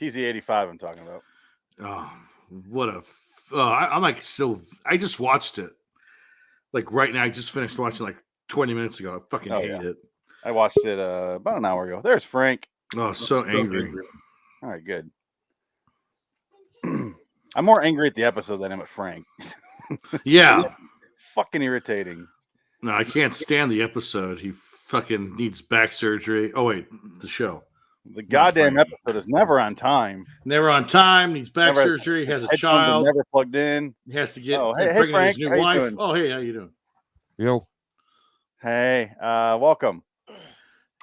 TZ85 I'm talking about. Oh, what a! I'm like still. I just watched it. Like right now, I just finished watching like 20 minutes ago. I fucking hate it. I watched it about an hour ago. There's Frank. Oh, so angry. All right, good. I'm more angry at the episode than I am at Frank. Yeah. Fucking irritating. No, I can't stand the episode. He fucking needs back surgery. Oh, wait, the show. The goddamn episode is never on time. Never on time. Needs back surgery. Has a child. Never plugged in. He has to get hey Frank, his new wife. Oh, hey, how you doing? Yo. Hey, welcome.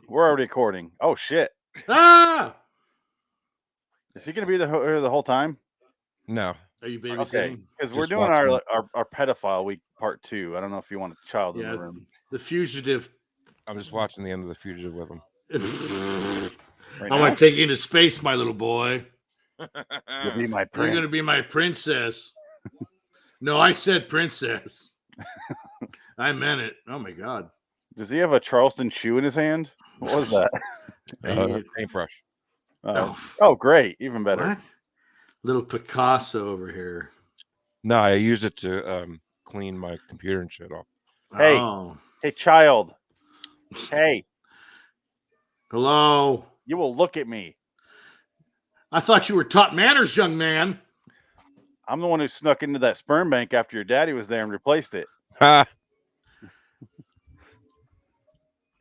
We're already recording. Oh shit. Ah! Is he gonna be here the whole time? No. Are you babysitting? Okay, because we're doing our pedophile week part 2. I don't know if you want a child in the room. The fugitive. I'm just watching the end of the fugitive with him. I want to take you into space, my little boy. You'll be my prince. You're going to be my princess. No, I said princess. I meant it. Oh, my God. Does he have a Charleston shoe in his hand? What was that? Paintbrush. Oh, great. Even better. What? Little Picasso over here. No, I use it to clean my computer and shit off. Hey. Hey, child. Hey. Hello. You will look at me. I thought you were taught manners, young man. I'm the one who snuck into that sperm bank after your daddy was there and replaced it. Ha!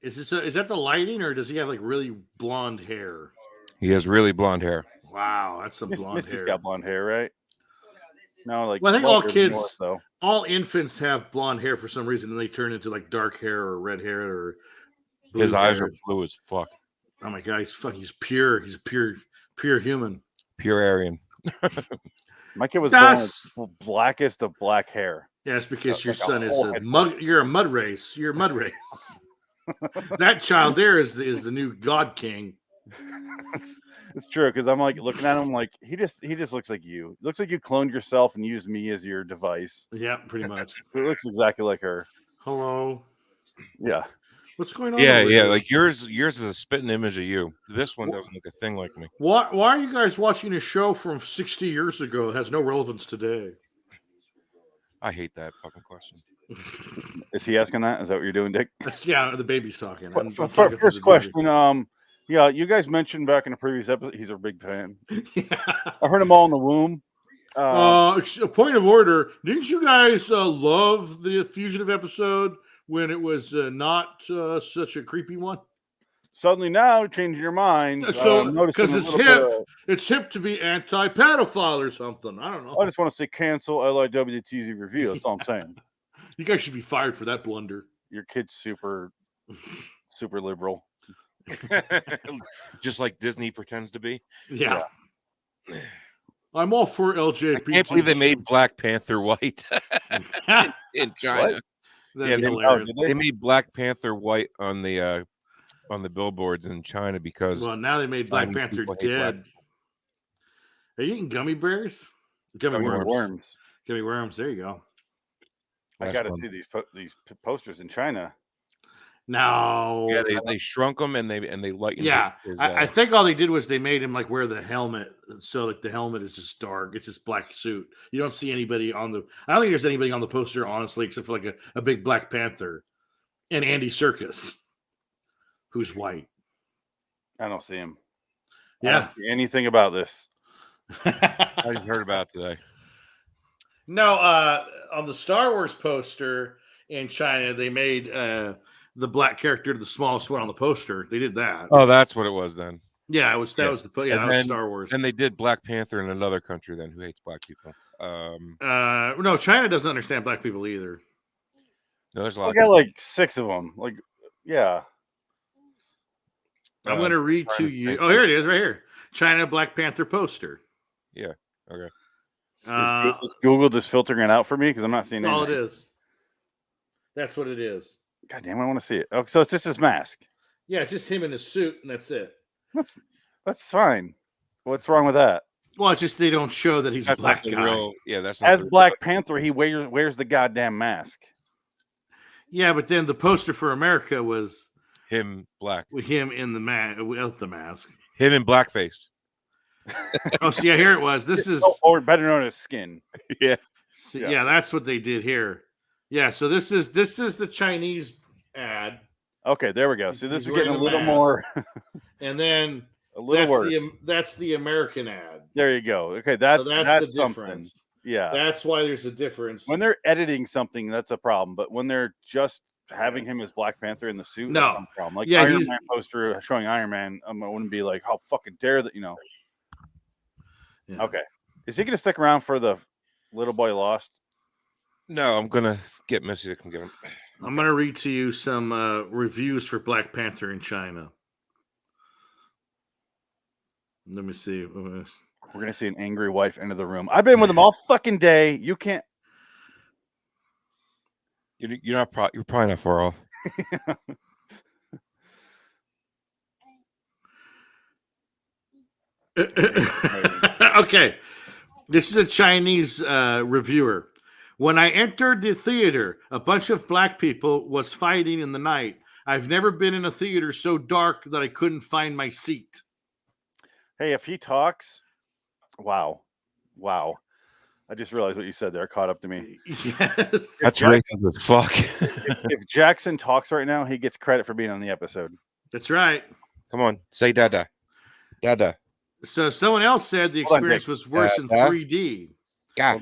Is that the lighting, or does he have like really blonde hair? He has really blonde hair. Wow, that's some blonde hair. Missy's got blonde hair, right? No, like. Well, I think all kids, all infants have blonde hair for some reason, and they turn into like dark hair or red hair or. His eyes are blue as fuck. Oh my God, he's pure. He's a pure human. Pure Aryan. My kid was born with blackest of black hair. Yeah, it's because your son is you're a mud race. You're a mud race. That child there is the new God King. It's true, because I'm like looking at him like he just looks like you. It looks like you cloned yourself and used me as your device. Yeah, pretty much. It looks exactly like her. Hello. Yeah. What's going on? Yeah. Like yours is a spitting image of you. This one doesn't look a thing like me. Why are you guys watching a show from 60 years ago that has no relevance today? I hate that fucking question. Is he asking that? Is that what you're doing, Dick? Yeah, the baby's talking. First question. Yeah, you guys mentioned back in the previous episode he's a big fan. Yeah. I heard him all in the womb. A point of order. Didn't you guys love the Fugitive episode when it was not such a creepy one? Suddenly now changing your mind. So because it's hip to be anti-pedophile or something. I don't know. I just want to say cancel LIW The TZ review. That's all I'm saying. You guys should be fired for that blunder. Your kid's super liberal. Just like Disney pretends to be. Yeah. I'm all for LGBT. I can't believe they made Black Panther white in China. Yeah, they made Black Panther white on the billboards in China because now they made Black Panther dead. Are you eating gummy bears? Gummy worms. Gummy worms. There you go. I got to see these posters in China. No. Yeah, they shrunk them and they lightened. Yeah, I think all they did was they made him like wear the helmet, so like the helmet is just dark. It's just black suit. You don't see anybody on the. I don't think there's anybody on the poster, honestly, except for like a big Black Panther and Andy Serkis, who's white. I don't see him. Yeah, I don't see anything about this. I heard about it today. No, on the Star Wars poster in China, they made the black character the smallest one on the poster. They did that. Oh, that's what it was then. Yeah, that was that was Star Wars. And they did Black Panther in another country then who hates black people. No, China doesn't understand black people either. No, there's a lot. I got like 6 of them. Like, yeah. I'm going to read to you. Oh, here it is, right here. China Black Panther poster. Yeah. Okay. Is Google just filtering it out for me because I'm not seeing all anything. it is. That's what it is. God damn, I want to see it. Oh, so it's just his mask. Yeah, it's just him in his suit, and that's it. That's fine. What's wrong with that? Well, it's just they don't show that he's a black guy. That's as Black Panther. He wears the goddamn mask. Yeah, but then the poster for America was him black with him in the without the mask. Him in blackface. Oh, see, yeah, here it was. This is or better known as skin. Yeah. see, yeah, that's what they did here. Yeah, so this is the Chinese ad, Okay, there we go. He's- So this he's is getting a wearing a little mask. more, and then a little worse. that's the American ad. There you go. Okay, So that's the something. difference. Yeah. That's why there's a difference. When they're editing something, that's a problem. But when they're just having him as Black Panther in the suit, No. that's not a problem. Like Yeah, Iron he's- Man poster showing Iron Man, I wouldn't be like, how fucking dare that, Yeah. Okay. Is he gonna stick around for the Little Boy Lost? No, I'm gonna get Missy to come get him. I'm gonna read to you some reviews for Black Panther in China. Let me see. We're gonna see an angry wife enter the room. I've been with him all fucking day. You can't. You're not. You're probably not far off. Okay, this is a Chinese reviewer. When I entered the theater, a bunch of black people was fighting in the night. I've never been in a theater so dark that I couldn't find my seat. Hey, if he talks, wow. I just realized what you said there. It caught up to me. Yes. That's racist as fuck. If Jackson talks right now, he gets credit for being on the episode. That's right. Come on, say dada. Dada. So someone else said the Hold on, experience was worse in Dada. 3D. God.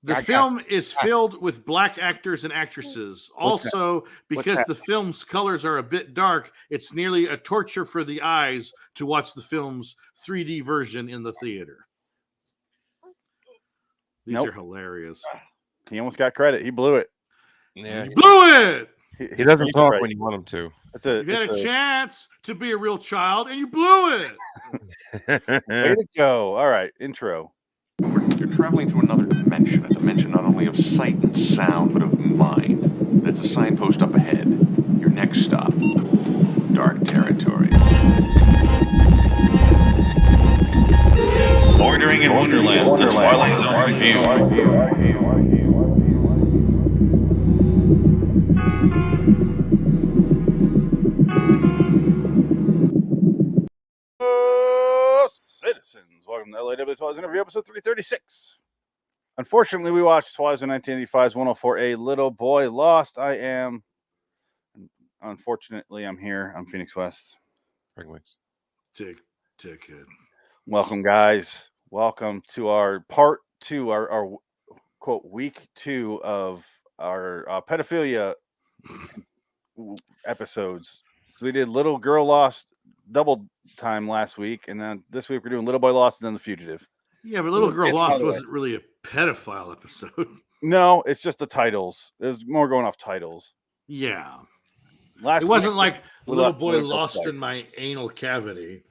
The God. film is filled with black actors and actresses. Also, because that? the film's colors are a bit dark, it's nearly a torture for the eyes to watch the film's 3D version in the theater. These Nope. are hilarious. He almost got credit. He blew it. Yeah. You blew it! He doesn't talk when you want him to. It's You had a chance to be a real child, and you blew it! way to go. All right, intro. You're traveling through another dimension, a dimension not only of sight and sound, but of mind. There's a signpost up ahead. Your next stop, dark territory. Bordering in Wonderland, the Twilight Zone review. Citizens, welcome to LIW The Twilight Zone review, episode 336. Unfortunately, we watched Twilight Zone 1985's 104A Little Boy Lost. Unfortunately, I'm here. I'm Phoenix West. Ticket. Welcome, guys. Welcome to our part two, our quote, week 2 of our pedophilia episodes. We did Little Girl Lost double time last week, and then this week we're doing Little Boy Lost and then The Fugitive. Yeah, but Little Girl Get out Lost of the way. wasn't really a pedophile episode. No, it's just the titles. It was more going off titles. Yeah. Last It wasn't week, like we Little lost Boy Little Lost Girl in my anal cavity.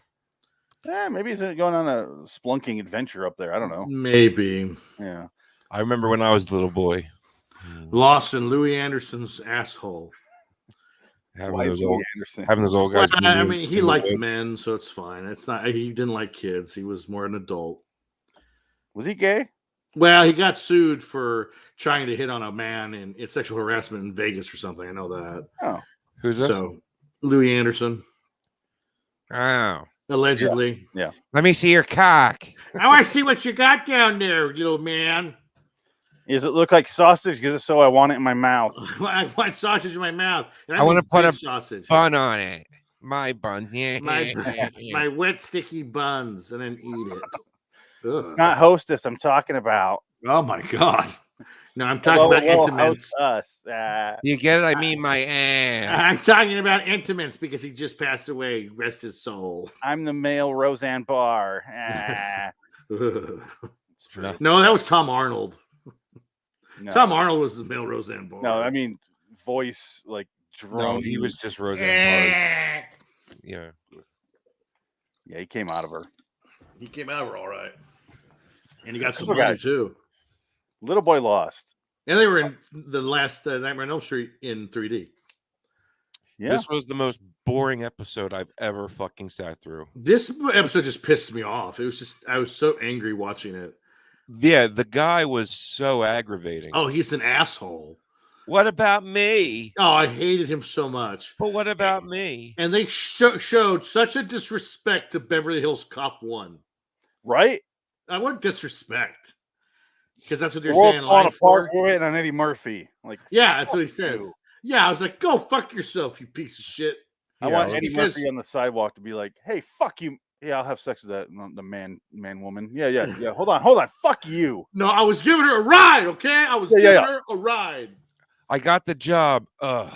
maybe he's going on a splunking adventure up there. I don't know. Maybe. Yeah. I remember when I was a little boy. Lost in Louis Anderson's asshole. Having Why those Louis old Anderson? guys. Well, I mean, he in the liked woods. men, so it's fine. It's not. He didn't like kids. He was more an adult. Was he gay? Well, he got sued for trying to hit on a man in sexual harassment in Vegas or something. I know that. Oh, Who's this? So, Louis Anderson, Oh. allegedly. Let me see your cock. I want to see what you got down there, little man. does it look like sausage? Because if so, I want it in my mouth. I want sausage in my mouth. And I wanna mean put big a sausage. Bun on it. My bun. Yeah. My wet, sticky buns, and then eat it. Ugh. It's not Hostess I'm talking about. Oh my god! No, I'm talking about intimates. Host us. You get it? I mean my I'm ass. talking about intimates because he just passed away. Rest his soul. I'm the male Roseanne Barr. Ugh. It's true. No, that was Tom Arnold. No. Tom Arnold was the male Roseanne Barr. No, I mean voice like No, drone. he was just Roseanne Barr's. Eh. Yeah. Yeah, he came out of her. He came out all right, and he got some So, money guys, too. Little Boy Lost. And they were in the last Nightmare on Elm Street in 3D. Yeah. This was the most boring episode I've ever fucking sat through. This episode just pissed me off. It was just I was so angry watching it. Yeah, the guy was so aggravating. Oh, he's an asshole. What about me? Oh, I hated him so much. But what about me? And they showed such a disrespect to Beverly Hills Cop 1. right? I want disrespect because that's what The they're world's saying. falling Live apart. for. We're waiting on Eddie Murphy. Like, Yeah, that's what he fuck says. you. Yeah, I was like, go fuck yourself, you piece of shit. I Yeah, want I was- Eddie because- Murphy on the sidewalk to be like, "Hey, fuck you." Yeah, I'll have sex with that the man woman. Yeah. Hold on. Fuck you. No, I was giving her a ride. Okay, I was giving her a ride. I got the job. Ugh.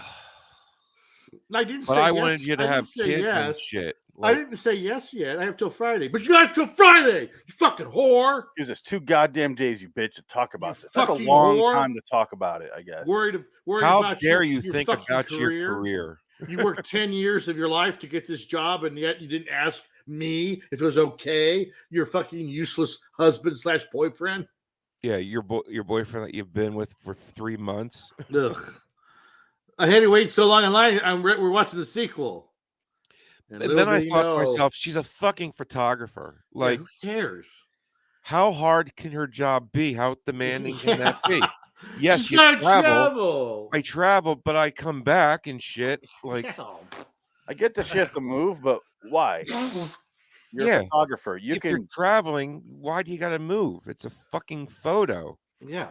And I didn't But say I yes. wanted you to I have didn't say kids and yes. shit. I didn't say yes yet. I have till Friday. But you got till Friday. You fucking whore. Gives us 2 goddamn days, you bitch, to talk about You this. That's a fucking long whore. time to talk about it, I guess. Worried How about dare you your think fucking about your career? You worked 10 years of your life to get this job, and yet you didn't ask me if it was okay. Your fucking useless husband/boyfriend. Yeah, your boyfriend that you've been with for 3 months. Ugh. I had to wait so long in line. We're watching the sequel. And then I thought to myself, she's a fucking photographer. Like, who cares? how hard can her job be? How demanding can that be? Yes, She's you gotta travel. I travel, but I come back and shit. Like, I get that she has to move, but why? You're a photographer. If you're traveling, why do you got to move? It's a fucking photo. Yeah.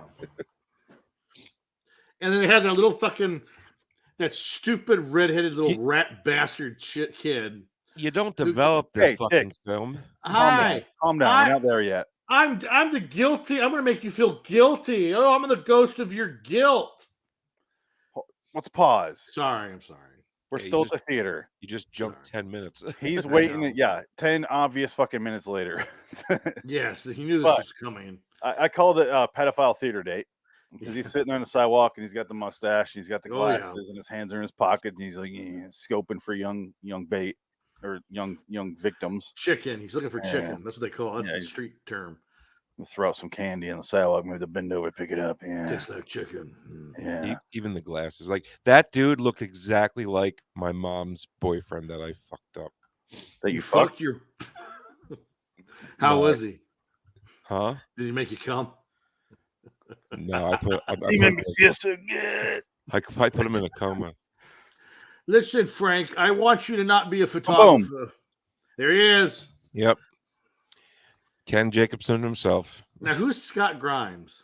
And then they had that little fucking, that stupid redheaded little rat bastard shit kid. You don't develop the fucking film. Hi. Calm down. We're not there yet. I'm the guilty. I'm gonna make you feel guilty. Oh, I'm the ghost of your guilt. Let's pause. Sorry, I'm sorry. We're still at the theater. You just jumped 10 minutes. He's waiting. 10 obvious fucking minutes later. Yes, he knew this was coming. I called it a pedophile theater date because he's sitting there on the sidewalk and he's got the mustache and he's got the glasses and his hands are in his pocket and he's like scoping for young bait or young victims. Chicken. He's looking for chicken. That's what they call it. That's the street term. Throw out some candy on the sidewalk, maybe the bend over, pick it up. Yeah, tastes like chicken. Yeah, even the glasses. Like, that dude looked exactly like my mom's boyfriend that I fucked up. That you fucked your. How was he? Huh? Did he make you come? No, he made me feel so good. I put him in a coma. Listen, Frank, I want you to not be a photographer. Boom. There he is. Yep. Ken Jacobson himself. Now, who's Scott Grimes?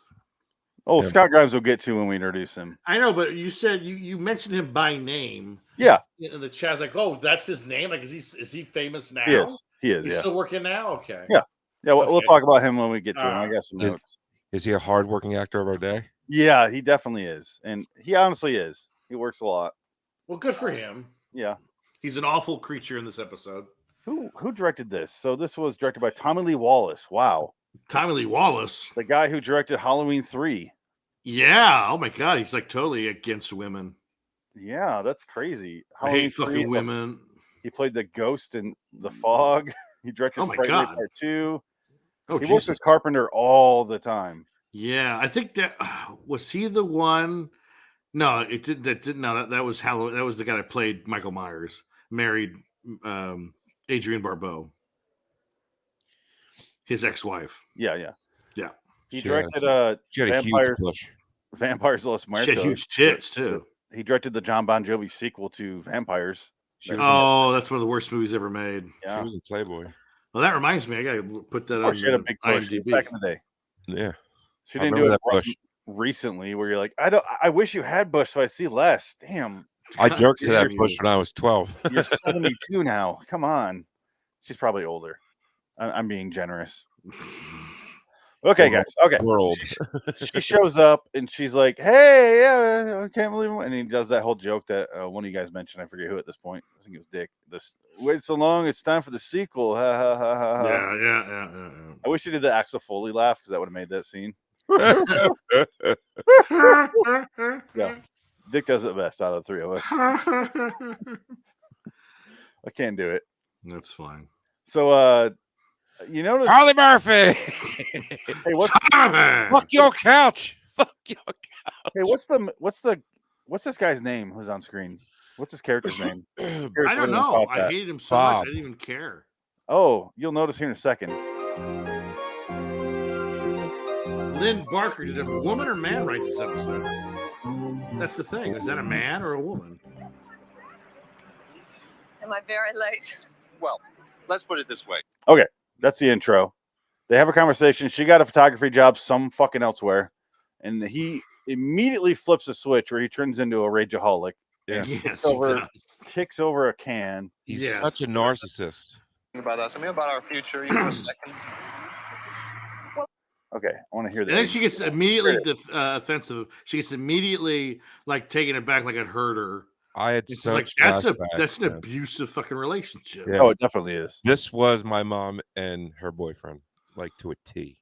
Oh, yeah. Scott Grimes we'll get to when we introduce him. I know, but you said you mentioned him by name. Yeah. In the chat's like, oh, that's his name. Like, is he famous now? He is. He's still working now. Okay. Yeah. We'll talk about him when we get to him. I got some notes. Is he a hardworking actor of our day? Yeah, he definitely is, and he honestly is. He works a lot. Well, good for him. Yeah. He's an awful creature in this episode. Who directed this? So this was directed by Tommy Lee Wallace. Wow. Tommy Lee Wallace. The guy who directed Halloween 3. Yeah. Oh my God. He's like totally against women. Yeah, that's crazy. Halloween I hate fucking women. He played the ghost in The Fog. He directed Fright Night Part 2. Oh, he works with Carpenter all the time. Yeah, I think that was he the one. No, it did. That didn't. No, that was Halloween. That was the guy that played Michael Myers. Married Adrienne Barbeau, his ex-wife. Yeah. He she directed Vampires Los Muertos. She had huge tits too. He directed the John Bon Jovi sequel to Vampires. That's one of the worst movies ever made. Yeah. She was in Playboy. Well, that reminds me. I gotta put that on. She had a big push back in the day. Yeah. She didn't do it recently where you're like, I wish you had bush so I see less. Damn. I jerked to that bush when I was 12. You're 72 now. Come on. She's probably older. I'm being generous. Okay, guys. Okay. World. She shows up and she's like, hey, yeah, I can't believe it. And he does that whole joke that one of you guys mentioned. I forget who at this point. I think it was Dick. Wait so long. It's time for the sequel. Ha, ha, ha, ha, ha. Yeah. I wish you did the Axel Foley laugh because that would have made that scene. Yeah. Dick does it best out of the three of us. I can't do it. That's fine. So, you notice Harley Murphy. Hey, fuck your couch. Fuck your couch. Hey, what's this guy's name who's on screen? What's his character's name? I don't know. I hated him so much. I didn't even care. Oh, you'll notice here in a second. Lynn Barker, did a woman or man write this episode? That's the thing. Is that a man or a woman? Am I very late? Well, let's put it this way. Okay, that's the intro. They have a conversation. She got a photography job some fucking elsewhere, and he immediately flips a switch where he turns into a rageaholic. Yeah. Yes, he does. Kicks over a can. He's such a narcissist. About us. I mean, about our future. You know, a second. Okay, I want to hear that. And then she gets immediately offensive. She gets immediately like taken aback, like it hurt her. I had It's such like that's an abusive fucking relationship. Yeah. Oh, it definitely is. This was my mom and her boyfriend, like to a T.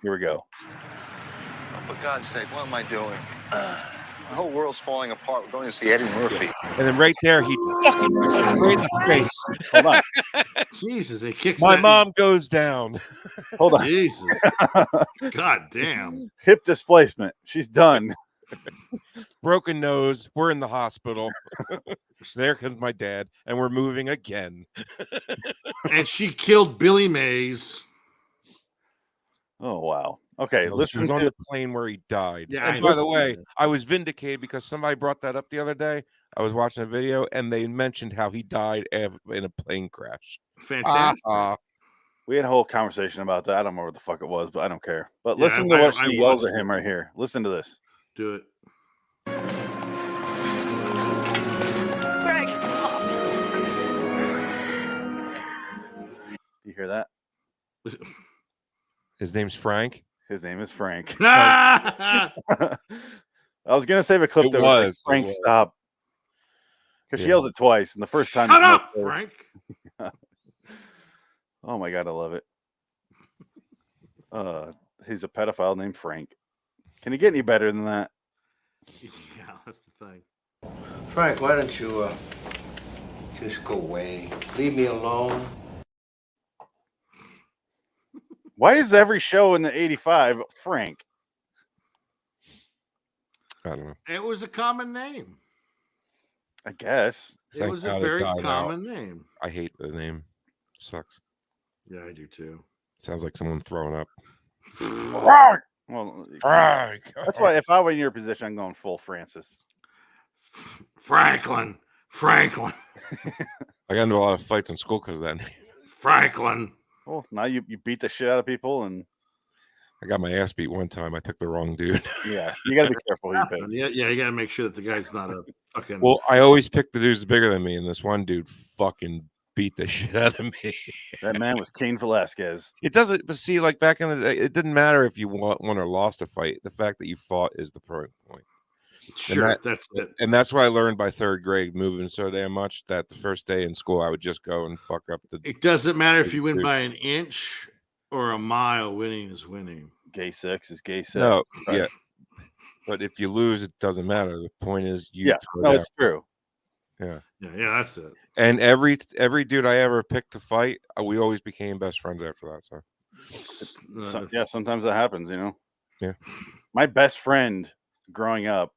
Here we go. Oh, for God's sake, what am I doing? The whole world's falling apart. We're going to see Eddie Murphy. And then right there, he fucking punched her in the face. Hold on. Jesus, it kicks. My mom goes down. Hold on. Jesus. God damn. Hip displacement. She's done. Broken nose. We're in the hospital. There comes my dad, and we're moving again. And she killed Billy Mays. Oh wow. Okay, She listen was on to the plane where he died. Yeah, and by the way, I was vindicated because somebody brought that up the other day. I was watching a video, and they mentioned how he died in a plane crash. Fantastic. We had a whole conversation about that. I don't remember what the fuck it was, but I don't care. But Yeah, listen to what I she yells watched at him right here. Listen to this. Do it. Greg, stop. You hear that? His name's Frank. His name is Frank. Ah! I was gonna save a clip It that was like, was. Frank, stop. Because she Yeah. yells it twice, and the first time. Shut up, Frank. Oh my god, I love it. He's a pedophile named Frank. Can he get any better than that? Yeah, that's the thing. Frank, why don't you just go away? Leave me alone. Why is every show in the 85 Frank? I don't know. It was a common name. I guess. It Thank was God a it very died common name. I hate the name. It sucks. Yeah, I do too. Sounds like someone throwing up. Frank. Well, Frank. that's why if I were in your position, I'm going full Francis. Franklin. I got into a lot of fights in school because of that name. Franklin. Well, now you beat the shit out of people, and I got my ass beat one time. I picked the wrong dude. yeah, you got to be careful who you pick. Yeah, you got to make sure that the guy's not a fucking. Well, I always pick the dudes bigger than me, and this one dude fucking beat the shit out of me. That man was Cain Velasquez. It doesn't, but see, like back in the day, it didn't matter if you won or lost a fight. The fact that you fought is the point. Sure, that's it. And that's what I learned by third grade, moving so damn much that the first day in school, I would just go and fuck up the. It doesn't matter if you win Dude. by an inch or a mile. Winning is winning. Gay sex is gay sex. No, Right. yeah. But if you lose, it doesn't matter. The point is, you. Yeah, throw no, down. it's true. Yeah, that's it. And every dude I ever picked to fight, we always became best friends after that. So Yeah, sometimes that happens, you know. Yeah. My best friend growing up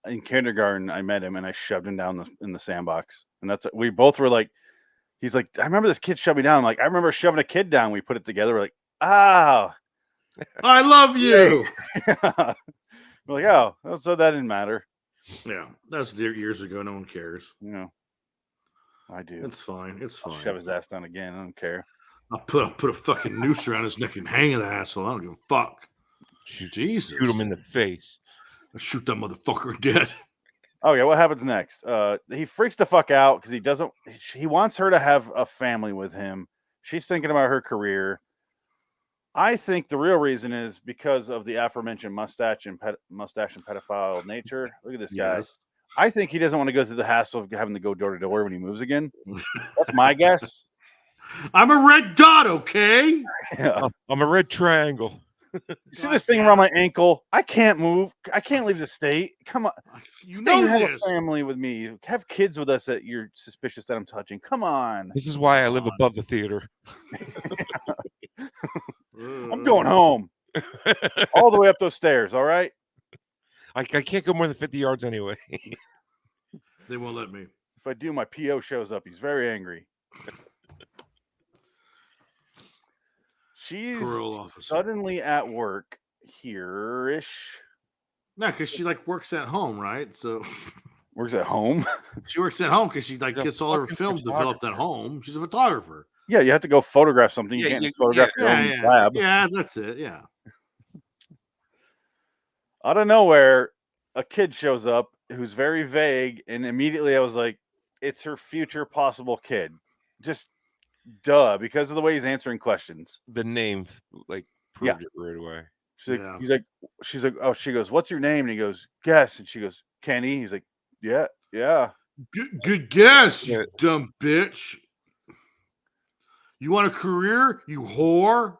in kindergarten, I met him and I shoved him down in the sandbox, and we both were like, he's like, I remember this kid shoved me down. I'm like, I remember shoving a kid down. We put it together. We're like, ah, I love you. we're like, oh, so that didn't matter. Yeah, that's years ago. No one cares. You know, I do. It's fine. It's I'll fine. shove his ass down again. I don't care. I'll put a fucking noose around his neck and hang the asshole. I don't give a fuck. Jesus. shoot him in the face. I'll shoot that motherfucker dead. Okay, what happens next? He freaks the fuck out because he wants her to have a family with him. She's thinking about her career. I think the real reason is because of the aforementioned mustache and pedophile nature. Look at this guy. Yes. I think he doesn't want to go through the hassle of having to go door to door when he moves again. That's my guess. I'm a red dot, okay? Yeah. I'm a red triangle. You see this thing around my ankle? I can't move. I can't leave the state. Come on. You Stay know and have this. a family with me. Have kids with us that you're suspicious that I'm touching. Come on. This is why I live above the theater. I'm going home. All the way up those stairs, all right? I can't go more than 50 yards anyway. They won't let me. If I do, my PO shows up. He's very angry. She's Parole officer. suddenly at work here-ish. No, because she like works at home, right? So Works at home. she works at home because she like She's a gets all her fucking films developed at home. She's a photographer. Yeah, you have to go photograph something. You Yeah, can't you- just photograph your own Yeah, lab. yeah, that's it. Yeah. Out of nowhere, a kid shows up who's very vague, and immediately I was like, "It's her future possible kid." Just duh, because of the way he's answering questions. The name like proved it right away. She's Yeah. like, she's like, oh, she goes, "What's your name?" And he goes, "Guess." And she goes, "Kenny." He's like, "Yeah, yeah." Good guess, Yeah. you dumb bitch. You want a career, you whore?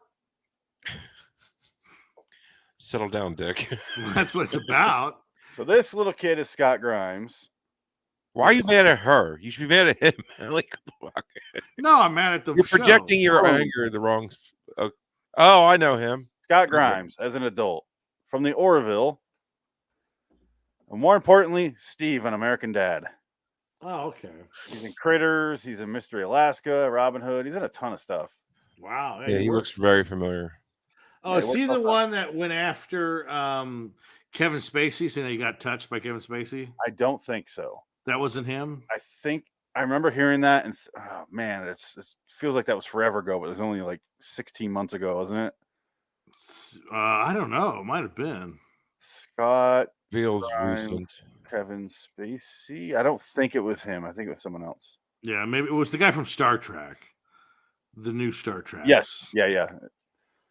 Settle down, Dick. That's what it's about. So this little kid is Scott Grimes. Why are you mad at her? You should be mad at him. Like, fuck. No, I'm mad at the You're projecting your Oh. anger the wrong. Oh, I know him. Scott Grimes as an adult from the Orville. And more importantly, Steve on American Dad. Oh, okay. He's in Critters. He's in Mystery Alaska, Robin Hood. He's in a ton of stuff. Wow. Yeah, he looks very familiar. Oh, Yeah, is he what's the up? one that went after Kevin Spacey, saying that he got touched by Kevin Spacey? I don't think so. That wasn't him? I think I remember hearing that, and oh, man, it feels like that was forever ago, but it was only like 16 months ago, wasn't it? I don't know. It might have been. Scott Feels Grimes. recent. Kevin Spacey. I don't think it was him. I think it was someone else. Yeah, maybe it was the guy from Star Trek, the new Star Trek. Yes. Yeah.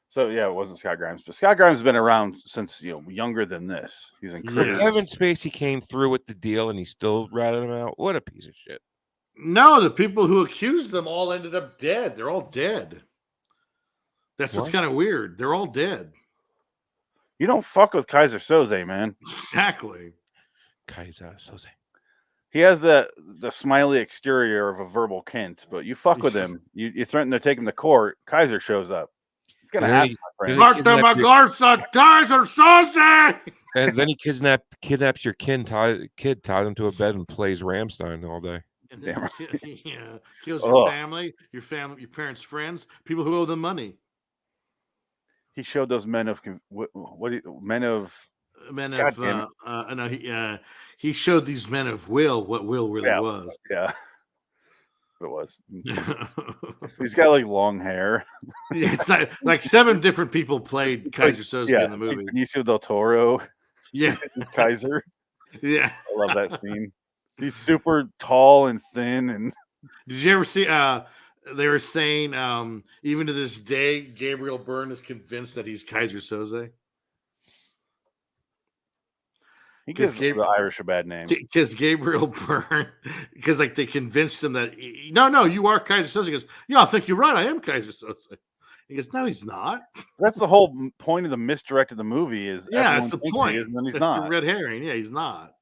So yeah, it wasn't Scott Grimes, but Scott Grimes has been around since younger than this. He was in Critters. Yes. Kevin Spacey came through with the deal, and he still ratted him out. What a piece of shit! No, the people who accused them all ended up dead. They're all dead. That's what's What? kind of weird. They're all dead. You don't fuck with Kaiser Soze, man. Exactly. Kaiser Soze. He has the smiley exterior of a verbal Kent, but you fuck with him. You threaten to take him to court. Kaiser shows up. It's gonna And then happen, my friend. Mark- Marta Magarza, Kaiser Soze! And then he kidnaps your kid, ties him to a bed, and plays Rammstein all day. And then Damn kills Ugh. your family, your parents' friends, people who owe them money. He showed those men of men of God damn it. He showed these men of will what will really was. Yeah. It was. He's got like long hair. It's like 7 different people played Kaiser Soze in the it's like movie. Benicio del Toro Yeah, is Kaiser. yeah. I love that scene. He's super tall and thin, and Did you ever see? They were saying even to this day, Gabriel Byrne is convinced that he's Kaiser Soze he gives Gabe- the Irish a bad name. because Gabriel Byrne, because like they convinced him that no, you are Kaiser Soze. He goes, yeah, I think you're right. I am Kaiser Soze. He goes, no, he's not. That's the whole point of the misdirect of the movie. Is Yeah, that's everyone the thinks point. he is, and then he's That's not. the red herring. Yeah, he's not.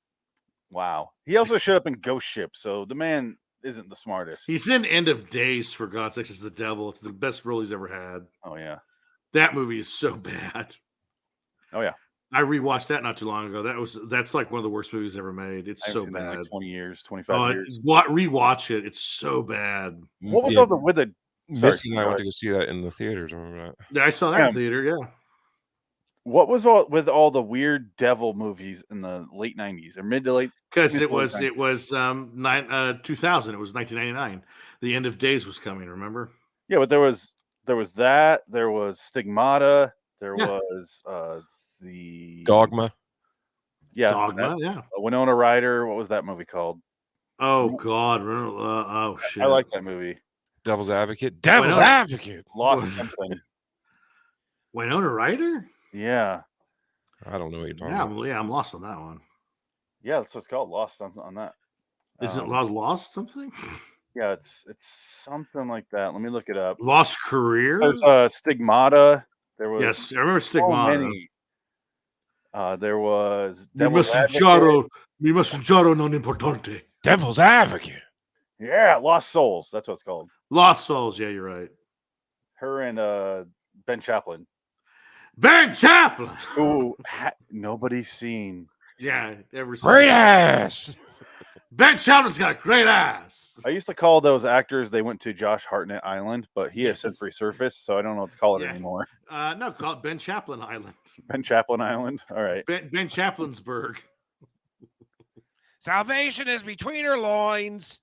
Wow. He also showed up in Ghost Ship, so the man isn't the smartest. He's in End of Days, for God's sakes. It's the devil. It's the best role he's ever had. Oh yeah. That movie is so bad. Oh yeah. I rewatched that not too long ago. That's like one of the worst movies ever made. It's I haven't so seen that in bad. like 20 years, 25 Oh, years. rewatch it. It's so bad. What was Yeah, all the with the? Sorry, Missy and I went to go see that in the theaters. I remember that. Yeah, I saw that Yeah. in theater. Yeah. What was all with all the weird devil movies in the late 90s or mid to late? Because Mid it to late was 2000. It was 1999. The End of Days was coming. Remember? Yeah, but there was that. There was Stigmata. There Yeah. was the Dogma. Yeah, Dogma. Yeah. Winona Ryder. What was that movie called? Oh God. Oh shit. I like that movie. Devil's Advocate. Devil's Winona- Advocate. Lost something. Winona Ryder. Yeah, I don't know what you're talking Yeah, about. I'm lost on that one. yeah, that's what it's called. Lost on that. Isn't Um, lost something? Yeah, it's something like that. Let me look it up. Lost Career. There's Stigmata. There was Yes, I remember so Stigmata. many. There was Mi Devil's Advocate. messaggero non importante. Devil's Advocate. Yeah, Lost Souls. That's what it's called. Lost Souls. Yeah, you're right. Her and Ben Chaplin, Ben Chaplin. who nobody's seen. Yeah, ever seen Great that. ass. Ben Chaplin's got a great ass. I used to call those actors. They went to Josh Hartnett Island, but he has since Yes. resurfaced, so I don't know what to call it Yeah. anymore. No, call it Ben Chaplin Island. Ben Chaplin Island. All right. Ben Chaplinsburg. Salvation is between her loins.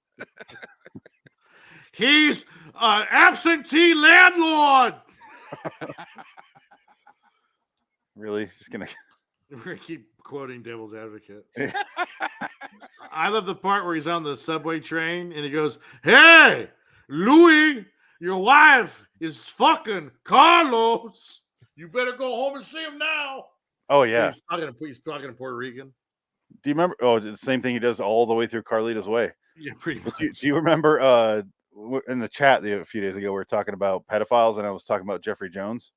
He's absentee landlord. Really? Just gonna. We're gonna keep quoting Devil's Advocate. Yeah. I love the part where he's on the subway train and he goes, "Hey, Louis, your wife is fucking Carlos. You better go home and see him now." Oh yeah. He's talking to Puerto Rican. Do you remember? Oh, it's the same thing he does all the way through Carlito's Way. Yeah, pretty much. Do you remember? In the chat a few days ago, we were talking about pedophiles, and I was talking about Jeffrey Jones.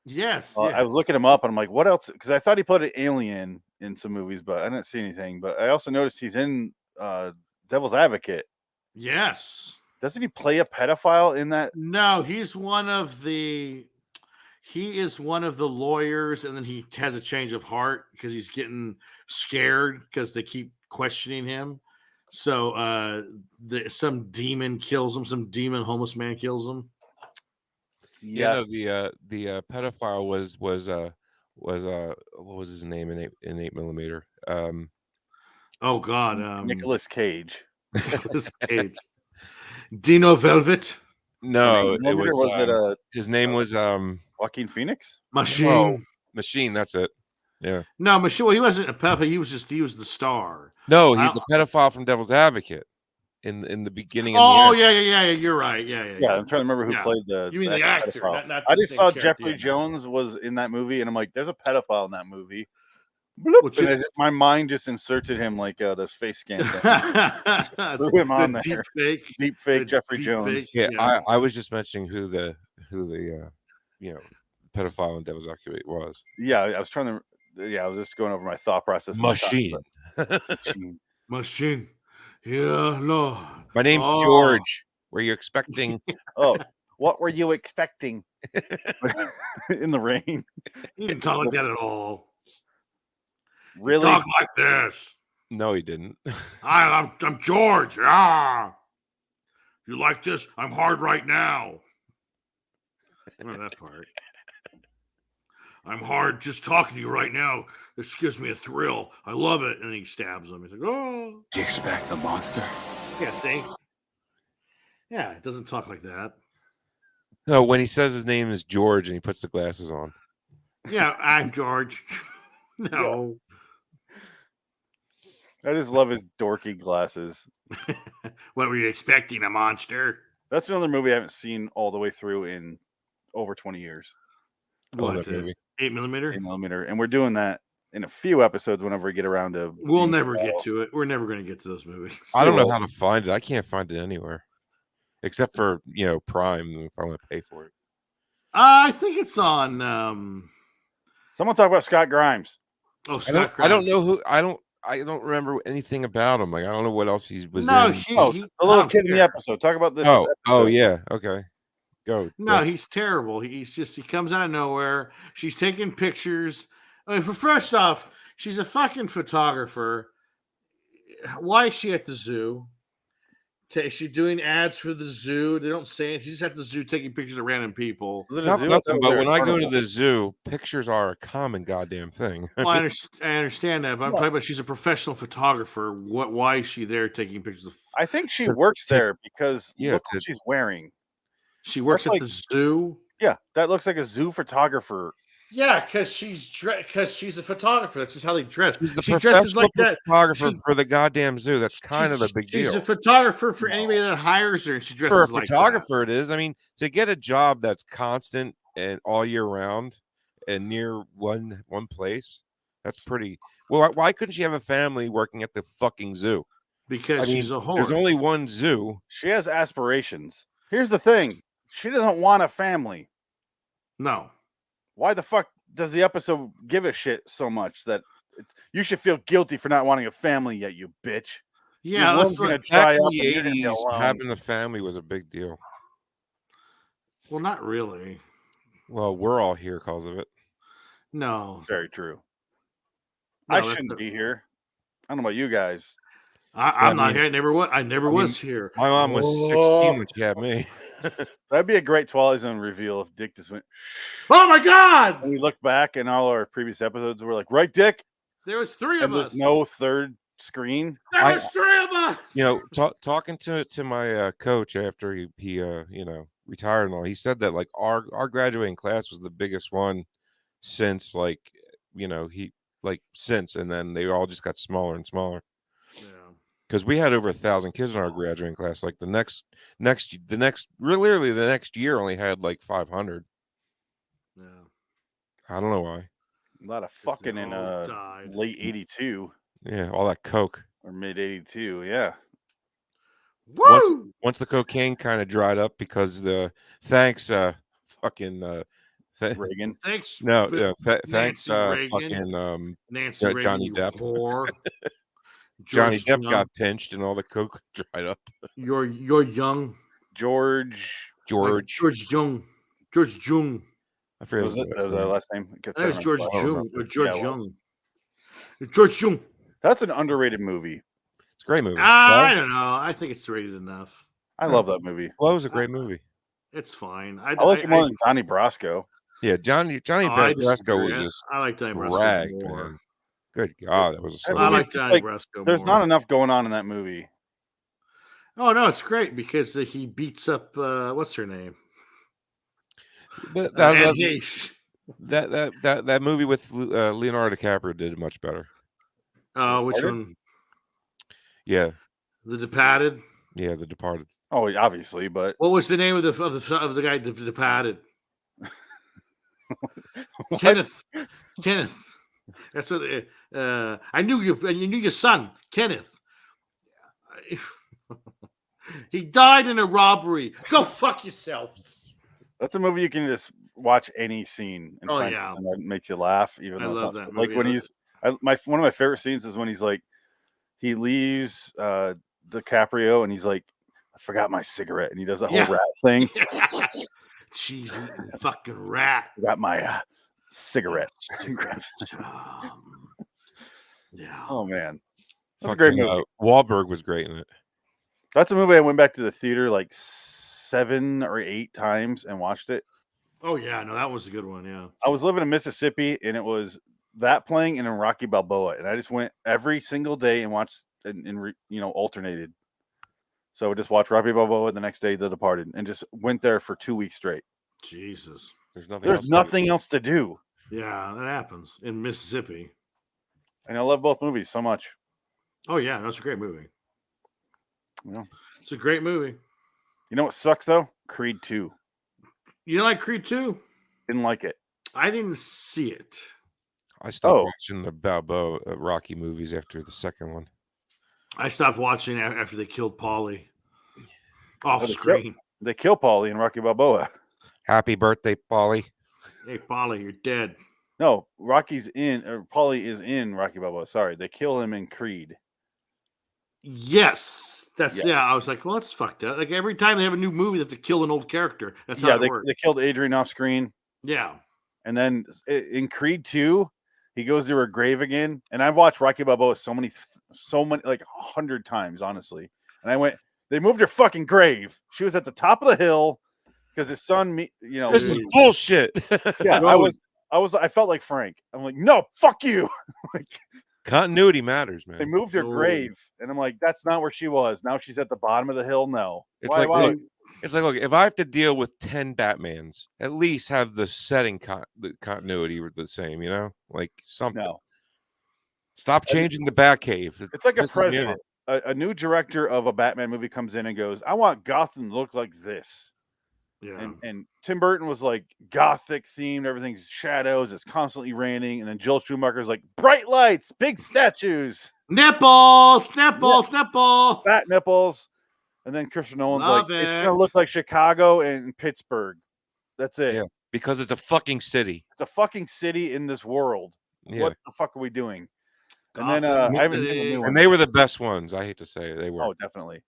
Yes, I was looking him up, and I'm like, what else? Because I thought he played an alien in some movies, but I didn't see anything. But I also noticed he's in Devil's Advocate. Yes. Doesn't he play a pedophile in that? No, he's one of the. He is one of the lawyers, and then he has a change of heart because he's getting scared because they keep questioning him. So some demon kills him. Some demon homeless man kills him. Yes. Yeah, no, the pedophile was what was his name in 8mm? Oh God, Nicolas Cage. Nicolas Cage. Dino Velvet. No, it was. Was it his name was Joaquin Phoenix? Machine. Whoa. Machine. That's it. Yeah. No, Machine. Well, he wasn't a pedophile. He was the star. No, he's the pedophile from Devil's Advocate in the beginning. Oh, yeah. You're right. Yeah. I'm trying to remember who played the. You mean the actor? Not I the just saw character, Jeffrey yeah. Jones was in that movie, and I'm like, there's a pedophile in that movie. Well, And my mind just inserted him like those face scans. Threw him on there. Deep fake Jeffrey Jones. Yeah, I was just mentioning who the pedophile in Devil's Advocate was. Yeah, I was trying to. Yeah, I was just going over my thought process. Machine. Machine. Yeah, no. My name's George. Were you expecting? Oh, what were you expecting? In the rain. He didn't talk like that at all. Really? Talk like this. No, he didn't. I'm George. Ah. You like this? I'm hard right now. Remember that part. I'm hard just talking to you right now. This gives me a thrill. I love it. And he stabs him. He's like, oh. Do you expect a monster? Yeah, see? Yeah, it doesn't talk like that. No, when he says his name is George and he puts the glasses on. Yeah, I'm George. No. I just love his dorky glasses. What were you expecting, a monster? That's another movie I haven't seen all the way through in over 20 years. What, that movie. 8mm? 8mm. And we're doing that in a few episodes whenever we get around to. We'll never get to it. We're never going to get to those movies. I don't know how to find it. I can't find it anywhere. Except for, Prime, if I want to pay for it. I think it's on. Someone talk about Scott Grimes. Oh, Scott Grimes. I don't know who. I don't remember anything about him. Like, I don't know what else he was in. The little kid in the episode. Talk about this. Oh, yeah. Okay. Go. No, he's terrible. He comes out of nowhere. She's taking pictures. I mean, first off, she's a fucking photographer. Why is she at the zoo? Is she doing ads for the zoo? They don't say it. She's at the zoo taking pictures of random people. Nothing, but when I go to the zoo, pictures are a common goddamn thing. Well, I understand that, but I'm talking about she's a professional photographer. Why is she there taking pictures of? I think she works there because look what she's wearing. She works at the zoo. Yeah, that looks like a zoo photographer. Yeah, because she's a photographer. That's just how they dress. She dresses like that. Photographer for the goddamn zoo. That's kind of a big deal. She's a photographer for anybody that hires her, and she dresses like that. For a photographer, it is. I mean, to get a job that's constant and all year round and near one place, that's pretty. Well, why couldn't she have a family working at the fucking zoo? Because she's a whore. There's only one zoo. She has aspirations. Here's the thing: she doesn't want a family. No. Why the fuck does the episode give a shit so much that you should feel guilty for not wanting a family yet, you bitch? Yeah, that's going to try up. In the 80s, having a family was a big deal. Well, not really. Well, we're all here because of it. No. Very true. No, I shouldn't be here. I don't know about you guys. I'm not here. I never was here. My mom was 16 when she had me. That'd be a great Twilight Zone reveal if Dick just went, oh my God! And we look back and all our previous episodes were like, right, Dick? There was 3 of us. There's no third screen. There was 3 of us. You know, talking to my coach after he retired and all, he said that like our graduating class was the biggest one since like since, and then they all just got smaller and smaller. Yeah. Because we had over 1,000 kids in our graduating class. Like the next literally the next year only had like 500. Yeah. I don't know why. A lot of fucking in died. late 82 Yeah, all that coke. or mid 82. Yeah. Woo! Once the cocaine kind of dried up because thanks Reagan. Thanks. thanks Reagan. fucking Nancy Reagan, Johnny you Depp. whore. Johnny George Depp Young. got pinched and all the coke dried up. You're young. George. George Jung. I forget Was his that name. last name? That was George Jung. Or George Yeah, Young. George Jung. That's an underrated movie. It's a great movie. I don't know. I think it's rated enough. I love that movie. Flow's a great movie. It's fine. I like it more than Donnie Brasco. Yeah, Johnny Brasco was just I like Donnie Brasco dragged, more. man. Good God, that was a I I like just Donnie Brasco There's more. not enough going on in that movie. Oh no, it's great because he beats up what's her name? Anne Heche. That movie with Leonardo DiCaprio did much better. Which one? Yeah, The Departed. yeah, The Departed. Oh, obviously, but What was the name of the guy? The Departed. What? Kenneth. That's what. I knew you. And you knew your son, Kenneth. He died in a robbery. Go fuck yourselves. That's a movie you can just watch any scene and Oh, find yeah. something that makes you laugh. Even I though it's love not- that like movie. when one of my favorite scenes is when he's like, he leaves DiCaprio and he's like, I forgot my cigarette, and he does that whole Yeah. rat thing. Cheesy fucking rat. Forgot my cigarette. Yeah. Oh man, that's a great movie. Wahlberg was great in it. That's a movie I went back to the theater like 7 or 8 times and watched it. Oh yeah, no, that was a good one. Yeah. I was living in Mississippi, and it was that playing and then Rocky Balboa, and I just went every single day and watched and alternated. So I just watched Rocky Balboa the next day, The Departed, and just went there for 2 weeks straight. Jesus. There's nothing else to do. Yeah, that happens in Mississippi. And I love both movies so much. Oh yeah, that's a great movie. Yeah. It's a great movie. You know what sucks though? Creed 2. You don't like Creed 2? Didn't like it. I didn't see it. I stopped watching the Balboa Rocky movies after the second one. I stopped watching after they killed Paulie off screen. They kill Paulie in Rocky Balboa. Happy birthday, Paulie. Hey, Paulie, you're dead. No, Paulie is in Rocky Balboa. Sorry, they kill him in Creed. Yes, I was like, well, that's fucked up. Like every time they have a new movie, they have to kill an old character. That's how it works. They killed Adrian off screen. Yeah, and then in Creed 2, he goes to her grave again. And I've watched Rocky Balboa so many, like 100 times, honestly. And I went, they moved her fucking grave. She was at the top of the hill because his son, this is bullshit. Yeah, I felt like Frank. I'm like, no, fuck you. Like, continuity matters, man. They moved her grave, and I'm like, that's not where she was. Now she's at the bottom of the hill. No, it's like, look, if I have to deal with 10 Batmans, at least have the setting the continuity the same, like something. No. Stop changing the Batcave. It's like a president. A new director of a Batman movie comes in and goes, I want Gotham to look like this. Yeah. And Tim Burton was like gothic themed, everything's shadows, it's constantly raining, and then Joel Schumacher's like bright lights, big statues, nipples, fat nipples, and then Christopher Nolan's it's gonna look like Chicago and Pittsburgh. That's it. Yeah, because it's a fucking city. It's a fucking city in this world. Yeah. What the fuck are we doing? And then I haven't seen the new one. And they were the best ones. I hate to say it. They were. Oh, definitely.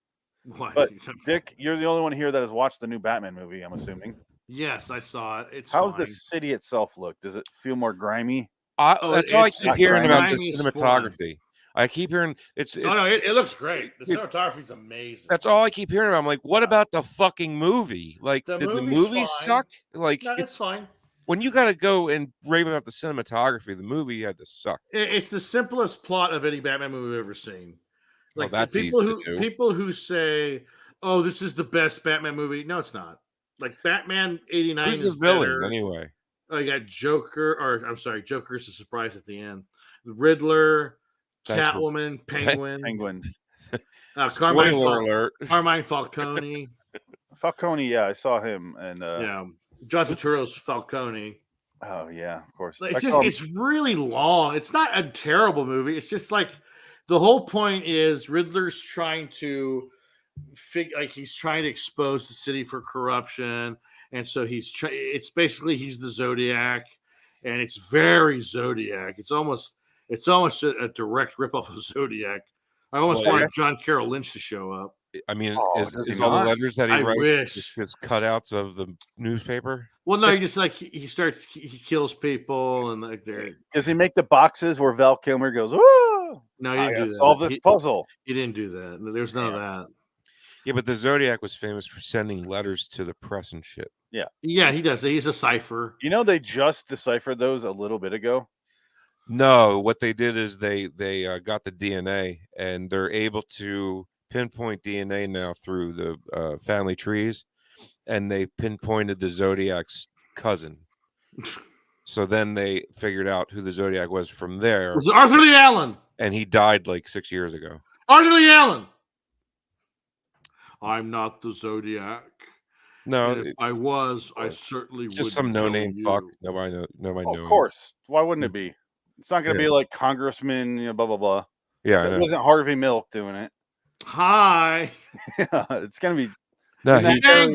What? But Dick, you're the only one here that has watched the new Batman movie, I'm assuming. Yes, I saw it. How's the city itself look? Does it feel more grimy? That's all I keep hearing about the cinematography. I keep hearing it looks great. The cinematography is amazing. That's all I keep hearing about. I'm like, what about the fucking movie? Like, did the movie suck? Like, no, it's fine. when you got to go and rave about the cinematography, the movie had to suck. It's the simplest plot of any Batman movie I've ever seen. Well, Like that's people easy to who do. people who say, "Oh, this is the best Batman movie." No, it's not. Like Batman '89 Who's the is villain better. anyway? Oh, you got Joker, or I'm sorry, Joker's a surprise at the end. The Riddler, Thanks for Catwoman, Penguin, Penguin. spoiler alert. Carmine Falcone. Falcone, yeah, I saw him, and Yeah, John Turturro's Falcone. oh yeah, of course. Like, I call him- it's really long. It's not a terrible movie. It's just like the whole point is Riddler's trying to he's trying to expose the city for corruption, and so it's basically he's the Zodiac, and it's very Zodiac. It's almost a direct ripoff of Zodiac. I almost Well, wanted John Carroll Lynch to show up. I mean, Oh, is does he all the not? letters that he I writes wish. just cutouts of the newspaper? Well, no, he just like he kills people, and like they're Does he make the boxes where Val Kilmer goes, "Oh, no, he I didn't gotta do that. solve this puzzle"? He didn't do that. There's none of that. Yeah, but the Zodiac was famous for sending letters to the press and shit. Yeah, he does. He's a cipher. You know, they just deciphered those a little bit ago. No, what they did is they got the DNA, and they're able to pinpoint DNA now through the family trees, and they pinpointed the Zodiac's cousin. So then they figured out who the Zodiac was from there, It was Arthur Lee Allen. and he died like 6 years ago. Arthur Lee Allen. I'm not the Zodiac. No, And if I was, I certainly would. just some no-name fuck. Nobody Oh, knows. of course. Why wouldn't it be? It's not going to be like Congressman, blah blah blah. Yeah, I It know. wasn't Harvey Milk doing it. Hi. Yeah, it's going to be. No, And he, Dang,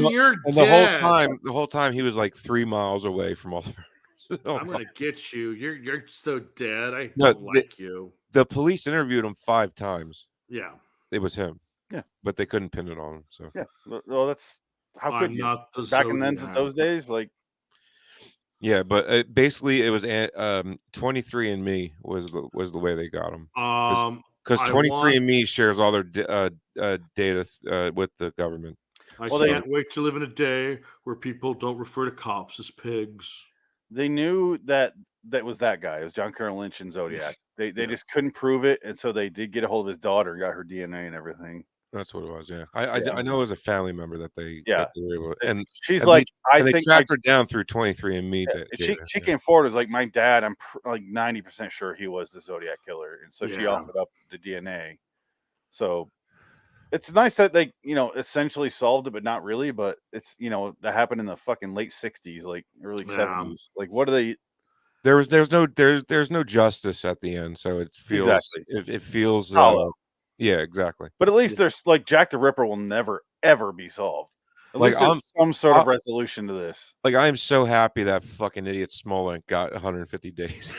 you're and dead. the whole time he was like 3 miles away from all the I'm gonna get you. You're so dead. I No, don't like you. The police interviewed him 5 times. Yeah. It was him. Yeah. But they couldn't pin it on him. So Yeah. Well, that's how could I'm you? not the Back in Zodiac. those days, like yeah, but basically it was 23andMe was the way they got him. Because I 23andMe shares all their data with the government. I Well, can't wait to live in a day where people don't refer to cops as pigs. they knew that was that guy. It was John Carroll Lynch and Zodiac. They just couldn't prove it, and so they did get a hold of his daughter and got her DNA and everything. That's what it was. Yeah, I know it was a family member that they Yeah. that they were able, and She's and like, they tracked her down through 23andMe. She came forward as like, my dad. I'm like 90% sure he was the Zodiac killer, and so she Yeah. offered up the DNA. So it's nice that they, essentially solved it, but not really. But it's, that happened in the fucking late 60s, like early 70s. Like, what are they? There's no justice at the end, so it feels Exactly. it feels Hollow. yeah, exactly. But at least there's like Jack the Ripper will never ever be solved. At Like, least there's some sort of resolution to this. Like, I am so happy that fucking idiot Smollett got 150 days.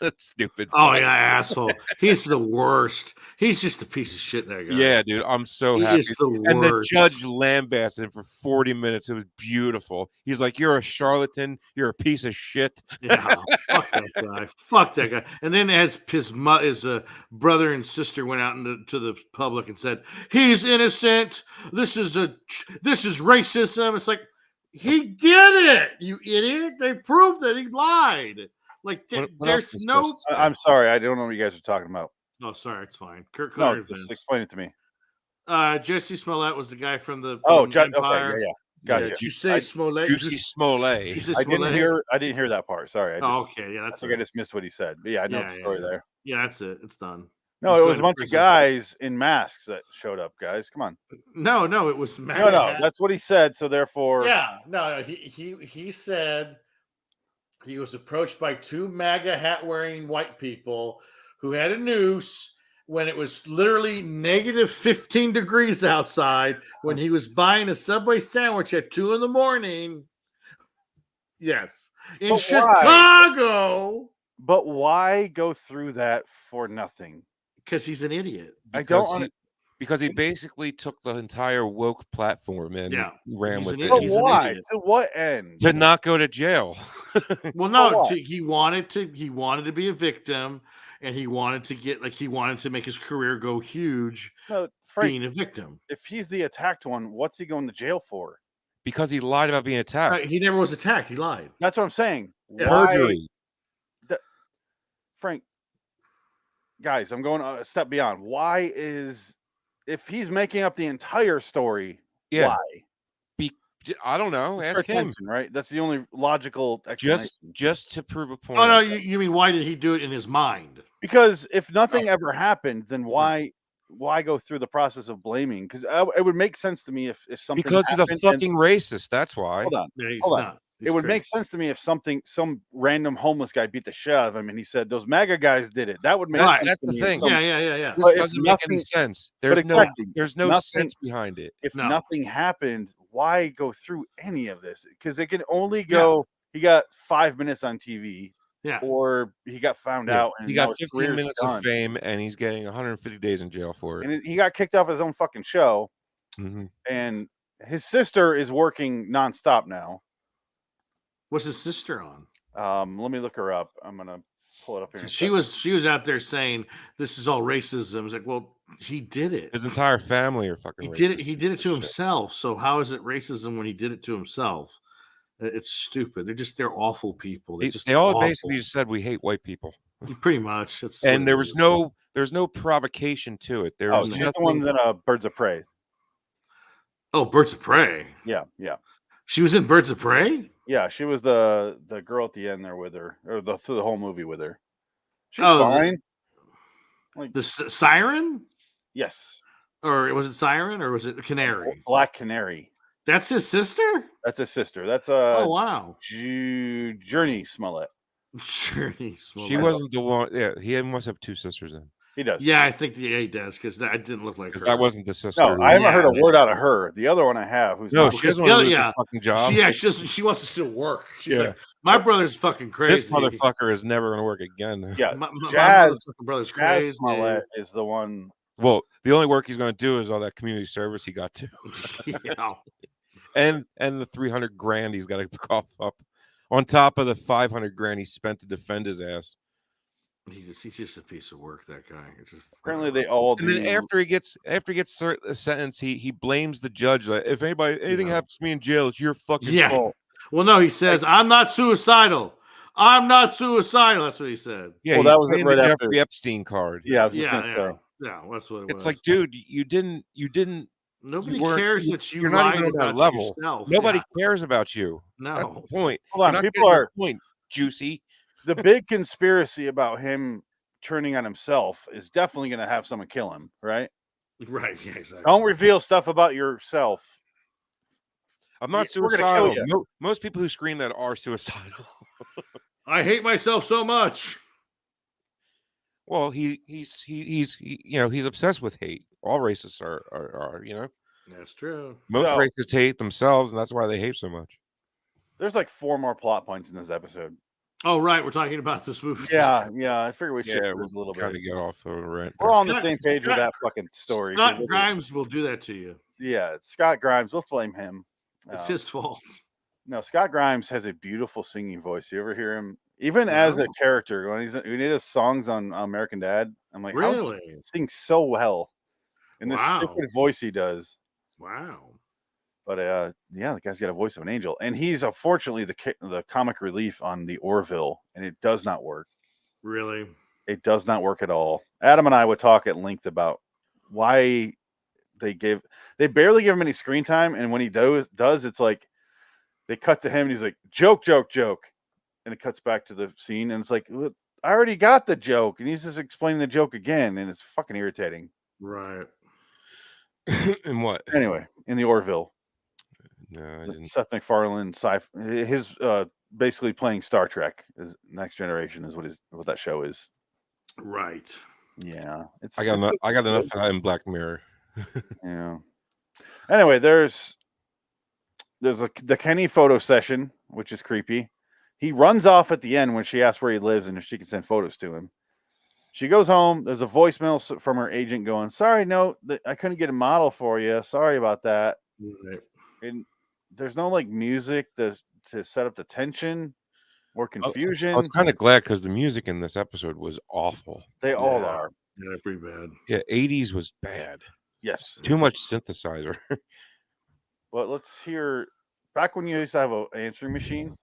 That's stupid. Oh yeah, asshole. He's the worst. He's just a piece of shit. That guy. Yeah, dude, I'm so He happy. is the And the worst. judge lambasted him for 40 minutes. It was beautiful. He's like, "You're a charlatan. You're a piece of shit." Yeah, fuck that guy. Fuck that guy. And then as his brother and sister went out into the public and said he's innocent. This is racism. It's like, he did it, you idiot. They proved that he lied. Like, What else there's is no. supposed to say? I'm sorry, I don't know what you guys are talking about. Oh, sorry, it's fine. Kurt No, Connors. just explain it to me. Jesse Smollett was the guy from the Okay, Empire. yeah. Gotcha. Did you say Smollett? Juicy Smollett. Did you say I Smollett? didn't hear that part. Sorry. Okay, yeah, I that's think I just missed what he said. But yeah, I know the story there. Yeah, that's it. It's done. No, He's it going was a to bunch of prison. guys in masks that showed up, guys. Come on. No, it was Matt. No, that's what he said. So therefore, Yeah, no. He said he was approached by 2 MAGA hat wearing white people who had a noose when it was literally negative 15 degrees outside when he was buying a Subway sandwich at 2 a.m. Yes, in But why? Chicago. But why go through that for nothing? Because he's an idiot. Because he basically took the entire woke platform and ran He's with an it. idiot. But He's an why? idiot. To what end? To not go to jail. Well, no, what? he wanted to be a victim, and he wanted to make his career go huge No, Frank, being a victim. if he's the attacked one, what's he going to jail for? Because he lied about being attacked. He never was attacked. He lied. That's what I'm saying. Yeah. Why, Perjury. Frank? Guys, I'm going a step beyond. Why is if he's making up the entire story? Yeah. Why? I don't know. Just for Ask him. attention, right? That's the only logical explanation. Just to prove a point. Oh no, you mean why did he do it in his mind? Because if nothing ever happened, then why go through the process of blaming? Because it would make sense to me if something Because he's a happened fucking racist. That's why. Hold on. Yeah, he's Hold on. not. He's It would crazy. make sense to me if some random homeless guy beat the shit out of him and he said those MAGA guys did it. That would make Right, sense that's to the me. thing. Yeah. This But if doesn't make any nothing- sense. but exactly, There's no nothing- sense behind it. If No. nothing happened, why go through any of this? Because it can only go. He got 5 minutes on TV, Yeah. or he got found Yeah. out and He now got his 15 career's minutes done. of fame, and he's getting 150 days in jail for it. And he got kicked off his own fucking show. Mhm. And his sister is working nonstop now. What's his sister on? Let me look her up. I'm gonna pull it up here. in a 'Cause she was out there saying this is all racism. It's like, well, he did it. His entire family are fucking. He racist did it. He did it pieces to of shit. himself. So how is it racism when he did it to himself? It's stupid. They're awful people. They all awful. basically just said we hate white people, Pretty much. That's and what there it was is. there's no provocation to it. There Oh, was she's nothing. the one that Birds of Prey. Oh, Birds of Prey. Yeah. She was in Birds of Prey. Yeah, she was the girl at the end there with her, or through the whole movie with her. She's Oh, fine. The Siren, Yes. or was it Siren, or was it Canary? Black Canary. That's his sister. That's his sister. That's Oh wow, Journey Smollett. Journey. She wasn't the one. Yeah, he must have two sisters then, He does. Yeah, I think the A does because that didn't look like her. because that wasn't the sister. No, I haven't heard a Yeah. word out of her. The other one I have, who's No, not- she doesn't want to lose Yeah. her fucking job. She wants to still work. She's Yeah. like, my brother's fucking crazy. This motherfucker is never going to work again. yeah. My Jazz brother's Jazz crazy. Smollett is the one. Well, the only work he's going to do is all that community service he got to, Yeah. and the 300 grand he's got to cough up, on top of the 500 grand he spent to defend his ass. He's just a piece of work. That guy. It's just Apparently, they all do. And then after he gets a sentence, he blames the judge. Like, if anything happens to me in jail, it's your fucking Yeah. fault. Well, no, he says, I'm not suicidal. I'm not suicidal. That's what he said. Yeah, Well, he's that was it playing right the after. Jeffrey Epstein card. Yeah, I was just Yeah, gonna yeah. say. Yeah, that's what it was. It's like, dude, you didn't. Nobody weren't- cares that you you're not lied even on that about level. yourself. Nobody Yeah. cares about you. That's No. the point. Hold on, You're not people getting the are point, juicy. the big conspiracy about him turning on himself is definitely going to have someone kill him, right? Right. Yeah, exactly. Don't reveal stuff about yourself. I'm not We're gonna kill suicidal. Most people who scream that are suicidal. I hate myself so much. Well, he's obsessed with hate. All racists are That's true. most So- racists hate themselves, and that's why they hate so much. There's like 4 more plot points in this episode. Oh, right. We're talking about this movie. Yeah. I figure we should Yeah, a little Kind bit. of get off the rant. We're all on the Scott- same page with Scott- that fucking story. 'cause Scott it is- Grimes will do that to you. Yeah, Scott Grimes. Let's blame him. It's Um, his fault. No, Scott Grimes has a beautiful singing voice. You ever hear him? Even as a No. character, when he did his songs on American Dad, I'm like, how does he Really? sing so well in this Wow. stupid voice he does? Wow. But yeah, the guy's got a voice of an angel, and he's unfortunately the comic relief on the Orville, and it does not work. Really? It does not work at all. Adam and I would talk at length about why they barely give him any screen time, and when he does, it's like they cut to him and he's like, joke, and it cuts back to the scene, and it's like, "Look, I already got the joke, and he's just explaining the joke again, and it's fucking irritating. Right. And what? Anyway, in the Orville, No, I didn't. Seth MacFarlane, his basically playing Star Trek is Next Generation is what that show is. Right. Yeah, it's I got enough of that in Black Mirror. Yeah. Anyway, there's the Kenny photo session, which is creepy. He runs off at the end when she asks where he lives and if she can send photos to him. She goes home. There's a voicemail from her agent going, "Sorry, no, I couldn't get a model for you. Sorry about that." Right. And there's no like music to set up the tension or confusion. I was kind of glad because the music in this episode was awful. They all Yeah. are. Yeah, pretty bad. Yeah, 80s was bad. Yes. Too much synthesizer. Well, let's hear back when you used to have an answering machine.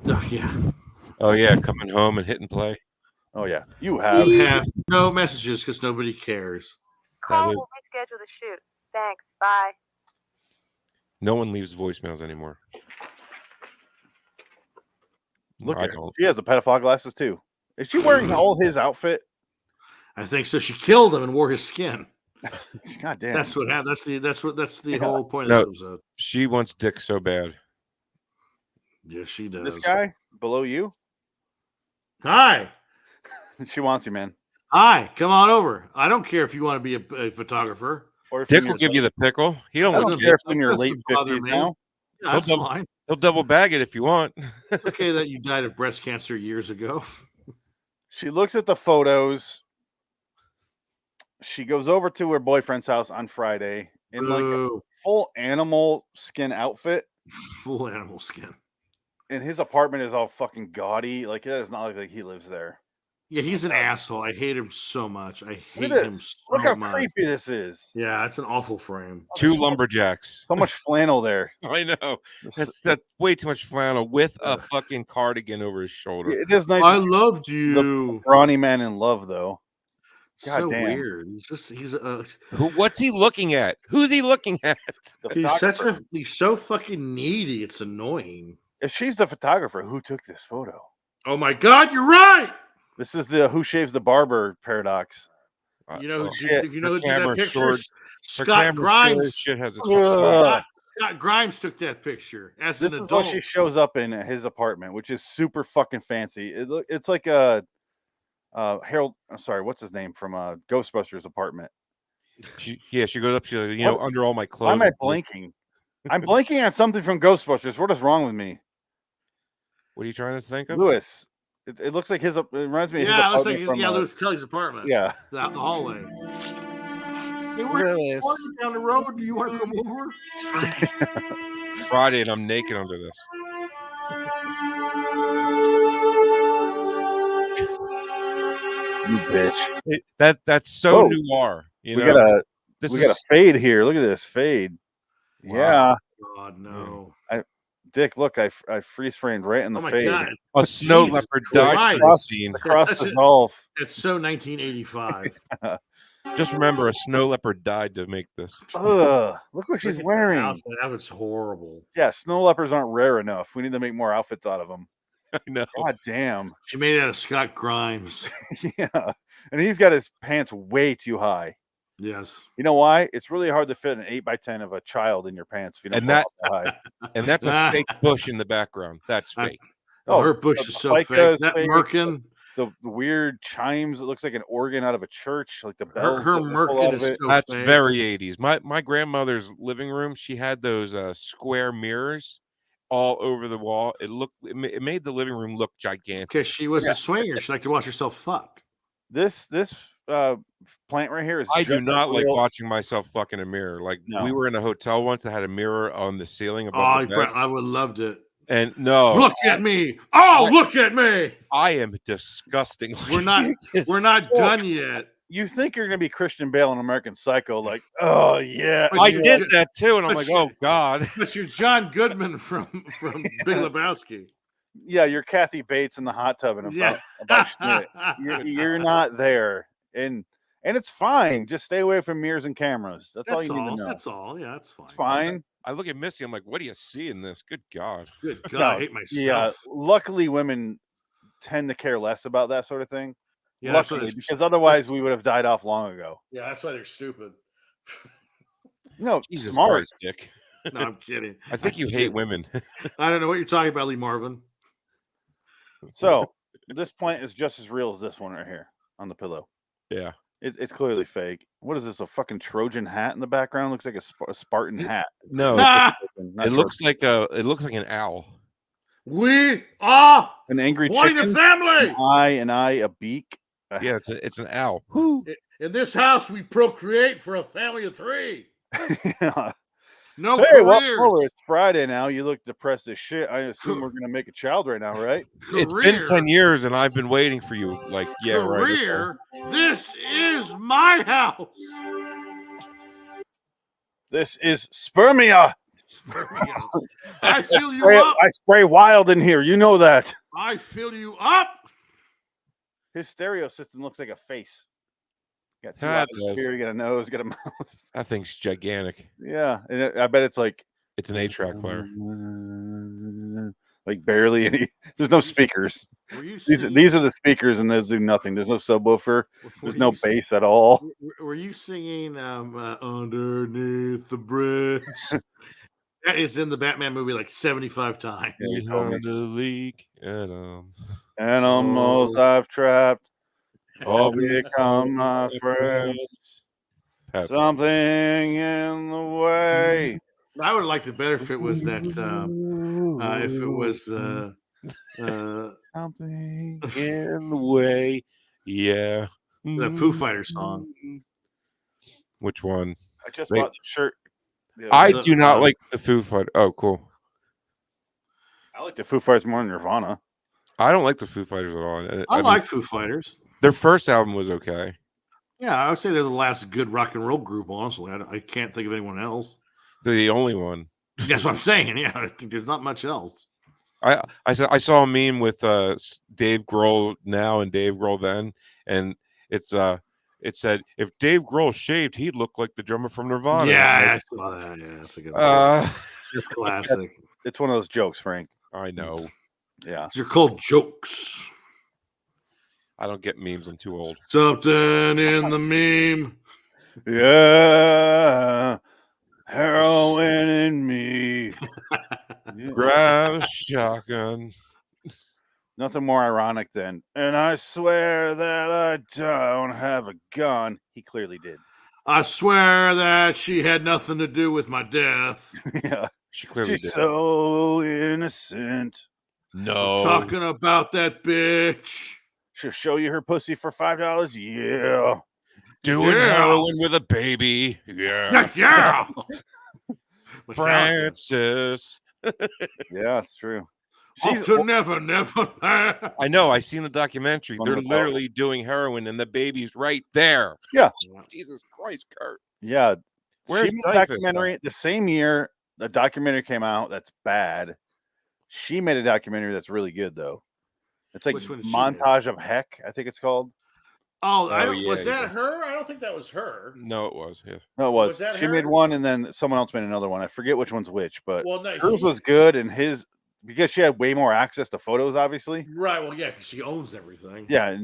Oh yeah. Oh yeah, coming home and hit and play. Oh yeah, you have. You have no messages because nobody cares. Call is- will reschedule the shoot. Thanks. Bye. No one leaves voicemails anymore. Look I at her. don't. She has the pedophile glasses too. Is she wearing all his outfit? I think so. She killed him and wore his skin. God damn. That's what happened. That's the Yeah. whole point No. of this episode. She wants dick so bad. Yes, she does. This guy below you. Hi. She wants you, man. Hi. Come on over. I don't care if you want to be a photographer. Or if Dick in will your- give you the pickle. He don't I want don't to. care if in your Doesn't late bother 50s me. now. Yeah, that's He'll fine. He'll double bag it if you want. It's okay that you died of breast cancer years ago. She looks at the photos. She goes over to her boyfriend's house on Friday in like a Boo. full animal skin outfit. Full animal skin. And his apartment is all fucking gaudy. Like it does not look like he lives there. Yeah, he's an asshole. I hate him so much. I Look hate at him this. so Look how much. creepy this is. Yeah, it's an awful frame. Two there's so much- lumberjacks. So much flannel there. I know. This- That's way too much flannel with a fucking cardigan over his shoulder. it is nice I to see loved you. brawny man in love, though. So goddamn. weird. He's What's he looking at? Who's he looking at? The he's he's so fucking needy. It's annoying. If she's the photographer, who took this photo? Oh my God, you're right. This is the who shaves the barber paradox. You know, Oh, who you know who took camera that picture? short- Her Scott camera sure Grimes. as shit has a Ugh. Scott Grimes took that picture as This an is adult. what she shows up in at his apartment, which is super fucking fancy. It's like a Harold. I'm sorry, what's his name from Ghostbusters apartment? She goes up. She's like, you know, What? under all my Why clothes. am I blinking? I'm blinking on something from Ghostbusters. What is wrong with me, What are you trying to think of? Lewis? It looks like his. It reminds me. Of his Yeah, it looks like apartment from, Louis Kelly's apartment. Yeah. the hallway. Hey, Look we're at this. walking down the road. Do you want to come over? Friday, and I'm naked under this. You bitch. That's so Whoa. noir. You We know, got a this we got a is fade here. Look at this fade. Wow. Yeah, God, no. Dick. Look, I freeze framed right in the Oh my fade. God. a snow Jesus leopard died for Christ. the scene. Across That's the such a- Zolf. It's so 1985. Just remember, a snow leopard died to make this. Ugh, look what she's Look at that wearing. outfit. That was horrible. Yeah, snow leopards aren't rare enough. We need to make more outfits out of them. I know. God damn. She made it out of Scott Grimes. Yeah. And he's got his pants way too high. Yes. You know why? It's really hard to fit an 8x10 of a child in your pants if you don't And pull that- out that high. And that's a fake bush in the background. That's I- fake. Oh, Oh, her bush the is so FICA fake. is That fake. merkin, The weird chimes. It looks like an organ out of a church, like the her, bells. her that they pull merkin out of is it. so That's fake. very 80s. My grandmother's living room, she had those square mirrors all over the wall. It made the living room look gigantic. Because she was Yeah. a swinger. She liked to watch herself fuck. This plant right here is. I do just not as like real- watching myself fuck in a mirror. Like No. we were in a hotel once that had a mirror on the ceiling Oh, above the bed. I would have loved it. And no, Look at me. Oh, I- look at me. I am disgusting. We're not we're not done yet. You think you're gonna be Christian Bale in American Psycho? Like, oh yeah, But I you- did that too, and I'm but like, you- oh god. But you're John Goodman from Big Lebowski. yeah, you're Kathy Bates in the hot tub and Yeah. about Schmidt. You're not there, and it's fine. Just stay away from mirrors and cameras. That's all you need to know. That's all. Yeah, that's fine. It's fine. I look at Missy. I'm like, what do you see in this? Good god. Good God, No, I hate myself. Yeah, luckily women tend to care less about that sort of thing. Yeah, that's why luckily, they're- because otherwise we would have died off long ago. yeah, that's why they're stupid. No, Jesus smart. Christ, Dick. No, I'm kidding. I think you hate women. I don't know what you're talking about, Lee Marvin. So this plant is just as real as this one right here on the pillow. Yeah. It's clearly fake. What is this? A fucking Trojan hat in the background? Looks like a Spartan hat. No, Ah, Not it looks like an owl. we are an angry wanting chicken. a family. An eye, a beak. Yeah, it's an owl. In this house, we procreate for a family of 3. Yeah. No Hey, well, careers. it's Friday now. You look depressed as shit. I assume we're gonna make a child right now, right? It's been 10 years and I've been waiting for you. Like, yeah, right. okay. Career. This is my house. This is spermia. I fill you Spray- up. I spray wild in here. You know that. I fill you up. His stereo system looks like a face. Got two Yeah, eyes it does. here. You got a nose. Got a mouth. That thing's gigantic. Yeah, and I bet it's like It's an 8-track player. like barely any. There's no speakers. Were you These singing, are the speakers, and those do nothing. There's no subwoofer. There's no bass at all. Were you singing Underneath the Bridge? That is in the Batman movie like 75 times. Yeah, you told me. Behind the leak and Animals I've trapped all all become my friends. Pepsi. Something in the way. I would have liked it better if it was that. If it was something. in the way. Yeah. the Foo Fighters song. Which one? I just Wait. bought the shirt. I the- do not like the Foo Fighters. Oh, cool. I like the Foo Fighters more than Nirvana. I don't like the Foo Fighters at all. I mean, like Foo Fighters. their first album was okay. Yeah, I would say they're the last good rock and roll group. Honestly, I can't think of anyone else. They're the only one. That's what I'm saying. Yeah, I think there's not much else. I saw a meme with Dave Grohl now and Dave Grohl then, and it said if Dave Grohl shaved, he'd look like the drummer from Nirvana. Yeah, I saw that. Yeah, that's a good one. That's classic. It's one of those jokes, Frank. I know. Yeah. These are called jokes. I don't get memes. I'm too old. Something in the meme. Yeah. Heroin in me. Yeah. Grab a shotgun. Nothing more ironic than, and I swear that I don't have a gun. He clearly did. I swear that she had nothing to do with my death. Yeah. She clearly She's did. so innocent. No. Talking about that bitch. She'll show you her pussy for $5. Yeah. Doing Yeah. heroin with a baby. Yeah. Yeah. Francis. Yeah, it's true. Off to never, never land. I know. I seen the documentary. On They're the boat. literally doing heroin, and the baby's right there. Yeah. Jesus Christ, Kurt. Yeah. Where's She made a Dyfus, documentary the same year the documentary came out that's bad. She made a documentary that's really good though. It's like Which one did she Montage of Heck, I think it's called. Oh, I Oh, don't, yeah, was that yeah. her? I don't think that was her. No, it was. Yeah. No, it was. Was that She her? made one and then someone else made another one. I forget which one's which, but Well, no, hers was good and his because she had way more access to photos, obviously. right. Well, yeah, because she owns everything. Yeah,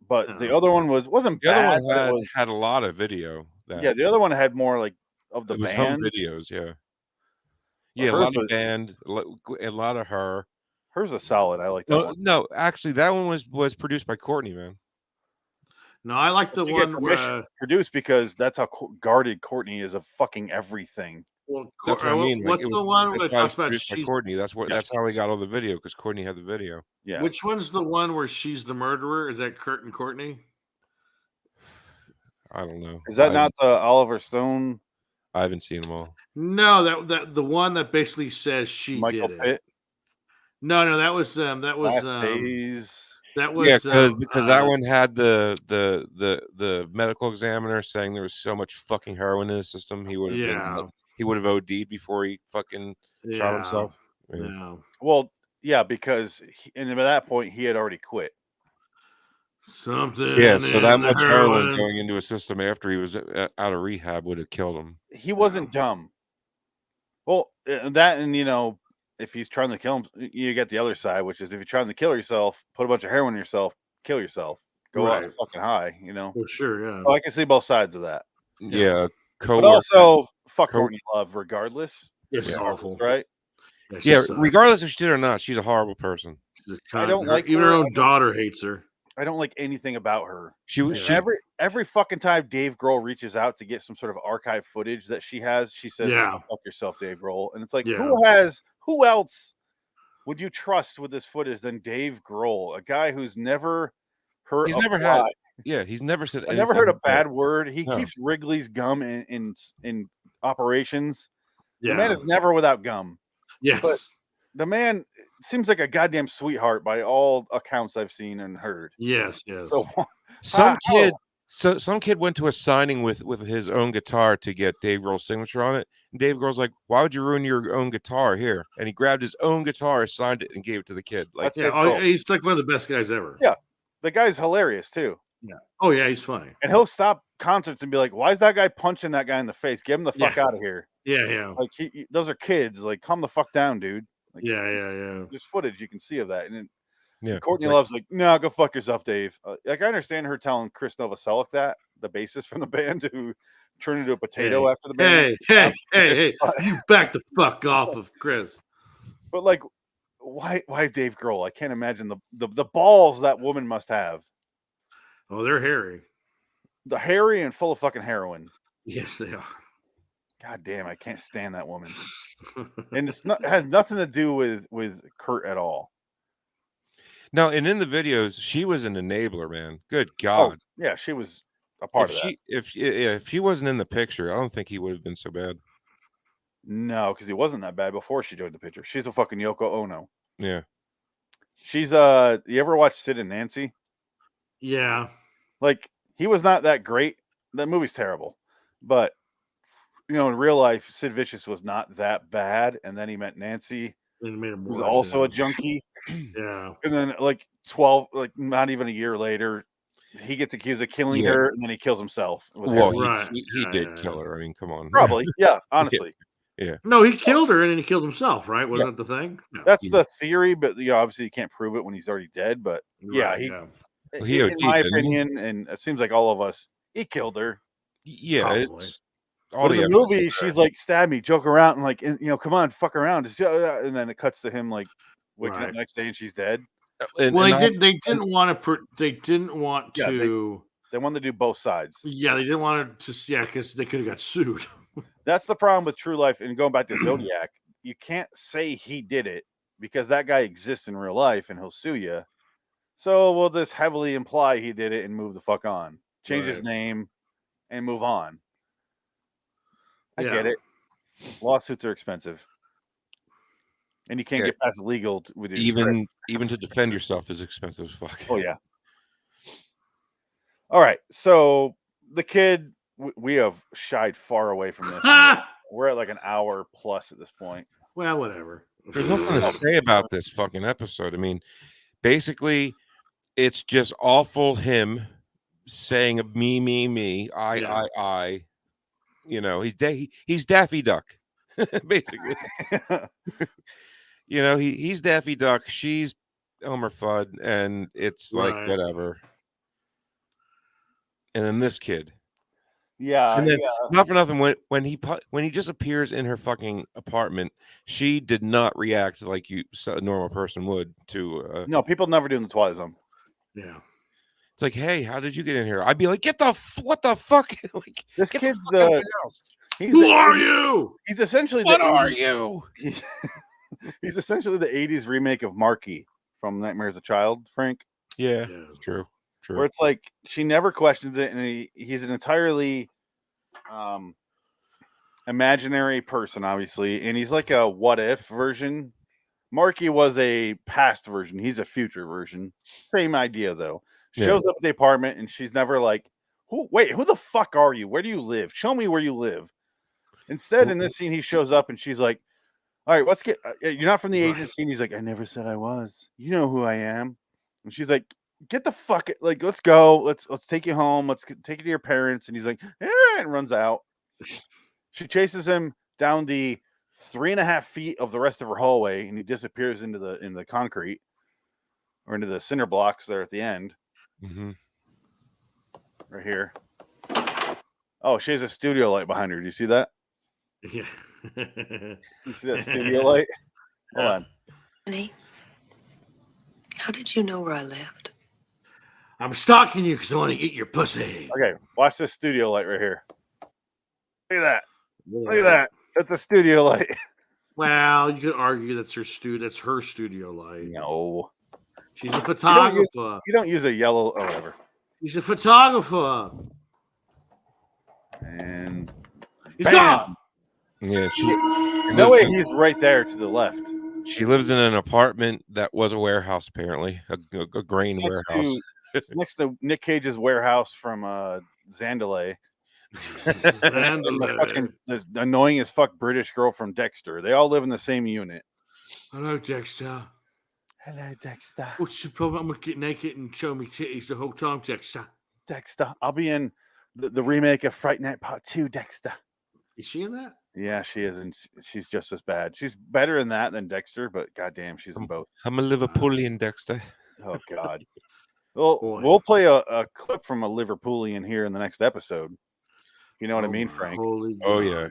but the Yeah. other one wasn't The other bad. one but it was, had a lot of video. yeah, the other one had more like of the it was home band. videos. Yeah. Yeah, a hers lot of was- band, a lot of her. Hers was solid. I like that No, one. no, actually, that one was produced by Courtney, man. No, I like the She get one permission where. to produce because that's how guarded Courtney is of fucking everything. Well, That's what I mean. like, What's it the was- one where that's it why it talks was about produced by she's? Courtney. That's how we got all the video because Courtney had the video. Yeah. Which one's the one where she's the murderer? Is that Kurt and Courtney? I don't know. Is that not the Oliver Stone, I haven't seen them all. No, that the one that basically says she Michael did it. Pitt, No, that was Last Days? that was Yeah, because that one had the medical examiner saying there was so much fucking heroin in the system he would have he would have OD'd before he fucking shot himself. Yeah. Yeah. Well, yeah, because and by that point he had already quit. Something. Yeah, so that in the much heroin going into a system after he was out of rehab would have killed him. He wasn't dumb. Well, that and if he's trying to kill him, you get the other side, which is if you're trying to kill yourself, put a bunch of heroin in yourself, kill yourself, go out Right. fucking high. For sure, yeah. So I can see both sides of that. Yeah, But also, fuck Courtney Love, regardless. It's awful, right? She Yeah, sucks. regardless if she did or not, she's a horrible person. She's a I cunt. don't like even her. her I own don't- daughter hates her. I don't like anything about her. She was she, Every fucking time Dave Grohl reaches out to get some sort of archive footage that she has, she says, Yeah. "Fuck yourself, Dave Grohl." And it's like, Yeah. who else would you trust with this footage than Dave Grohl, a guy who's never heard. He's a never had. fly. Yeah, he's never said. I never heard a anything bad bad. word. He No. keeps Wrigley's gum in operations. Yeah. The man is never without gum. Yes. but- The man seems like a goddamn sweetheart by all accounts I've seen and heard. Yes. Yes. So Some How? kid, So some kid went to a signing with his own guitar to get Dave Grohl's signature on it. And Dave Grohl's like, "Why would you ruin your own guitar here?" And he grabbed his own guitar, signed it, and gave it to the kid. Like, That's Yeah, Dave Grohl. he's like one of the best guys ever. Yeah. The guy's hilarious too. Yeah. Oh yeah, he's funny. And he'll stop concerts and be like, "Why is that guy punching that guy in the face? Get him the fuck Yeah. out of here!" Yeah. Like those are kids. Like, calm the fuck down, dude. Like, Yeah. There's footage you can see of that. And yeah, Courtney it's like, Love's like, "No, go fuck yourself, Dave." Like, I understand her telling Chris Novoselic that, the bassist from the band, who turned into a potato after the band. Hey! You back the fuck off of Chris. But like, why Dave Grohl? I can't imagine the balls that woman must have. Oh, they're hairy. The hairy and full of fucking heroin. Yes, they are. God damn, I can't stand that woman. And it has nothing to do with Kurt at all. no, and in the videos, she was an enabler, man. Good God. Oh, yeah, she was a part of that. If she wasn't in the picture, I don't think he would have been so bad. No, because he wasn't that bad before she joined the picture. She's a fucking Yoko Ono. Yeah. She's you ever watch Sid and Nancy? Yeah. Like, he was not that great. That movie's terrible. But in real life, Sid Vicious was not that bad. And then he met Nancy, Made him who's worse, also yeah. a junkie. Yeah. And then not even a year later, he gets accused of killing Yeah. her, and then he kills himself. with Well, heroin. Right. he Yeah, did yeah. kill her. I mean, come on. Probably, yeah. Honestly, No, he killed her and then he killed himself, right? Wasn't that the thing? No. that's the theory, but obviously you can't prove it when he's already dead. But yeah, Right, Well, he in OD'd, my didn't he? opinion, and it seems like all of us, he killed her. Yeah, Probably. it's all But in the evidence movie, is she's there. like, "Stab me, joke around, and like, come on, fuck around," and then it cuts to him like waking up Right. the next day and she's dead. And They didn't want to. Yeah, They wanted to do both sides. Yeah, they didn't want to. Yeah, because they could have got sued. That's the problem with True Life. And going back to Zodiac, you can't say he did it because that guy exists in real life and he'll sue you. So we'll just heavily imply he did it and move the fuck on. Change his Right. name and move on. I Yeah. get it. Lawsuits are expensive. And you can't Yeah. get past legal with your script. even to defend yourself is expensive as fuck. Oh, yeah. All right. So the kid, we have shied far away from this. We're at like an hour plus at this point. Well, whatever. There's nothing to say about this fucking episode. I mean, basically, it's just awful him saying me, I. He's Daffy Duck, basically. He's Daffy Duck. She's Elmer Fudd, and it's like Right. whatever. And then this kid. Yeah. And then, not for nothing, when he just appears in her fucking apartment, she did not react like a normal person would to. No, people never do in the Twilight Zone. Yeah. It's like, hey, how did you get in here? I'd be like, what the fuck? Like, This get kid's the fuck out of my house. Who are you? He's essentially What are you? He's essentially the 80s remake of Marky from Nightmare as a Child, Frank. Yeah, Yeah. it's true. Where it's like she never questions it, and he's an entirely imaginary person, obviously, and he's like a what if version. Marky was a past version. He's a future version. Same idea though. Shows up at the apartment, and she's never like, who the fuck are you? Where do you live? Show me where you live. Instead, in this scene, he shows up, and she's like, all right, let's get. You're not from the agency, and he's like, I never said I was. You know who I am. And she's like, get the fuck, like, let's go. Let's take you home. Let's take you to your parents. And he's like, and runs out. She chases him down the 3.5 feet of the rest of her hallway, and he disappears into the concrete or into the cinder blocks there at the end. Mm-hmm. Right here. Oh, she has a studio light behind her. Do you see that? Yeah. You see that studio light? Hold on. Honey, how did you know where I lived? I'm stalking you because I want to eat your pussy. Okay, watch this studio light right here. Look at that. Look at that. That's a studio light. Well, you could argue that's her studio light. No. She's a photographer. You don't use a yellow or whatever. She's a photographer. And He's bam! gone. Yeah, No way, he's right there to the left. she lives in an apartment that was a warehouse, apparently, a grain warehouse. It's next to Nick Cage's warehouse from Zandalay. And the annoying as fuck British girl from Dexter. They all live in the same unit. Hello, Dexter. Hello, Dexter. What's the problem? I'm gonna get naked and show me titties the whole time, Dexter. Dexter. I'll be in the remake of Fright Night Part 2, Dexter. Is she in that? Yeah, she is, and she's just as bad. She's better in that than Dexter, but goddamn, she's in both. I'm a Liverpoolian, Dexter. Oh God. Well, Boy. we'll play a clip from a Liverpoolian here in the next episode. You know what I mean, my Frank? holy Oh, God. yeah.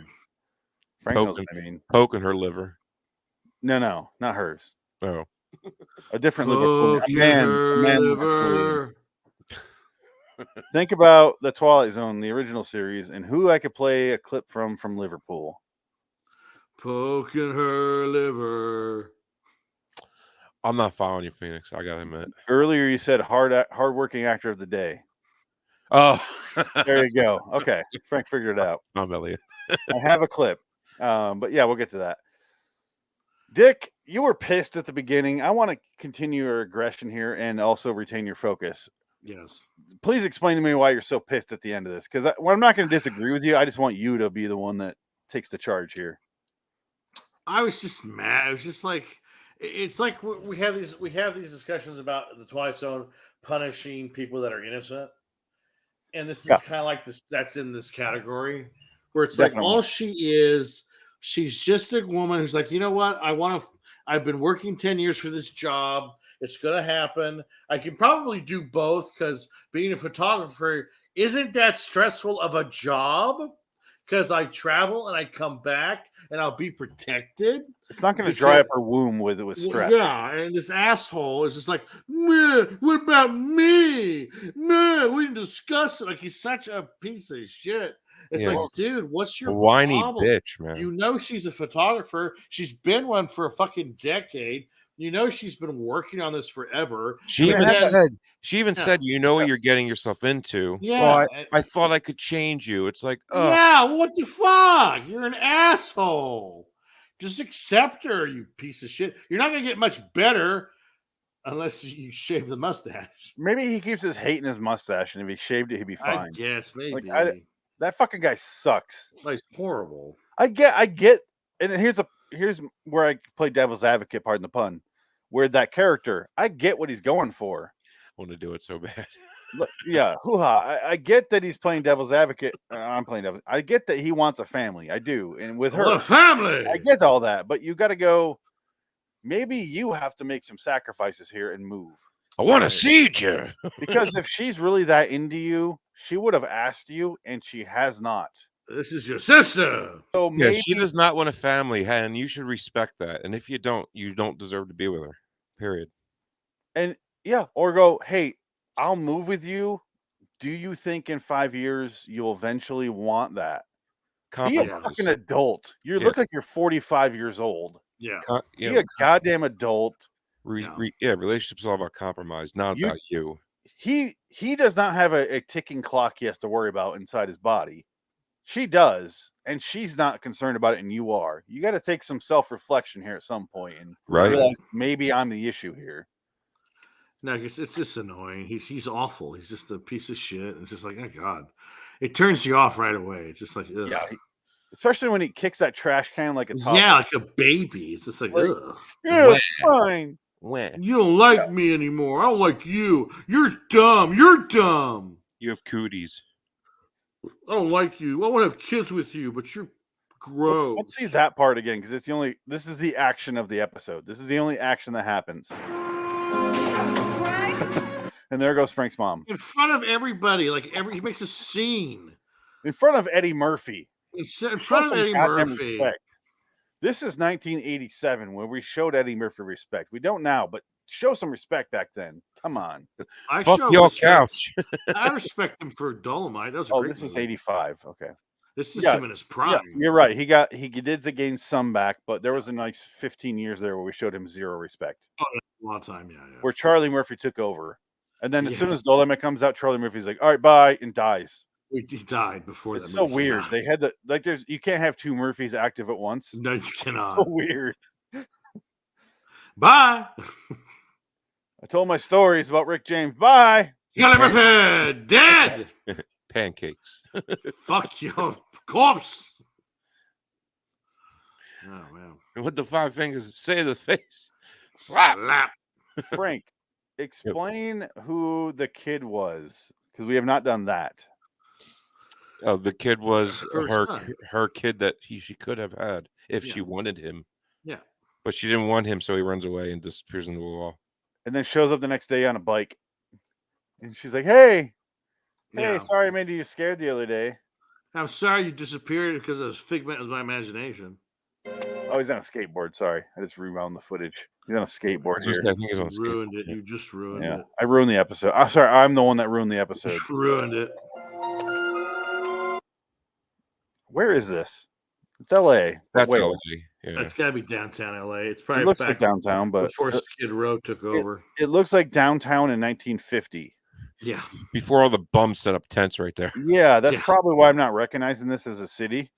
Frank knows what I mean. Poking her liver. No, not hers. Oh. A different Liverpoolian. Poking A man her Liverpoolian. liver. Think about the Twilight Zone, the original series, and who I could play a clip from Liverpool. Poking her liver. I'm not following you, Phoenix. I gotta admit. Earlier, you said hardworking actor of the day. Oh, There you go. Okay, Frank figured it out. I'm Elliot. I have a clip, but yeah, we'll get to that. Dick, you were pissed at the beginning. I want to continue your aggression here and also retain your focus. Yes. Please explain to me why you're so pissed at the end of this, because I'm not going to disagree with you. I just want you to be the one that takes the charge here. I was just mad. It was just like it's like we have these discussions about the Twilight Zone punishing people that are innocent, and this is kind of like this. That's in this category where it's like all she is. She's just a woman who's like, you know what? I've been working 10 years for this job. It's gonna happen. I can probably do both because being a photographer isn't that stressful of a job because I travel and I come back and I'll be protected. It's not going to dry up her womb with stress. Yeah, and this asshole is just like, what about me? Meh, we can discuss it. Like he's such a piece of shit. It's like, dude, what's your whiny problem? bitch, man? You know she's a photographer. She's been one for a fucking decade. You know she's been working on this forever. She even said, you know what you're getting yourself into. Yeah. Well, I thought I could change you. It's like, yeah, what the fuck? You're an asshole. Just accept her, you piece of shit. You're not gonna get much better unless you shave the mustache. Maybe he keeps his hate in his mustache, and if he shaved it, he'd be fine. I guess maybe. Like, that fucking guy sucks. He's horrible. I get, and here's where I play devil's advocate, pardon the pun. Where that character, I get what he's going for. I want to do it so bad. Yeah, hoo-ha. I get that he's playing devil's advocate. I'm playing devil's. I get that he wants a family. I do, and with her, a family. I get all that, but you got to go. Maybe you have to make some sacrifices here and move. I want to see you. Because if she's really that into you, she would have asked you, and she has not. This is your sister. So maybe she does not want a family, and you should respect that. And if you don't deserve to be with her. Period. And yeah, or go, hey, I'll move with you. Do you think in 5 years you'll eventually want that? Be a fucking adult. You look like you're 45 years old. Yeah. Be a goddamn adult. Relationships are all about compromise, not about you. He does not have a ticking clock he has to worry about inside his body. She does, and she's not concerned about it, and you are. You got to take some self-reflection here at some point and realize maybe I'm the issue here. No, it's just annoying. He's awful. He's just a piece of shit. It's just like, oh God. It turns you off right away. It's just like, ugh. Yeah. Especially when he kicks that trash can like a toddler. Yeah, like a baby. It's just like, ugh. Yeah, it's fine. You don't like me anymore. I don't like you. You're dumb. You're dumb. You have cooties. I don't like you. I want to have kids with you, but you're gross. Let's see that part again, because this is the action of the episode. This is the only action that happens. And there goes Frank's mom. In front of everybody, he makes a scene. In front of Eddie Murphy. In front of Eddie Murphy. Respect. This is 1987 when we showed Eddie Murphy respect. We don't now, but show some respect back then. Come on. Fuck your couch. I respect him for Dolomite. That was a great this movie. is 85. Okay. This is him in his prime. Yeah, you're right. He did gain some back, but there was a nice 15 years there where we showed him zero respect. Oh, a long time, yeah. Where Charlie Murphy took over. And then as soon as Dolomite comes out, Charlie Murphy's like, all right, bye, and dies. He died before that. It's so weird. They had you can't have two Murphys active at once. No, you cannot. It's so weird. Bye. I told my stories about Rick James. Bye. Kelly Murphy, dead. Pancakes. Fuck your corpse. Oh man. And with the 5 fingers, say to the face. Slap. Slap. Frank, explain who the kid was, because we have not done that. Oh, the kid was Her her son. her kid that she could have had if Yeah. she wanted him. Yeah. But she didn't want him, so he runs away and disappears in the wall. And then shows up the next day on a bike. And she's like, hey, Yeah. sorry I made you scared the other day. I'm sorry you disappeared because it was figment of my imagination. Oh, he's on a skateboard. Sorry. I just rewound the footage. He's on a skateboard I here. think he's on Ruined skateboard. it. You just ruined Yeah. it. I ruined the episode. I'm sorry. I'm the one that ruined the episode. Just ruined it. Where is this? It's LA. That's Wait, LA. Yeah. That's got to be downtown LA. It's it probably looks back like downtown, but before Skid Row took over. it looks like downtown in 1950. Yeah. Before all the bums set up tents right there. Yeah, that's Yeah. probably why I'm not recognizing this as a city.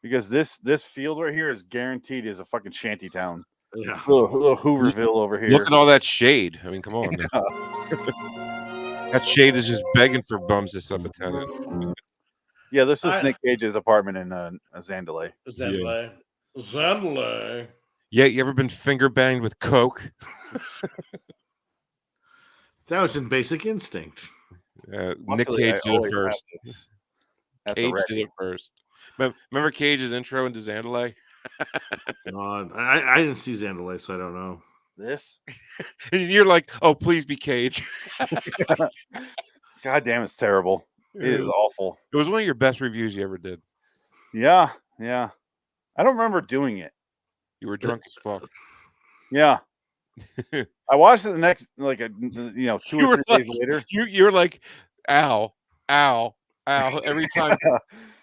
Because this field right here is guaranteed is a fucking shanty town. Yeah. Little Hooverville over here. Look at all that shade. I mean, come on. That shade is just begging for bums to set up a tent in. Yeah, this is Nick Cage's apartment in Zandalay. Zandalay. Yeah, you ever been finger banged with coke? That was in Basic Instinct. Nick Luckily, Cage I did it always first. have this at the Cage ready. did it first. Remember Cage's intro into Zandalay? God, I didn't see Zandalay, so I don't know. This? And you're like, oh, please be Cage. God damn, it's terrible. It is awful. It was one of your best reviews you ever did. Yeah. I don't remember doing it. You were drunk as fuck. Yeah. I watched it the next, 2 You or 3 were days later. You're like, ow, ow, ow.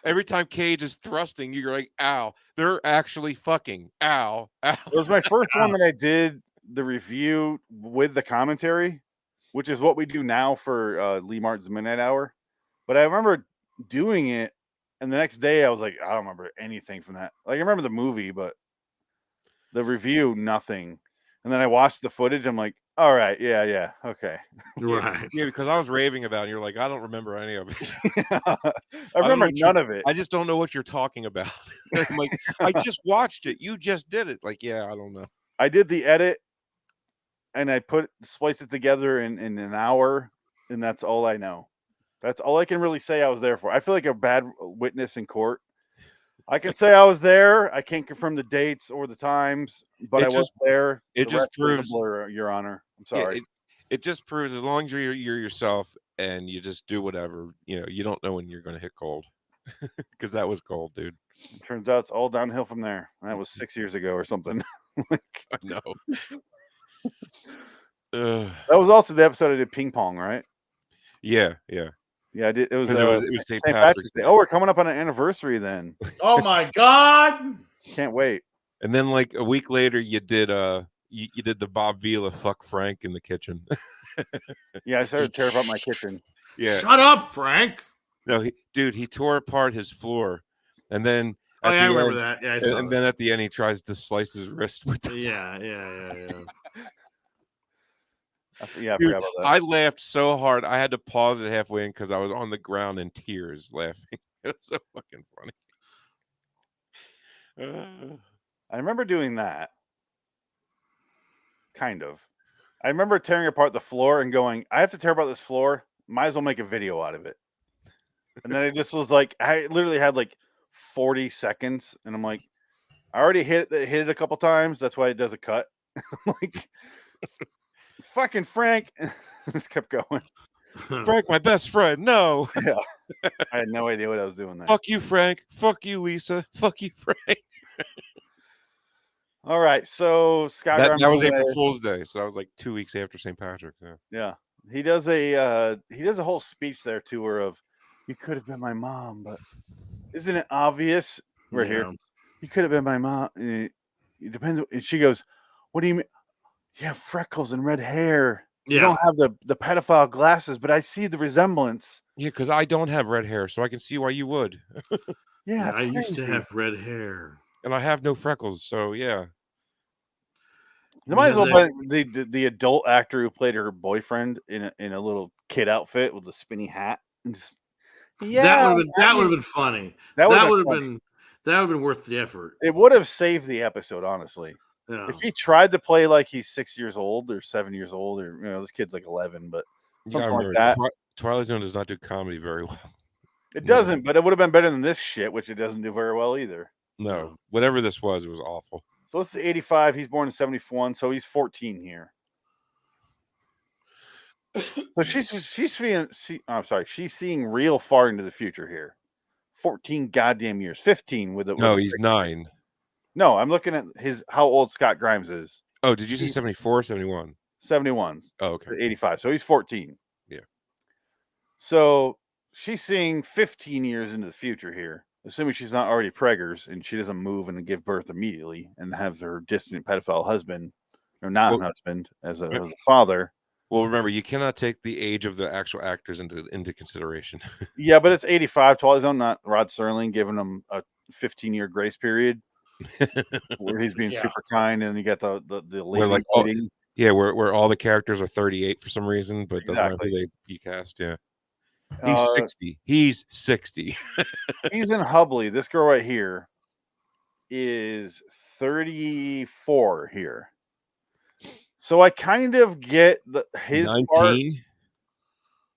Every time Cage is thrusting, you're like, ow. They're actually fucking. Ow, ow. It was my first one that I did the review with the commentary, which is what we do now for Lee Martin's Midnight Hour. But I remember doing it, and the next day I was like, I don't remember anything from that. Like, I remember the movie, but the review, nothing. And then I watched the footage. I'm like, all right, yeah, okay. Right. Yeah, because I was raving about it. And you're like, I don't remember any of it. I remember none of it. I just don't know what you're talking about. I'm like, I just watched it. You just did it. Like, yeah, I don't know. I did the edit, and I spliced it together in an hour, and that's all I know. That's all I can really say I was there for. I feel like a bad witness in court. I can say I was there. I can't confirm the dates or the times, but I was there. It The just rest was a proves, blur, Your Honor. I'm yeah, sorry. it just proves as long as you're yourself and you just do whatever, you don't know when you're going to hit gold. Because that was gold, dude. It turns out it's all downhill from there. That was 6 years ago or something. I know. That was also the episode I did ping pong, right? Yeah. Yeah, I did. It was St. St. Patrick's Patrick's Day. Day. Oh, we're coming up on an anniversary then. Oh my God. Can't wait. And then like a week later, you did you did the Bob Vila fuck Frank in the kitchen. Yeah, I started tearing up my kitchen. Yeah. Shut up, Frank. No, he tore apart his floor, and then Oh, yeah, I the remember end- that. Yeah, I saw and that. then at the end, he tries to slice his wrist with the Yeah. I Dude, forgot about that. I laughed so hard I had to pause it halfway in because I was on the ground in tears laughing. It was so fucking funny. I remember doing that. Kind of. I remember tearing apart the floor and going, I have to tear apart this floor. Might as well make a video out of it. And then it just was like, I literally had like 40 seconds. And I'm like, I already hit it a couple times. That's why it does a cut. I'm like, fucking Frank. Just kept going. Frank, my best friend. No. Yeah. I had no idea what I was doing there. Fuck you, Frank. Fuck you, Lisa. Fuck you, Frank. All right. So Scott That was Garment- April Fool's Day. So that was like 2 weeks after St. Patrick's. Yeah. Yeah. He does a whole speech there tour of, you could have been my mom, but isn't it obvious? We're here. You could have been my mom. It depends. And she goes, what do you mean? You have freckles and red hair. You Yeah. don't have the pedophile glasses, but I see the resemblance. Yeah, because I don't have red hair, so I can see why you would. Yeah, I it's used to crazy. have red hair. And I have no freckles, so yeah. You might as well Yeah, put the adult actor who played her boyfriend in a little kid outfit with the spinny hat. And just, that would have been funny. That That would would have been worth the effort. It would have saved the episode, honestly. Yeah. If he tried to play like he's 6 years old or 7 years old, or this kid's like 11, but something like that. Twilight Zone does not do comedy very well. It doesn't, but it would have been better than this shit, which it doesn't do very well either. No, whatever this was, it was awful. So this is 85. He's born in 71, so he's 14 here. So she's seeing real far into the future here. 14 goddamn years. 15 with it. No, he's 9. No, I'm looking at how old Scott Grimes is. Oh, did you say 74 or 71? 71. Oh, okay. 85. So he's 14. Yeah. So she's seeing 15 years into the future here, assuming she's not already preggers and she doesn't move and give birth immediately and have her distant pedophile husband or non-husband as a father. Well, remember, you cannot take the age of the actual actors into consideration. Yeah, but it's 85. Twilight Zone, not Rod Serling giving him a 15-year grace period where he's being super kind, and you got the lady like where all the characters are 38 for some reason, but doesn't matter who you cast. Yeah, he's 60. He's 60. He's in Hubley. This girl right here is 34 here. So I kind of get his 19. part.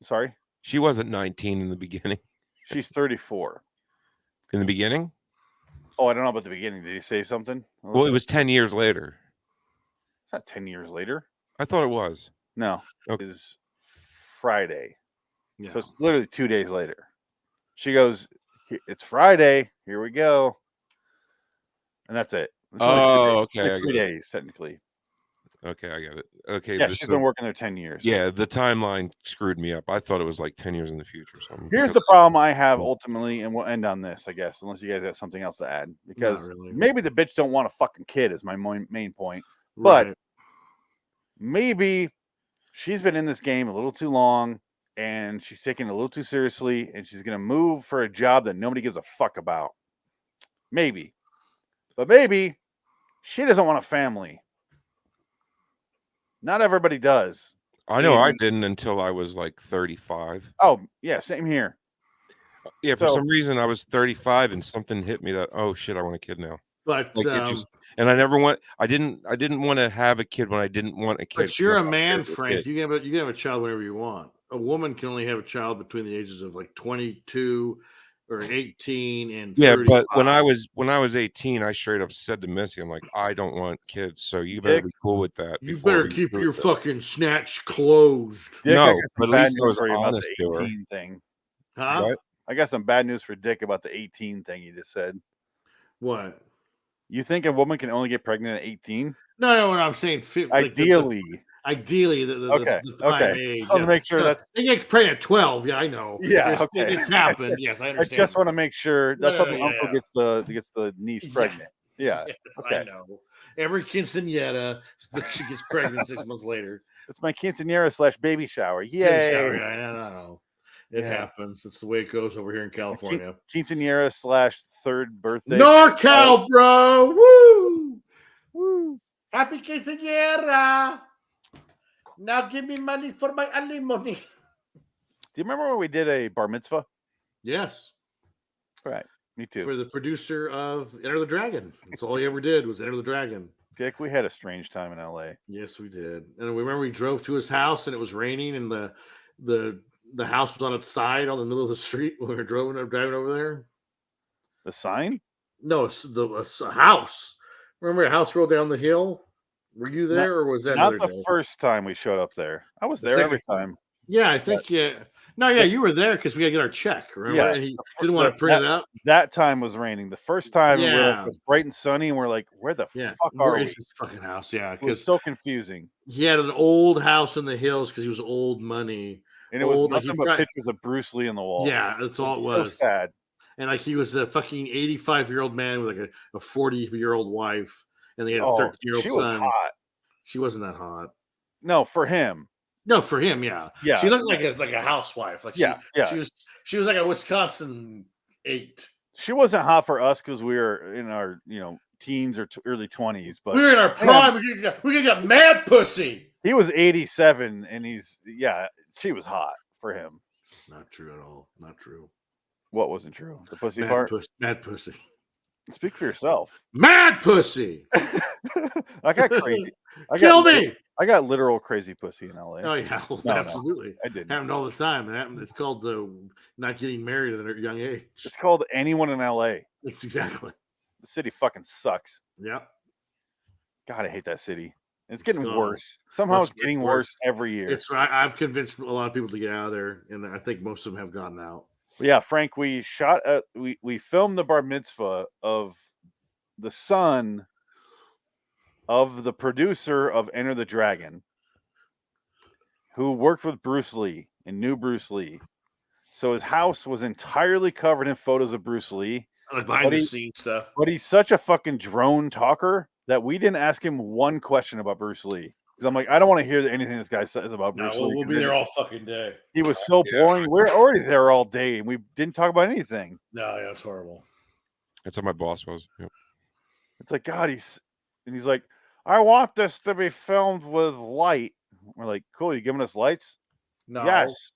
Sorry, she wasn't 19 in the beginning. She's 34 in the beginning. Oh, I don't know about the beginning. Did he say something? Well, it was 10 years later. It's not 10 years later. I thought it was. No, okay. It is Friday. Yeah. So it's literally 2 days later. She goes, "It's Friday. Here we go," and that's it. Okay. It's 3 days technically. Okay, I got it. Okay, yeah, she's been working there 10 years. Yeah, the timeline screwed me up. I thought it was like 10 years in the future. Here's the problem I have ultimately, and we'll end on this, I guess, unless you guys have something else to add. Because maybe the bitch don't want a fucking kid is my main point. Right. But maybe she's been in this game a little too long, and she's taking it a little too seriously, and she's going to move for a job that nobody gives a fuck about. Maybe. But maybe she doesn't want a family. Not everybody does. I know I didn't until I was like 35. Oh, yeah, same here. Yeah, for some reason I was 35 and something hit me that, oh shit, I want a kid now. But like and I didn't want to have a kid when I didn't want a kid. But you're a man, Frank. You can have a child whenever you want. A woman can only have a child between the ages of like 22 or 18 and 35. But when I was 18, I straight up said to Missy, I'm like, I don't want kids, so you better be cool with that. You better keep your fucking snatch closed. Dick, no, but at least I was honest to her. Thing. Huh? What? I got some bad news for Dick about the 18 thing you just said. What? You think a woman can only get pregnant at 18? No, what I'm saying. Ideally. Ideally, okay. Age, so to make sure they get pregnant at 12. Yeah, I know. Yeah, it's happened. Yes, I understand. I just want to make sure that's how the uncle gets the niece pregnant. Yeah, yes, I know. Every quinceañera, she gets pregnant 6 months later. It's my quinceañera / baby shower. Yay! Baby shower, I know. It happens. It's the way it goes over here in California. Quinceañera / third birthday. NorCal, bro. Woo! Woo! Happy quinceañera. Now give me money for my alimony. Do you remember when we did a bar mitzvah? Yes. Right. Me too. For the producer of Enter the Dragon. That's all he ever did was Enter the Dragon. Dick, we had a strange time in LA. Yes, we did. And we remember we drove to his house and it was raining and the house was on its side on the middle of the street when we were driving over there. The sign? No, it's a house. Remember a house rolled down the hill? Were you there, or was that not the first time we showed up there? I was there every time. Yeah, I think you were there because we got to get our check. Remember? Yeah, and he didn't want to print it up. That time was raining. The first time it was bright and sunny, and we're like, "Where the fuck are we?" This fucking house? Yeah, it was so confusing. He had an old house in the hills because he was old money, and it was nothing but pictures of Bruce Lee on the wall. Yeah, that's all it was. So sad. And like he was a fucking 85-year-old man with like a 40-year-old wife, and they had a 13-year-old son. Was hot. She wasn't that hot. No, for him. No, for him, yeah. Yeah. She looked like a housewife. Like she was like a Wisconsin 8. She wasn't hot for us because we were in our teens or early 20s, but we were in our prime. We got mad pussy. He was 87, and she was hot. for him. Not true at all. Not true. What wasn't true? The pussy part. Mad pussy. Speak for yourself. Mad pussy. I got crazy. Kill me. I got literal crazy pussy in LA. Oh yeah, well, No, absolutely. I didn't. Happened all the time. It's called not getting married at a young age. It's called anyone in LA. It's exactly. The city fucking sucks. Yep. God, I hate that city. It's getting gone. worse. Somehow it's getting worse every year. I've convinced a lot of people to get out of there, and I think most of them have gotten out. But yeah, Frank, we filmed the bar mitzvah of the son of the producer of Enter the Dragon, who worked with Bruce Lee and knew Bruce Lee. So his house was entirely covered in photos of Bruce Lee. Like behind the scenes stuff. But he's such a fucking drone talker that we didn't ask him one question about Bruce Lee. Because I'm like, I don't want to hear anything this guy says about Bruce Lee. We'll be there all fucking day. He was so boring. We're already there all day, and we didn't talk about anything. No, yeah, it's horrible. That's how my boss was. Yep. It's like, God, he's like, I want this to be filmed with light. We're like, cool, you giving us lights? No. Yes.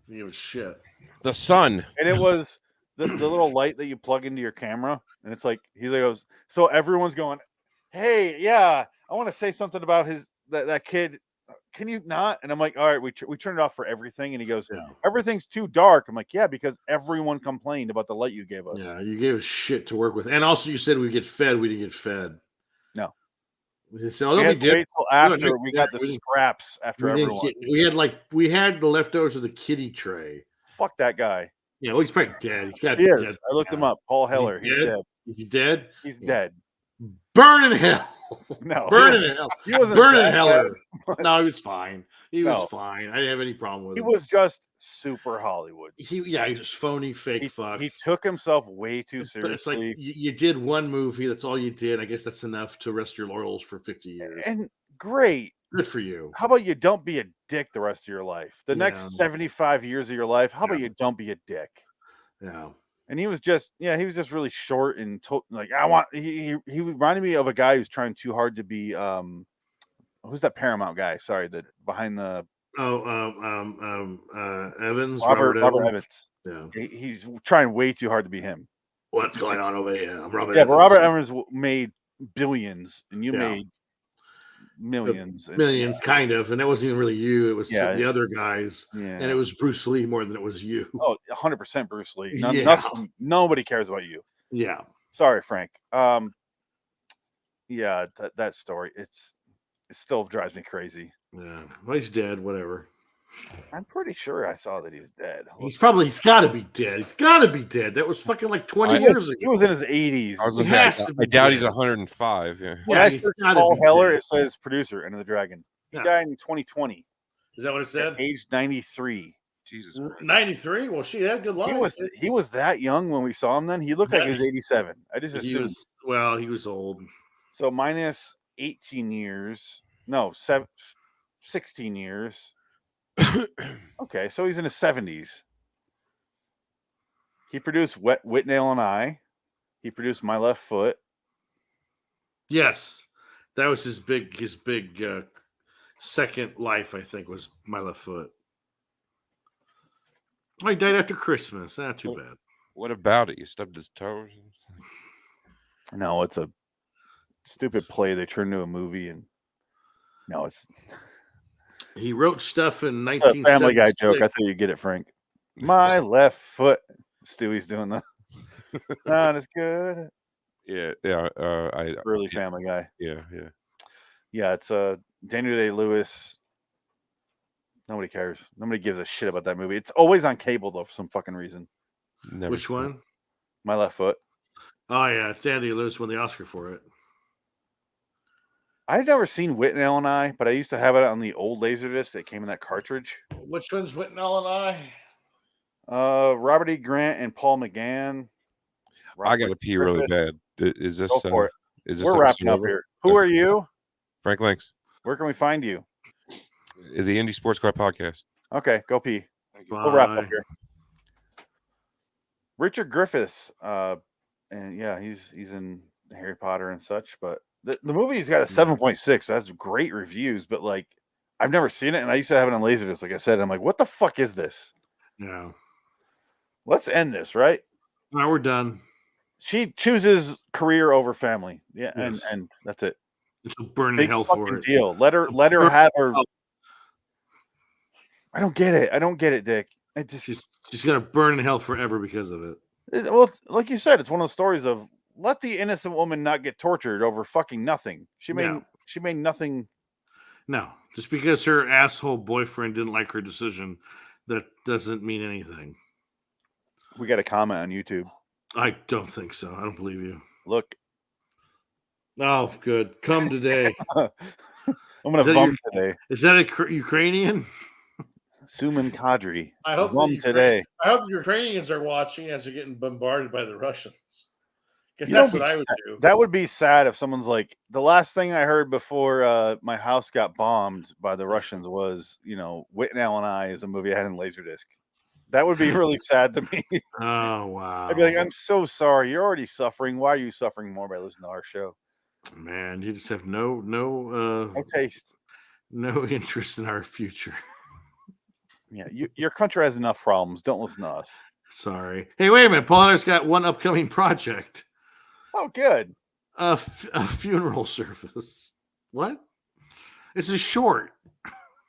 He was shit. The sun. And it was the little light that you plug into your camera. And it's like, he goes, so everyone's going, hey, yeah, I want to say something about that kid. Can you not? And I'm like, all right, we turned it off for everything. And he goes, everything's too dark. I'm like, yeah, because everyone complained about the light you gave us. Yeah, you gave us shit to work with. And also you said we get fed. We didn't get fed. No. We had to wait till after we got the scraps after everyone. We had the leftovers of the kitty tray. Fuck that guy. Yeah, well, he's probably dead. He's got. He is. I looked him up. Paul Heller. He's dead. Is he dead? He's dead. Burn in hell. No. Burn in hell. He wasn't burn in hell. No, he was fine. He was No. fine. I didn't have any problem with He him. was just super Hollywood. He was phony, fake fuck. He took himself way too But it's like seriously. you did one movie. That's all you did. I guess that's enough to rest your laurels for 50 years. And great. Good for you. How about you don't be a dick the rest of your life? The next 75 years of your life, how about you don't be a dick? Yeah. And he was just really short and he reminded me of a guy who's trying too hard to be who's that Paramount guy? Sorry, the behind the Evans, Robert Evans. Yeah. He's trying way too hard to be him. What's going on over here? I'm Robert Yeah, Evans. but Robert Evans made billions and you made millions. Millions, kind of. And that wasn't even really you. It was the other guys. Yeah. And it was Bruce Lee more than it was you. Oh, 100% Bruce Lee. Nobody cares about you. Yeah. Sorry, Frank. Yeah, that story, it still drives me crazy. Yeah. Well, he's dead. Whatever. I'm pretty sure I saw that he was dead. He's got to be dead. He's got to be dead. That was fucking like 20 years ago. He was in his 80s. I was going to say, I doubt he's 105. Yeah. When I searched Paul Heller, it says producer, Enter the Dragon. He died in 2020. Is that what it said? Age 93. Jesus Christ. 93? Well, she had good life. He was that young when we saw him then. He looked like he was 87. I just assumed. He was old. So minus 18 years. No, 16 years. Okay, so he's in his 70s. He produced Whitnail and I. He produced My Left Foot. Yes, that was his big second life. I think was My Left Foot. Oh, he died after Christmas. Not too bad. What about it? You stubbed his toe? No, it's a stupid play they turned into a movie, and no, it's. He wrote stuff in 1976. It's a Family Guy joke. I thought you get it, Frank. My left foot. Stewie's doing the. Not as good. Yeah. Early Family Guy. Yeah. It's Daniel Day-Lewis. Nobody cares. Nobody gives a shit about that movie. It's always on cable though for some fucking reason. Which one? My Left Foot. Oh yeah, Daniel Day-Lewis won the Oscar for it. I've never seen Whitnell and I, but I used to have it on the old Laserdisc that came in that cartridge. Which one's Whitnell and I? Robert E. Grant and Paul McGann. I got to pee really bad. Is this? Go for it. Is this? We're wrapping up here. Who are you? Frank Links. Where can we find you? The Indie Sports Car Podcast. Okay, go pee. We'll wrap up here. Richard Griffiths, and yeah, he's in Harry Potter and such, but the movie's got a 7.6. So that's great reviews, but like I've never seen it, and I used to have it on Laserdisc. Like I said, I'm like, what the fuck is this? Yeah. Let's end this, right? All right, we're done. She chooses career over family. Yeah, Yes. and that's it. She'll burn in Big hell for fucking it. deal. Let her burn have her. hell. I don't get it, Dick. It just She's gonna burn in hell forever because of it. well, it's, like you said, it's one of those stories of let the innocent woman not get tortured over fucking nothing. She made nothing. No, just because her asshole boyfriend didn't like her decision, that doesn't mean anything. We got a comment on YouTube. I don't think so. I don't believe you. Look. Oh, good. Come today. I'm gonna vomit today. Is that a Ukrainian? Suman Kadri. I hope today. I hope the Ukrainians are watching as they're getting bombarded by the Russians. Because that's what I would do. That would be sad if someone's like, the last thing I heard before my house got bombed by the Russians was, Whitnell and I is a movie I had in Laserdisc. That would be really sad to me. Oh, wow. I'd be like, I'm so sorry. You're already suffering. Why are you suffering more by listening to our show? Man, you just have no taste. No interest in our future. Yeah, your country has enough problems. Don't listen to us. Sorry. Hey, wait a minute. Paul Hunter's got one upcoming project. Oh, good. A funeral service. What? It's a short.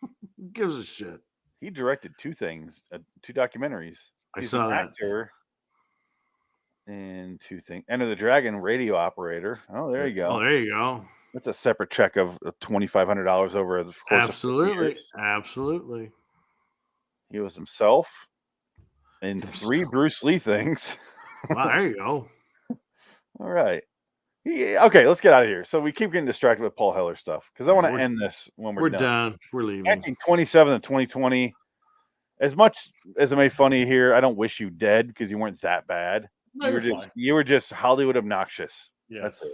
Who gives a shit? He directed two documentaries. He's saw that. Actor and two things. Enter the Dragon, radio operator. Oh, there you go. Oh, there you go. That's a separate check of $2,500 over the course Absolutely. of 4 years. Absolutely. He was himself in 3 Bruce Lee things. Wow, there you go. All right. Okay, let's get out of here. So we keep getting distracted with Paul Heller stuff because I want to end this when we're done. We're leaving. 1927 and 2020. As much as it made funny here, I don't wish you dead because you weren't that bad. No, you were just Hollywood obnoxious. Yes. That's it.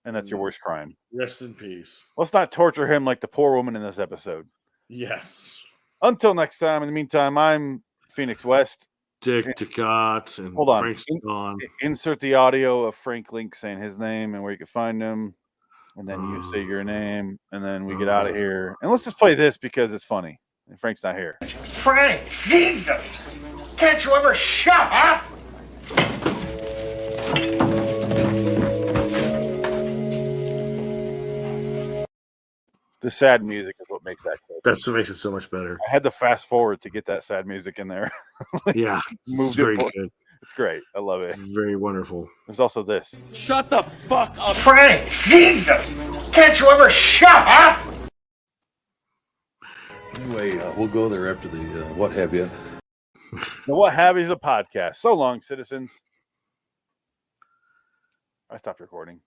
And that's your worst crime. Rest in peace. Let's not torture him like the poor woman in this episode. Yes. Until next time, in the meantime, I'm Phoenix West. Dick Ducat and hold on. Frank's gone. Insert the audio of Frank Link saying his name and where you can find him. And then you say your name. And then we get out of here. And let's just play this because it's funny. And Frank's not here. Frank, Jesus! Can't you ever shut up? The sad music is what makes that cool. That's what makes it so much better. I had to fast forward to get that sad music in there. Yeah, it's very good. It's great. I love it. Very wonderful. There's also this. Shut the fuck up, Frank! Jesus! Can't you ever shut up? Anyway, we'll go there after the what have you. The What Have You's a podcast. So long, citizens. I stopped recording.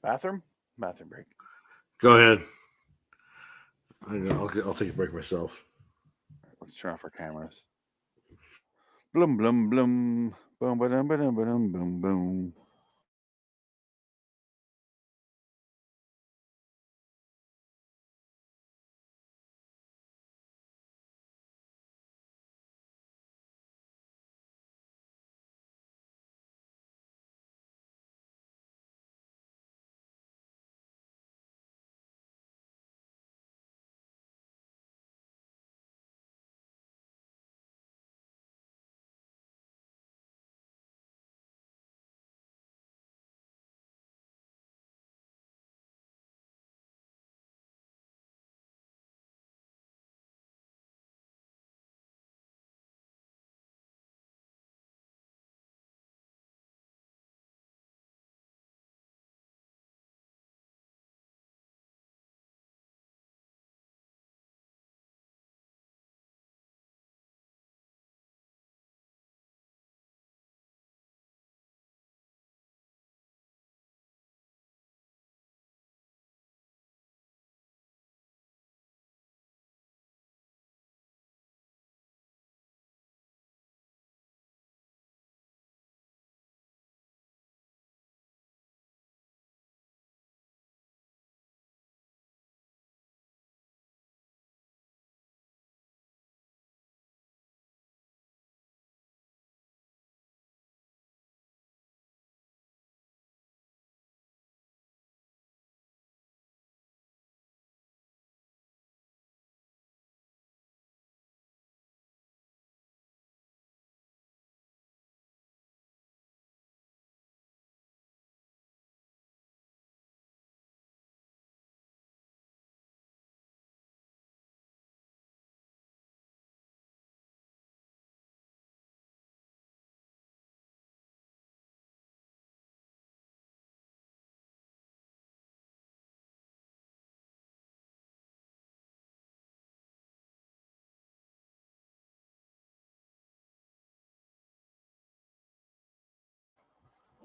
Bathroom break. Go ahead. I'll take a break myself. Let's turn off our cameras. Blum blum blum. Boom ba dum ba dum ba dum boom boom.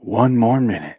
One more minute.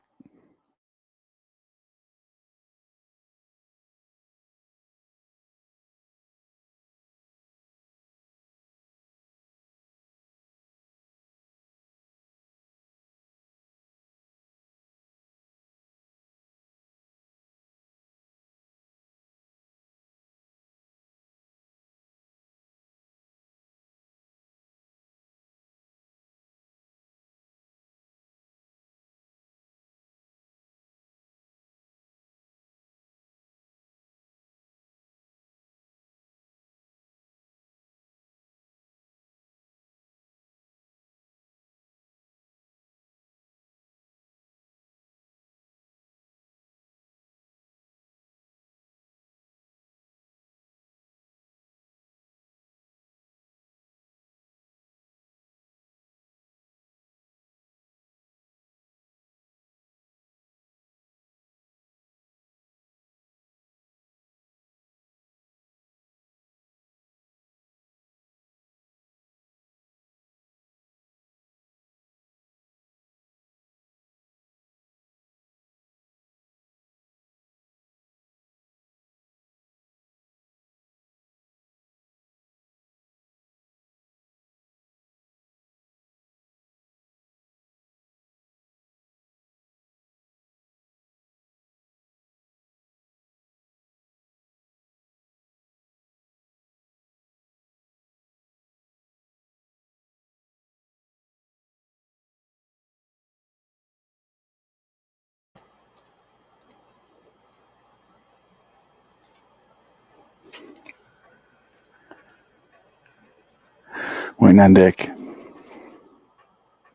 Waiting on Dick.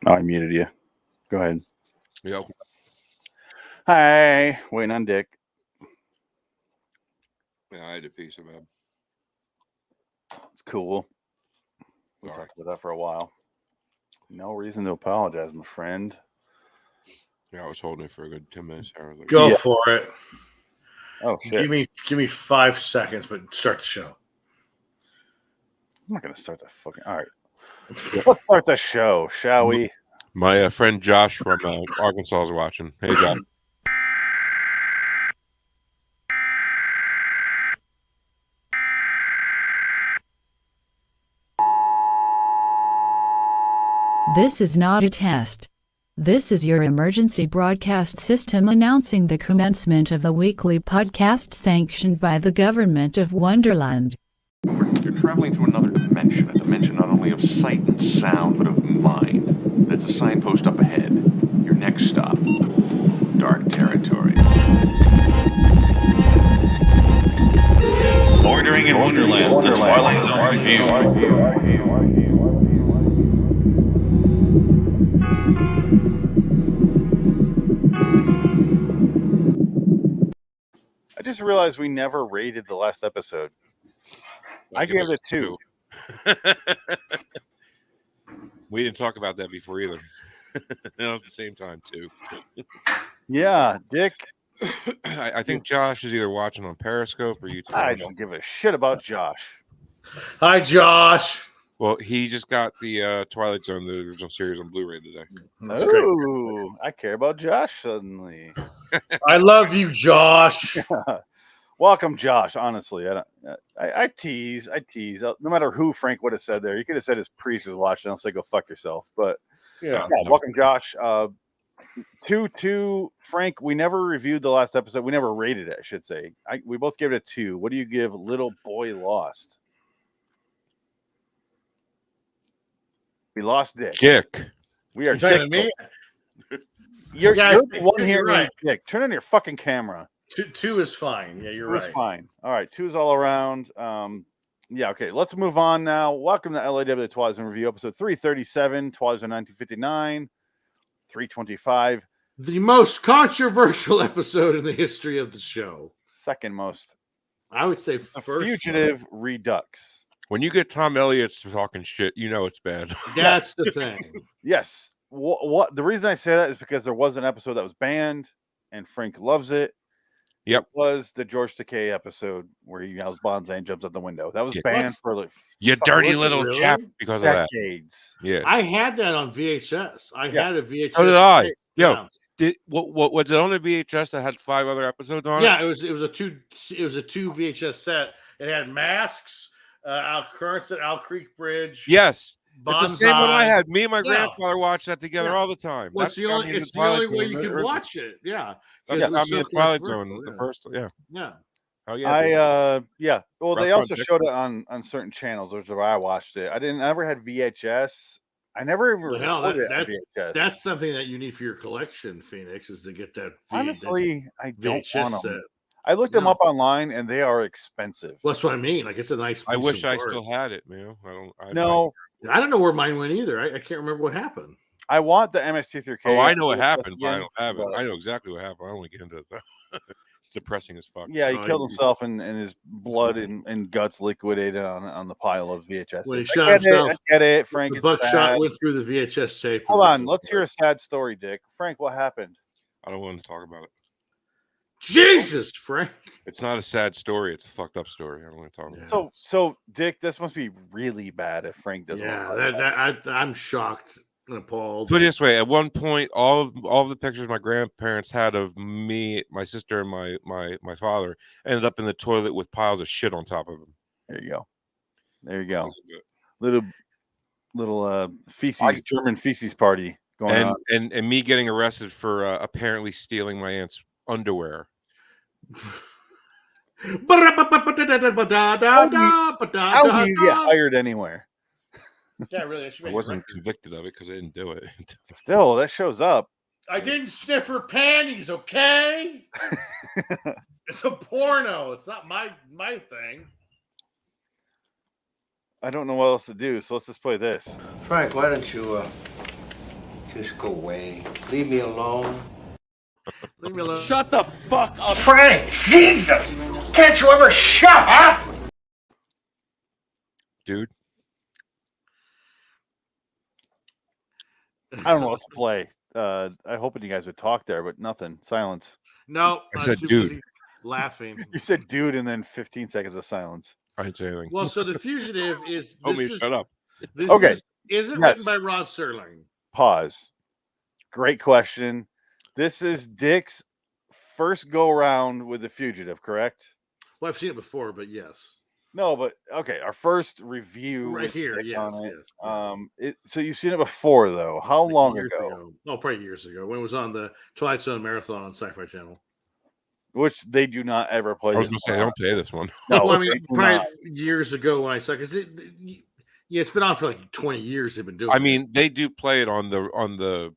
Oh, I muted you. Go ahead. Yep. Hi. Waiting on Dick. Yeah, I had to pee so bad. It's cool. We All talked about that for a while. No reason to apologize, my friend. Yeah, I was holding it for a good 10 minutes. I was like, Go Yeah. for it. Oh, shit. Give me 5 seconds, but start the show. I'm not going to start that fucking... All right. Let's start the show, shall we? my friend Josh from Arkansas is watching. Hey, Josh. This is not a test. This is your emergency broadcast system announcing the commencement of the weekly podcast sanctioned by the government of Wonderland. You're traveling through another dimension, a dimension not only of sight and sound, but of mind. There's a signpost up ahead. Your next stop, dark territory. Bordering in Wonderland, the Twilight Zone review. I just realized we never rated the last episode. I gave it a 2. We didn't talk about that before either. No, at the same time, too. Yeah, Dick. I think Josh is either watching on Periscope or YouTube. I don't give a shit about Josh. Hi, Josh. Well, he just got the Twilight Zone, the original series, on Blu-ray today. That's great. Ooh, I care about Josh suddenly. I love you, Josh. Welcome, Josh. Honestly, I tease. No matter who Frank would have said there, you could have said his priest is watching. I'll say go fuck yourself. But Yeah. welcome, Josh. Two, Frank. We never reviewed the last episode. We never rated it. I should say. We both gave it a 2. What do you give Little Boy Lost? We lost Dick. Dick. We are You're talking to me? You're Guys, the one you're here, right. Dick. Turn on your fucking camera. 2 is fine. Yeah, you're 2 right. is fine. All right, 2 is all around. Yeah, okay. Let's move on now. Welcome to LIW The Twilight Zone review, episode 337, Twilight Zone 1959, 325. The most controversial episode in the history of the show. Second most. I would say The first. Fugitive Redux. When you get Tom Elliott talking shit, you know it's bad. That's the thing. Yes. What the reason I say that is because there was an episode that was banned, and Frank loves it. Yep. Was the George Takei episode where he yells bonsai and jumps out the window. That was Yeah. banned for like You fucking dirty little really? chap because of that. decades. Yeah. I had that on VHS. I had a VHS. So did I. tape. Yo, Yeah. did what was it on a VHS that had 5 other episodes on it? Yeah, it was a two VHS set. It had Masks, Al Currents at Owl Creek Bridge. Yes. It's the same one I Bonsai. had. Me and my Yeah. grandfather watched that together Yeah. all the time. Well, That's it's the only, it's the only way you can watch it. Yeah. That's Because it got was me in so Twilight controversial, Zone, the yeah. first. Yeah. Yeah. Oh yeah. Yeah. Well, they Rough also on showed it on certain channels, which is where I watched it. I never had VHS. I never even Well, hell, recorded it on that- VHS. That's something that you need for your collection, Phoenix, is to get that. Honestly, I don't VHS want set. them. I looked them No. up online, and they are expensive. Well, that's what I mean. Like, it's a nice. I piece wish of I art. still had it, man. I don't know where mine went either. I can't remember what happened. I want the MST3K. Oh, I know what happened, but I again, don't have it. but- I know exactly what happened. I don't want to get into it though. It's depressing as fuck. Yeah, he killed himself, and his blood and guts liquidated on the pile of VHS. When he I shot get himself, I get it, Frank. The It's buckshot sad. went through the VHS tape. Hold on, let's hear a sad story, Dick. Frank, what happened? I don't want to talk about it. Jesus, Frank. It's not a sad story. It's a fucked up story. I don't want to talk about it. So Dick, this must be really bad if Frank doesn't. Yeah, I'm shocked and appalled. Put it this way: at one point, all of the pictures my grandparents had of me, my sister, and my father ended up in the toilet with piles of shit on top of them. There you go. There you go. Little feces, German feces party going on. And me getting arrested for apparently stealing my aunt's underwear. How do you get hired anywhere? Yeah, really. I wasn't convicted of it because I didn't do it. Still, that shows up. I didn't sniff her panties, okay? It's a porno. It's not my thing. I don't know what else to do, so let's just play this. Frank, why don't you just go away? Leave me alone. Leave me alone. Shut the fuck up, Frank! Jesus! Can't you ever shut up? Dude. I don't know what to play. I hoping you guys would talk there, but nothing. Silence. No, I said too dude. busy laughing. You said dude, and then 15 seconds of silence. I didn't say anything. Well, so The Fugitive is. Told me to shut up. This Okay. isn't Yes. written by Rod Serling. Pause. Great question. This is Dick's first go around with The Fugitive, correct? Well, I've seen it before, but yes. No, but okay. Our first review Right with here, Dick yes, on it. yes. So you've seen it before, though. How Like long years ago? Oh, probably years ago when it was on the Twilight Zone marathon on Sci-Fi Channel. Which they do not ever play. I was this going to say, one. don't play this one. No, Well, I they mean, do probably not. years ago when I saw because it's been on for like 20 years. They've been doing. I it. mean, they do play it on the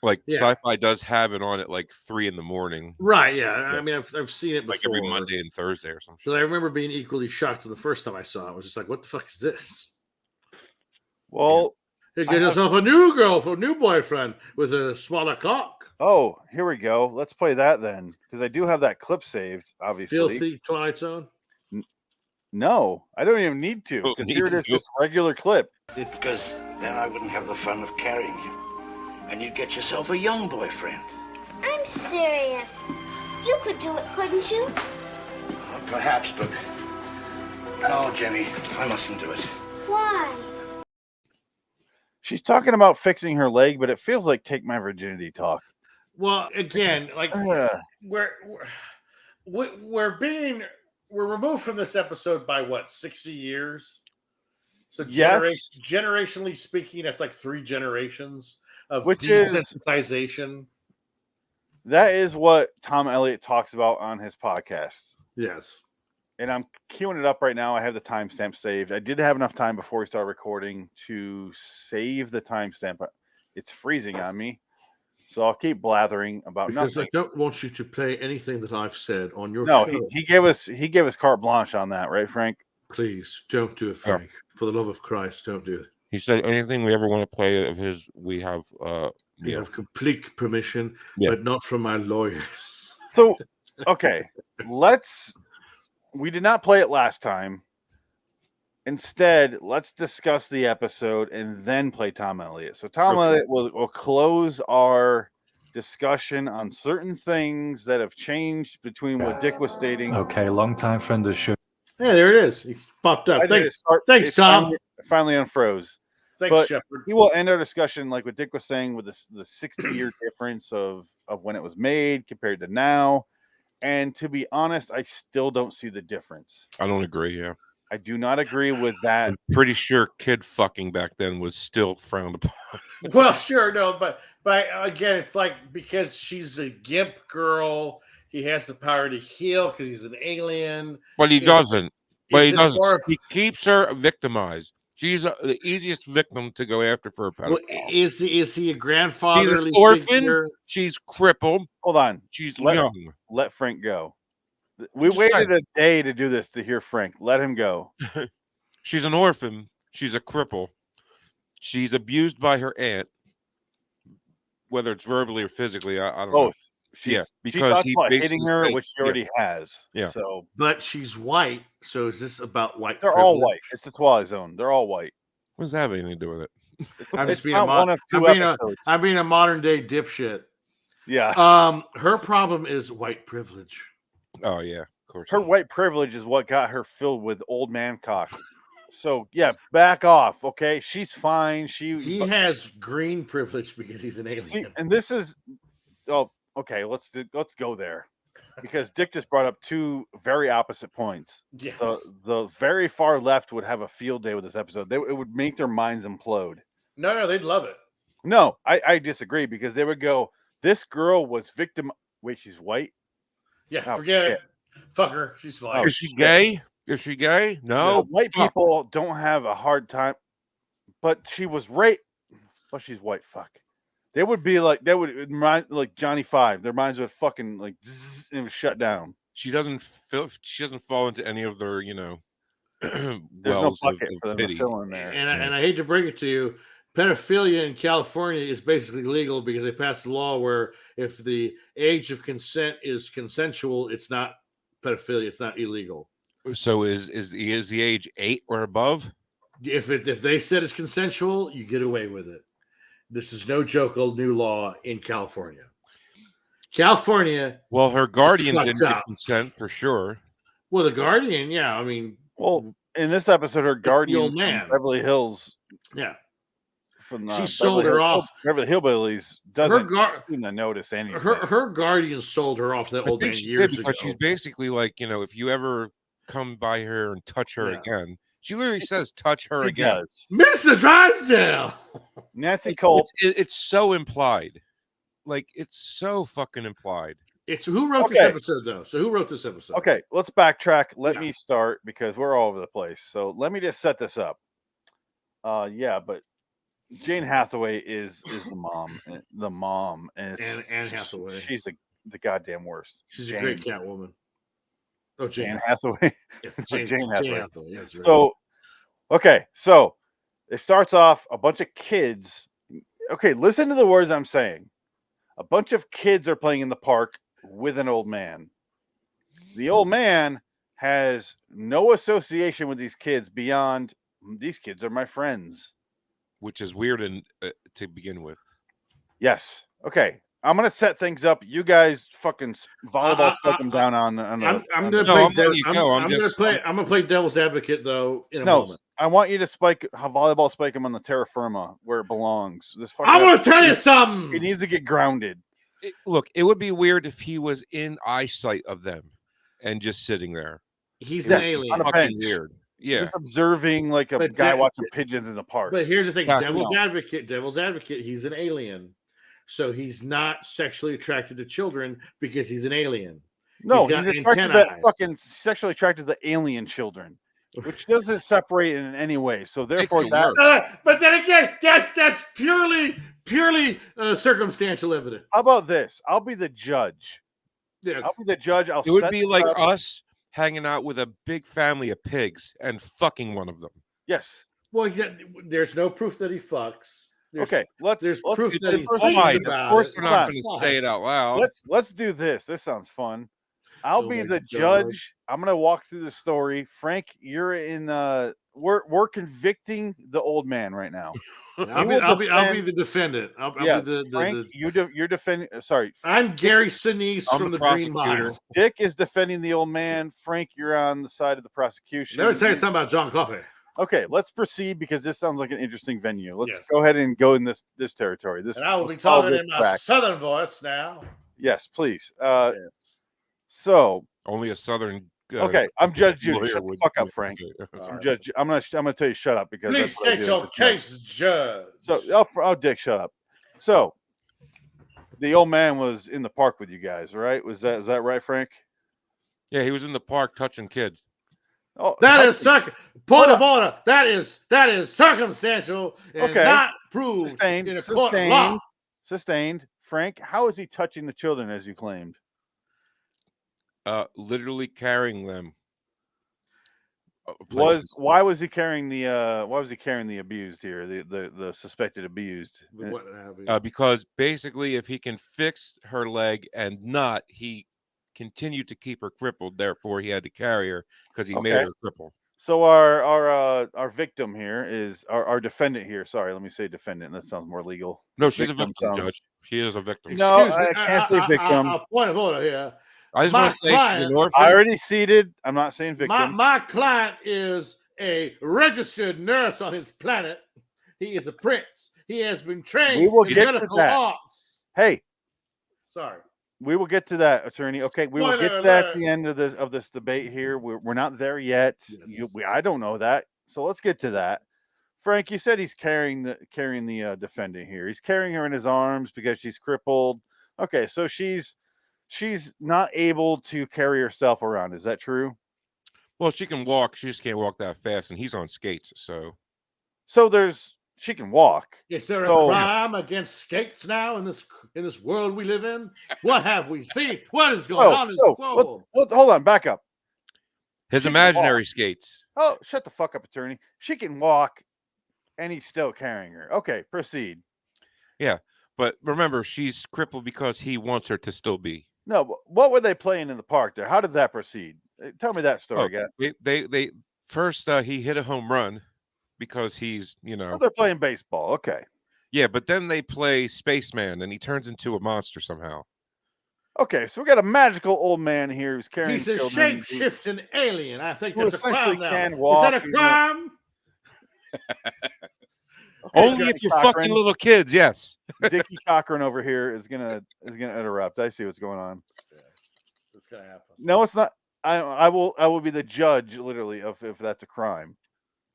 like Yeah. Sci-Fi does have it on at like 3 a.m. right? Yeah, I mean, I've seen it before. like every Monday and Thursday or something. So I remember being equally shocked the first time I saw it. I was just like, "What the fuck is this?" Well, Hey, get yourself a new girlfriend, a new boyfriend with a smaller cock. oh, here we go. Let's play that then, because I do have that clip saved. Obviously, Filthy Twilight Zone. no, I don't even need to, Don't because need here it to is, do just regular clip. It's because then I wouldn't have the fun of carrying you. And you'd get yourself a young boyfriend. I'm serious. You could do it, couldn't you? Well, perhaps, but... No, Jenny, I mustn't do it. Why? She's talking about fixing her leg, but it feels like take my virginity talk. Well, again, like Ugh. we're removed from this episode by what 60 years. So Yes. generationally speaking, that's like 3 generations of Which is- desensitization. That is what Tom Elliott talks about on his podcast. Yes. And I'm queuing it up right now. I have the timestamp saved. I did have enough time before we start recording to save the timestamp. But it's freezing on me. So I'll keep blathering about Because nothing. I don't want you to play anything that I've said on your No, show. he gave us carte blanche on that, right, Frank? Please don't do it, Frank. For the love of Christ, don't do it. He said anything we ever want to play of his, we have You have complete permission, Yeah. but not from my lawyers. So, okay, we did not play it last time. Instead, let's discuss the episode and then play Tom Elliott. So Tom Elliott will close our discussion on certain things that have changed between what Dick was stating. Okay, long time friend of the show. Hey, there it is. He popped up. Thanks, Tom. Finally unfroze. Thanks, But Shepard. we will end our discussion like what Dick was saying with the 60-year difference of when it was made compared to now. And to be honest, I still don't see the difference. I don't agree. Yeah, I do not agree with that. I'm pretty sure kid fucking back then was still frowned upon. Well, sure, no, but again, it's like because she's a gimp girl, he has the power to heal because he's an alien. But he doesn't. But he doesn't. More... He keeps her victimized. She's the easiest victim to go after for a pedophile. Well, is he a grandfather? She's an orphan. She's crippled. Hold on. She's young. Let Frank go. We waited a day to do this to hear Frank. Let him go. She's an orphan. She's a cripple. She's abused by her aunt, whether it's verbally or physically. I don't know. Both. Because he hitting her, which she already has. Yeah. So, but she's white. So is this about white? They're all white. It's the Twilight Zone. They're all white. What does that have anything to do with it? I'm just being I'm being a modern day dipshit. Yeah. Her problem is white privilege. Oh yeah, of course. Her white privilege is what got her filled with old man cock. So yeah, back off, okay? She's fine. He has green privilege because he's an alien. See, and this is okay. Let's go there because Dick just brought up two very opposite points. Yes. The very far left would have a field day with this episode. It would make their minds implode. No, they'd love it. No, I disagree because they would go, this girl was victim. Wait, she's white? Yeah, forget it. Fuck her. She's fine. Is she gay? Is she gay? No. Yeah, white people don't have a hard time, but she was raped. Well, she's white. Fuck. They would be like, they would remind like Johnny Five. Their minds would fucking like, zzz, and it would shut down. She doesn't fall into any of their, There's wells no bucket of for them pity. to fill in there. And I hate to bring it to you, pedophilia in California is basically legal because they passed a law where if the age of consent is consensual, it's not pedophilia. It's not illegal. So is the age 8 or above? If they said it's consensual, you get away with it. This is no joke. Old new law in California. Well, her guardian didn't get consent for sure. Well, the guardian, yeah. I mean, well, in this episode, her guardian, old man, Beverly Hills, yeah. From she sold her off. Beverly Hillbillies doesn't even notice anything. Her guardian sold her off to that old man years ago. But she's basically like, if you ever come by her and touch her again, she literally says, "Touch her again." Does. Mr. Drysdale, Nancy Cole. It's so implied, like it's so fucking implied. It's who wrote this episode though. So who wrote this episode? Okay, let's backtrack. Let me start because we're all over the place. So let me just set this up. But Jane Hathaway is the mom, and Anne Hathaway. She's the goddamn worst. She's a great Catwoman. Oh, Jane Hathaway. Yes, Jane Hathaway. Yes, right. So, okay, so it starts off a bunch of kids. Okay, listen to the words I'm saying. A bunch of kids are playing in the park with an old man. The old man has no association with these kids beyond these kids are my friends. Which is weird to begin with. Yes. Okay. I'm gonna set things up. You guys fucking volleyball spike them down on. I'm gonna play devil's advocate though in a moment. I want you to volleyball spike him on the terra firma where it belongs. I'm gonna tell you something. He needs to get grounded. Look, it would be weird if he was in eyesight of them and just sitting there. He's an alien. On a bench. Weird. Yeah, just observing like a guy watching pigeons in the park. But here's the thing: devil's advocate. He's an alien, so he's not sexually attracted to children because he's an alien. No, he's sexually attracted to alien children, which doesn't separate in any way. So therefore, but then again, that's purely circumstantial evidence. How about this? I'll be the judge. Yes. I'll be the judge. It would be like us hanging out with a big family of pigs and fucking one of them. Yes. Well, there's no proof that he fucks. There's proof that he implied. Of course, we're not going to say it out loud. Let's do this. This sounds fun. I'll Oh be my the God. judge. I'm gonna walk through the story. Frank, you're in. We're convicting the old man right now. I'll be the defendant. I'll Yes, be Frank, the you're defending. Sorry, I'm Gary Sinise I'm from the the Green prosecutor. Mile. Dick is defending the old man. Frank, you're on the side of the prosecution. Let me tell you something about John Coffey. Okay, let's proceed because this sounds like an interesting venue. Let's Yes. go ahead and go in this territory. And I will be let's follow talking this in my track. southern voice now. Yes, please. Yes. So Only a southern. okay, I'm Judge Judy. lawyer Shut the would- fuck up, Frank. Okay. I'm Judge. I'm gonna tell you shut up because Please that's what I state do as your a judge. case, Judge. So, oh, Dick, shut up. So, the old man was in the park with you guys, right? Is that right, Frank? Yeah, he was in the park touching kids. Oh, That is point of Hold order. That is circumstantial and Okay. not proved sustained. in a court of law. Sustained. Frank, how is he touching the children as you claimed? Literally carrying them. Why was he carrying the abused here, the suspected abused? Because basically, if he can fix her leg and not, he continued to keep her crippled. Therefore, he had to carry her because he made her crippled. So our victim here is our defendant here. Sorry, let me say defendant. That sounds more legal. No, she's a victim, Judge. She is a victim. No, Excuse me. I can't say victim. A point of order here. I just want to say she's an orphan. I already ceded. I'm not saying victim. My client is a registered nurse on his planet. He is a prince. He has been trained We will in get to medical that. arts. Hey, sorry. We will get to that, attorney. Okay, we will get to that at the end of this debate here. We're not there yet. Yes. I don't know that, so let's get to that. Frank, you said he's carrying the defendant here. He's carrying her in his arms because she's crippled. Okay, so she's not able to carry herself around. Is that true? Well, she can walk. She just can't walk that fast, and he's on skates. So she can walk. Is there a crime against skates now in this world we live in? What have we seen? What is going on in the world? Hold on, back up. His imaginary skates. Oh, shut the fuck up, attorney. She can walk, and he's still carrying her. Okay, proceed. Yeah, but remember, she's crippled because he wants her to still be. No, but what were they playing in the park there? How did that proceed? Tell me that story again. They first he hit a home run because he's Oh, they're playing baseball. Okay. Yeah, but then they play Spaceman, and he turns into a monster somehow. Okay, so we got a magical old man here who's carrying. He's a shape-shifting alien. I think who that's a crime now. Can walk, is that a crime? Only if you're fucking little kids, yes. Dickie Cochran over here is gonna interrupt. I see what's going on. Yeah, that's gonna happen. No, it's not. I will be the judge, literally, of if that's a crime.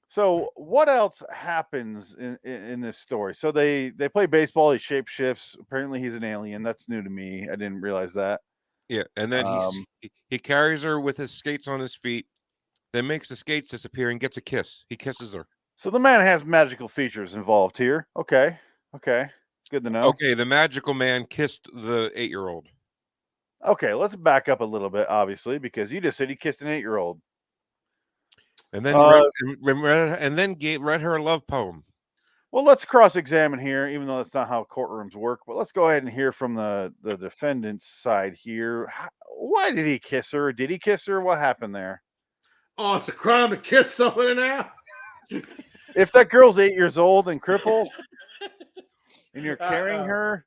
So what else happens in this story? So they play baseball. He shape shifts. Apparently, he's an alien. That's new to me. I didn't realize that. Yeah, and then he carries her with his skates on his feet, then makes the skates disappear and gets a kiss. He kisses her. So the man has magical features involved here. Okay, good to know. Okay, the magical man kissed the 8-year-old. Okay, let's back up a little bit, obviously, because you just said he kissed an 8-year-old. And then read her a love poem. Well, let's cross-examine here, even though that's not how courtrooms work. But let's go ahead and hear from the defendant's side here. Why did he kiss her? Did he kiss her? What happened there? Oh, it's a crime to kiss somebody now. If that girl's 8 years old and crippled, and you're carrying her,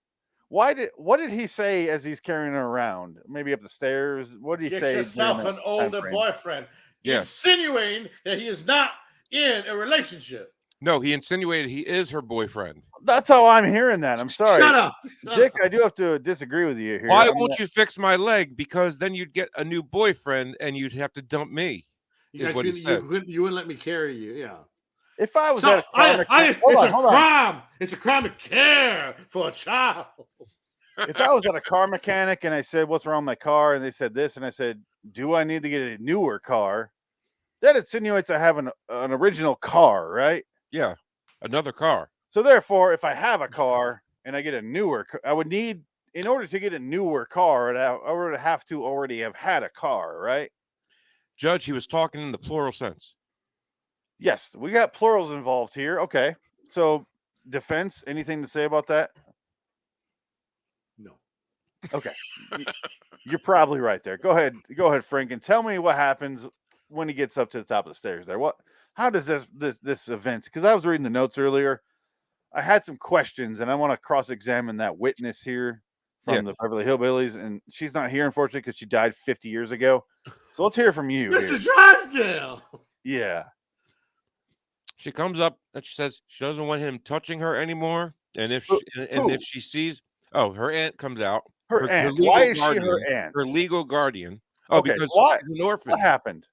what did he say as he's carrying her around? Maybe up the stairs. What did he say? Get yourself an older boyfriend. Yeah. Insinuating that he is not in a relationship. No, he insinuated he is her boyfriend. That's how I'm hearing that. I'm sorry. Shut up. Dick, I do have to disagree with you here. Why won't you fix my leg? Because then you'd get a new boyfriend and you'd have to dump me. You wouldn't let me carry you. Yeah. If I was at a crime, it's a crime to care for a child. If I was at a car mechanic and I said, "What's wrong with my car?" and they said this, and I said, "Do I need to get a newer car?" That insinuates I have an original car, right? Yeah, another car. So therefore, if I have a car and I get a newer, I would need, in order to get a newer car, I would have to already have had a car, right? Judge, he was talking in the plural sense. Yes, we got plurals involved here. Okay, so defense, anything to say about that? Okay. You're probably right there. Go ahead, Frank, and tell me what happens when he gets up to the top of the stairs there. How does this event? Because I was reading the notes earlier. I had some questions, and I want to cross-examine that witness here from the Beverly Hillbillies, and she's not here, unfortunately, because she died 50 years ago. So let's hear from you, Mr. Drysdale. Yeah. She comes up and she says she doesn't want him touching her anymore. And if she sees, her aunt comes out. Her aunt. Why is she her aunt? Her legal guardian. Oh, okay, because why? she's an orphan. What happened?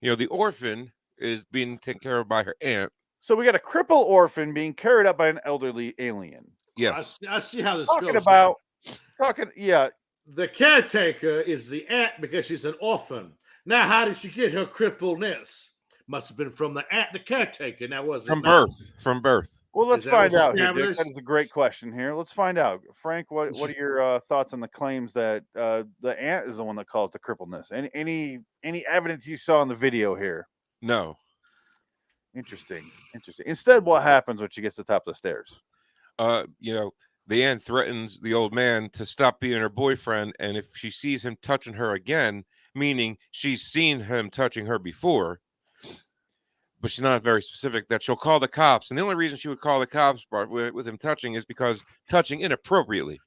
The orphan is being taken care of by her aunt. So we got a crippled orphan being carried up by an elderly alien. Yeah. I see how this talking goes. About now. Yeah. The caretaker is the aunt because she's an orphan. Now, how did she get her crippledness? Must have been from the aunt, the caretaker. Now, was it From birth. Well, let's find out. That is a great question here. Let's find out. Frank, what are your thoughts on the claims that the aunt is the one that caused the crippledness? Any evidence you saw in the video here? No. Interesting. Instead, what happens when she gets to the top of the stairs? The aunt threatens the old man to stop being her boyfriend, and if she sees him touching her again, meaning she's seen him touching her before, but she's not very specific, that she'll call the cops. And the only reason she would call the cops with him touching is because touching inappropriately.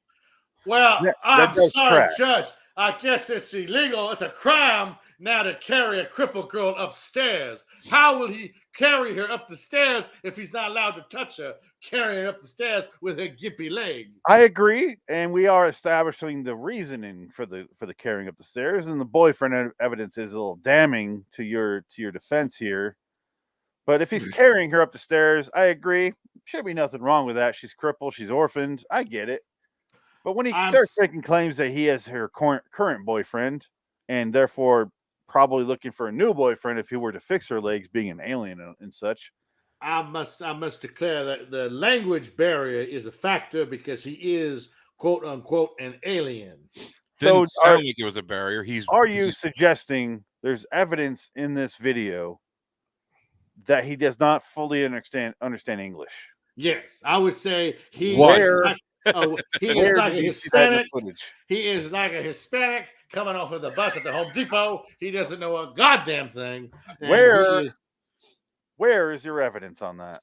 Well, I'm sorry, Judge. I guess it's illegal. It's a crime now to carry a crippled girl upstairs. How will he carry her up the stairs if he's not allowed to touch her, carry her up the stairs with her gimpy leg? I agree, and we are establishing the reasoning for the carrying up the stairs, and the boyfriend evidence is a little damning to your defense here. But if he's carrying her up the stairs, I agree. Should be nothing wrong with that. She's crippled. She's orphaned. I get it. But when he starts making claims that he has her current boyfriend and therefore probably looking for a new boyfriend if he were to fix her legs, being an alien and such. I must declare that the language barrier is a factor because he is, quote unquote, an alien. Didn't sound like it was a barrier. Are you suggesting there's evidence in this video that he does not fully understand English? Yes, I would say he is like a Hispanic. He is like a Hispanic coming off of the bus at the Home Depot. He doesn't know a goddamn thing. Where is your evidence on that?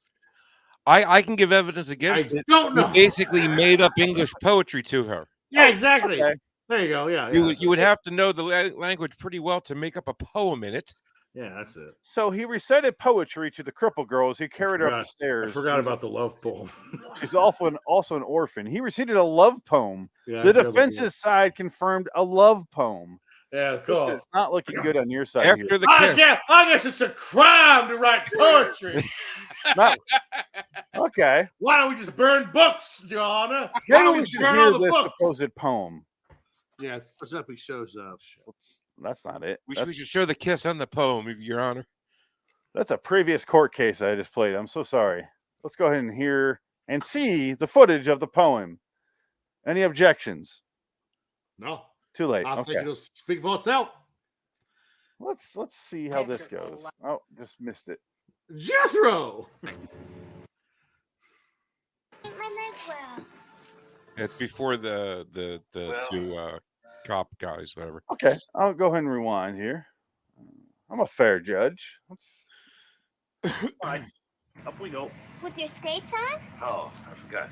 I can give evidence against it. Don't know. He basically made up English poetry to her. Yeah, exactly. Okay. There you go. Yeah. You would have to know the language pretty well to make up a poem in it. Yeah, that's it. So he recited poetry to the crippled girl as he carried her up the stairs. I forgot about the love poem. She's also an orphan. He recited a love poem. Yeah, the defense's side confirmed a love poem. Yeah, cool. It's not looking good on your side. After the I guess it's a crime to write poetry. Okay. Why don't we just burn books, Your Honor? Maybe we should hear this supposed poem. Yes, that's what he shows up. That's not it. We should show the kiss and the poem, Your Honor. That's a previous court case I just played. I'm so sorry. Let's go ahead and hear and see the footage of the poem. Any objections? No. Too late. I think it'll speak for itself. Let's see how this goes. Oh, just missed it. Jethro. It's before the two cop guys, whatever. Okay, I'll go ahead and rewind here. I'm a fair judge. All right, up we go. With your skates on? Oh, I forgot.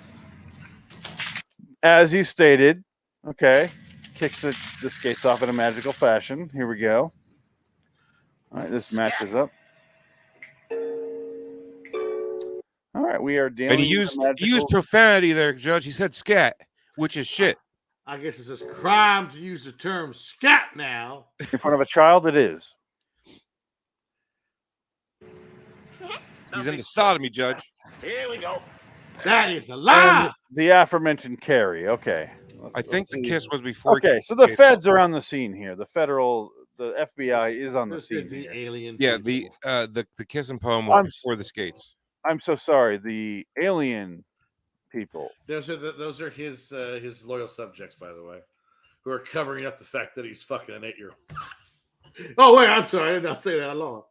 As you stated, okay, kicks the skates off in a magical fashion. Here we go. All right, this matches up. All right, we are dealing. And he used profanity there, Judge. He said scat, which is shit. I guess it's a crime to use the term scat now. In front of a child, it is. He's into sodomy, Judge. Here we go. That is a lie. And the aforementioned Carrie. Okay. I think the kiss was before. Okay, so the feds are on the scene here. The FBI is on the scene. The alien. Yeah, the kiss and poem was before the skates. I'm so sorry. The alien people. Those are his loyal subjects, by the way, who are covering up the fact that he's fucking an 8-year-old. Oh wait, I'm sorry, I did not say that alone.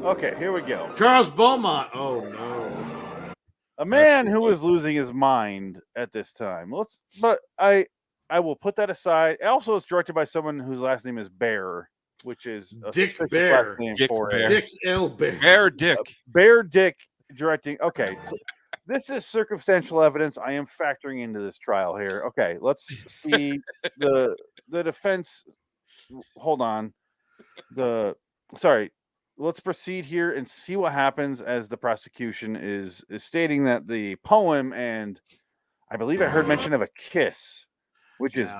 Okay, here we go. Charles Beaumont. Oh no. A man who is losing his mind at this time. I will put that aside. Also, it's directed by someone whose last name is Bear, which is a Dick suspicious Bear. last name Dick for Bear. Dick L. Bear. Bear Dick. Bear Dick directing. Okay, so this is circumstantial evidence I am factoring into this trial here. Okay, let's see the defense. Hold on. Let's proceed here and see what happens as the prosecution is stating that the poem, and I believe I heard mention of a kiss, which is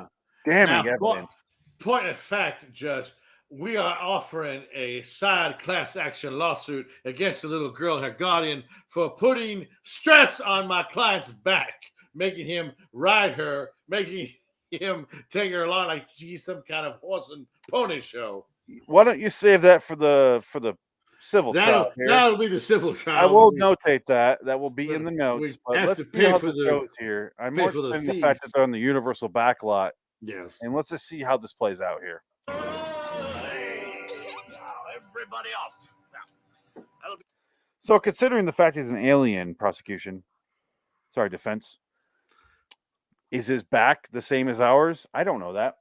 damning evidence. Point of fact, Judge, we are offering a side class action lawsuit against the little girl and her guardian for putting stress on my client's back, making him ride her, making him take her along like she's some kind of horse and pony show. Why don't you save that for the civil trial here? That'll be the civil trial. I will notate that. That will be in the notes. But let's see how this goes here. I'm more for the interested in the fact that they're on the Universal backlot. Yes. And let's just see how this plays out here. Everybody off. So, considering the fact he's an alien, defense, is his back the same as ours? I don't know that.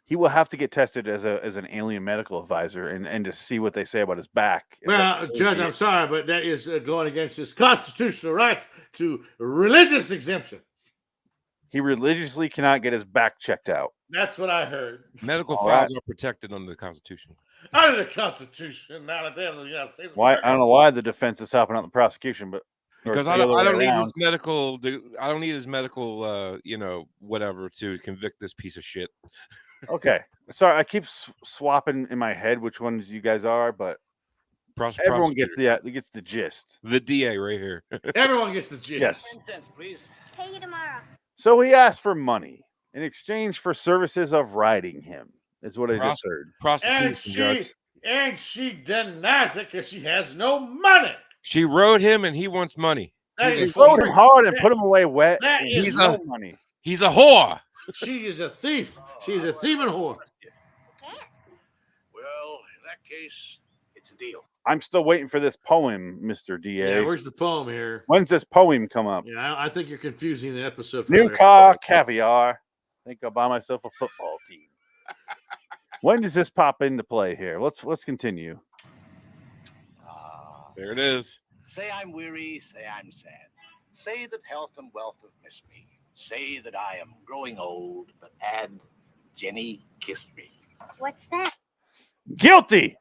He will have to get tested as an alien medical advisor and to see what they say about his back. Well, Judge, I'm sorry, but that is going against his constitutional rights to religious exemptions. He religiously cannot get his back checked out. That's what I heard. Medical files are protected under the Constitution. Under the Constitution, not of the United States. Why? I don't know why the defense is helping out the prosecution, but because I don't need his medical. I don't need his medical. Whatever to convict this piece of shit. Okay, sorry, I keep swapping in my head which ones you guys are, but everyone gets the gist. The DA right here. Everyone gets the gist. Yes. 10 cents, please. Pay you tomorrow. So he asked for money in exchange for services of riding him. Is what I just heard. Prostitution, and she denies it because she has no money. She rode him, and he wants money. He rode him hard and put him away wet. He's no money. He's a whore. She is a thief. She's a thieving whore. Well, in that case, it's a deal. I'm still waiting for this poem, Mr. DA. Yeah, where's the poem here? When's this poem come up? Yeah, I think you're confusing the episode. New car, caviar. I think I'll buy myself a football team. When does this pop into play here? Let's continue. There it is. Say I'm weary, say I'm sad. Say that health and wealth have missed me. Say that I am growing old, but add Jenny kissed me. What's that? Guilty.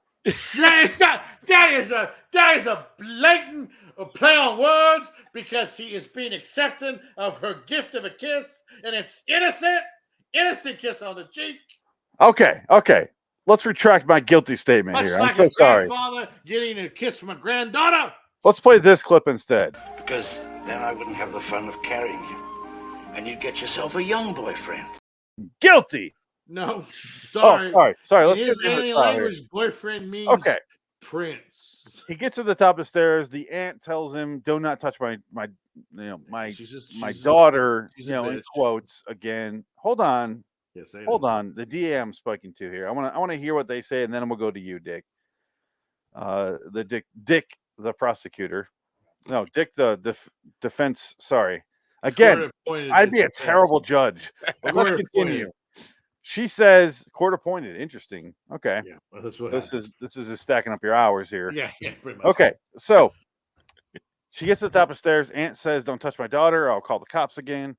That is a blatant play on words because he is being accepting of her gift of a kiss, and it's innocent kiss on the cheek. Okay. Let's retract my guilty statement Much here. like I'm so a sorry. grandfather getting a kiss from a granddaughter. Let's play this clip instead. Because then I wouldn't have the fun of carrying you. And you'd get yourself a young boyfriend. Guilty. No, sorry. Oh, sorry. Let's his get alien language boyfriend means prince. He gets to the top of the stairs. The aunt tells him, "Do not touch my daughter." In quotes again. Hold on. Yes, hold on. The DA I'm speaking to here. I want to hear what they say, and then we'll go to you, Dick. Dick, the prosecutor. No, Dick, the defense. Sorry. Again, I'd be a terrible judge. But let's continue. She says, "Court appointed." Interesting. Okay. Yeah, well, that's what this is just stacking up your hours here. Yeah, pretty much. Okay, so she gets to the top of the stairs. Aunt says, "Don't touch my daughter. I'll call the cops again."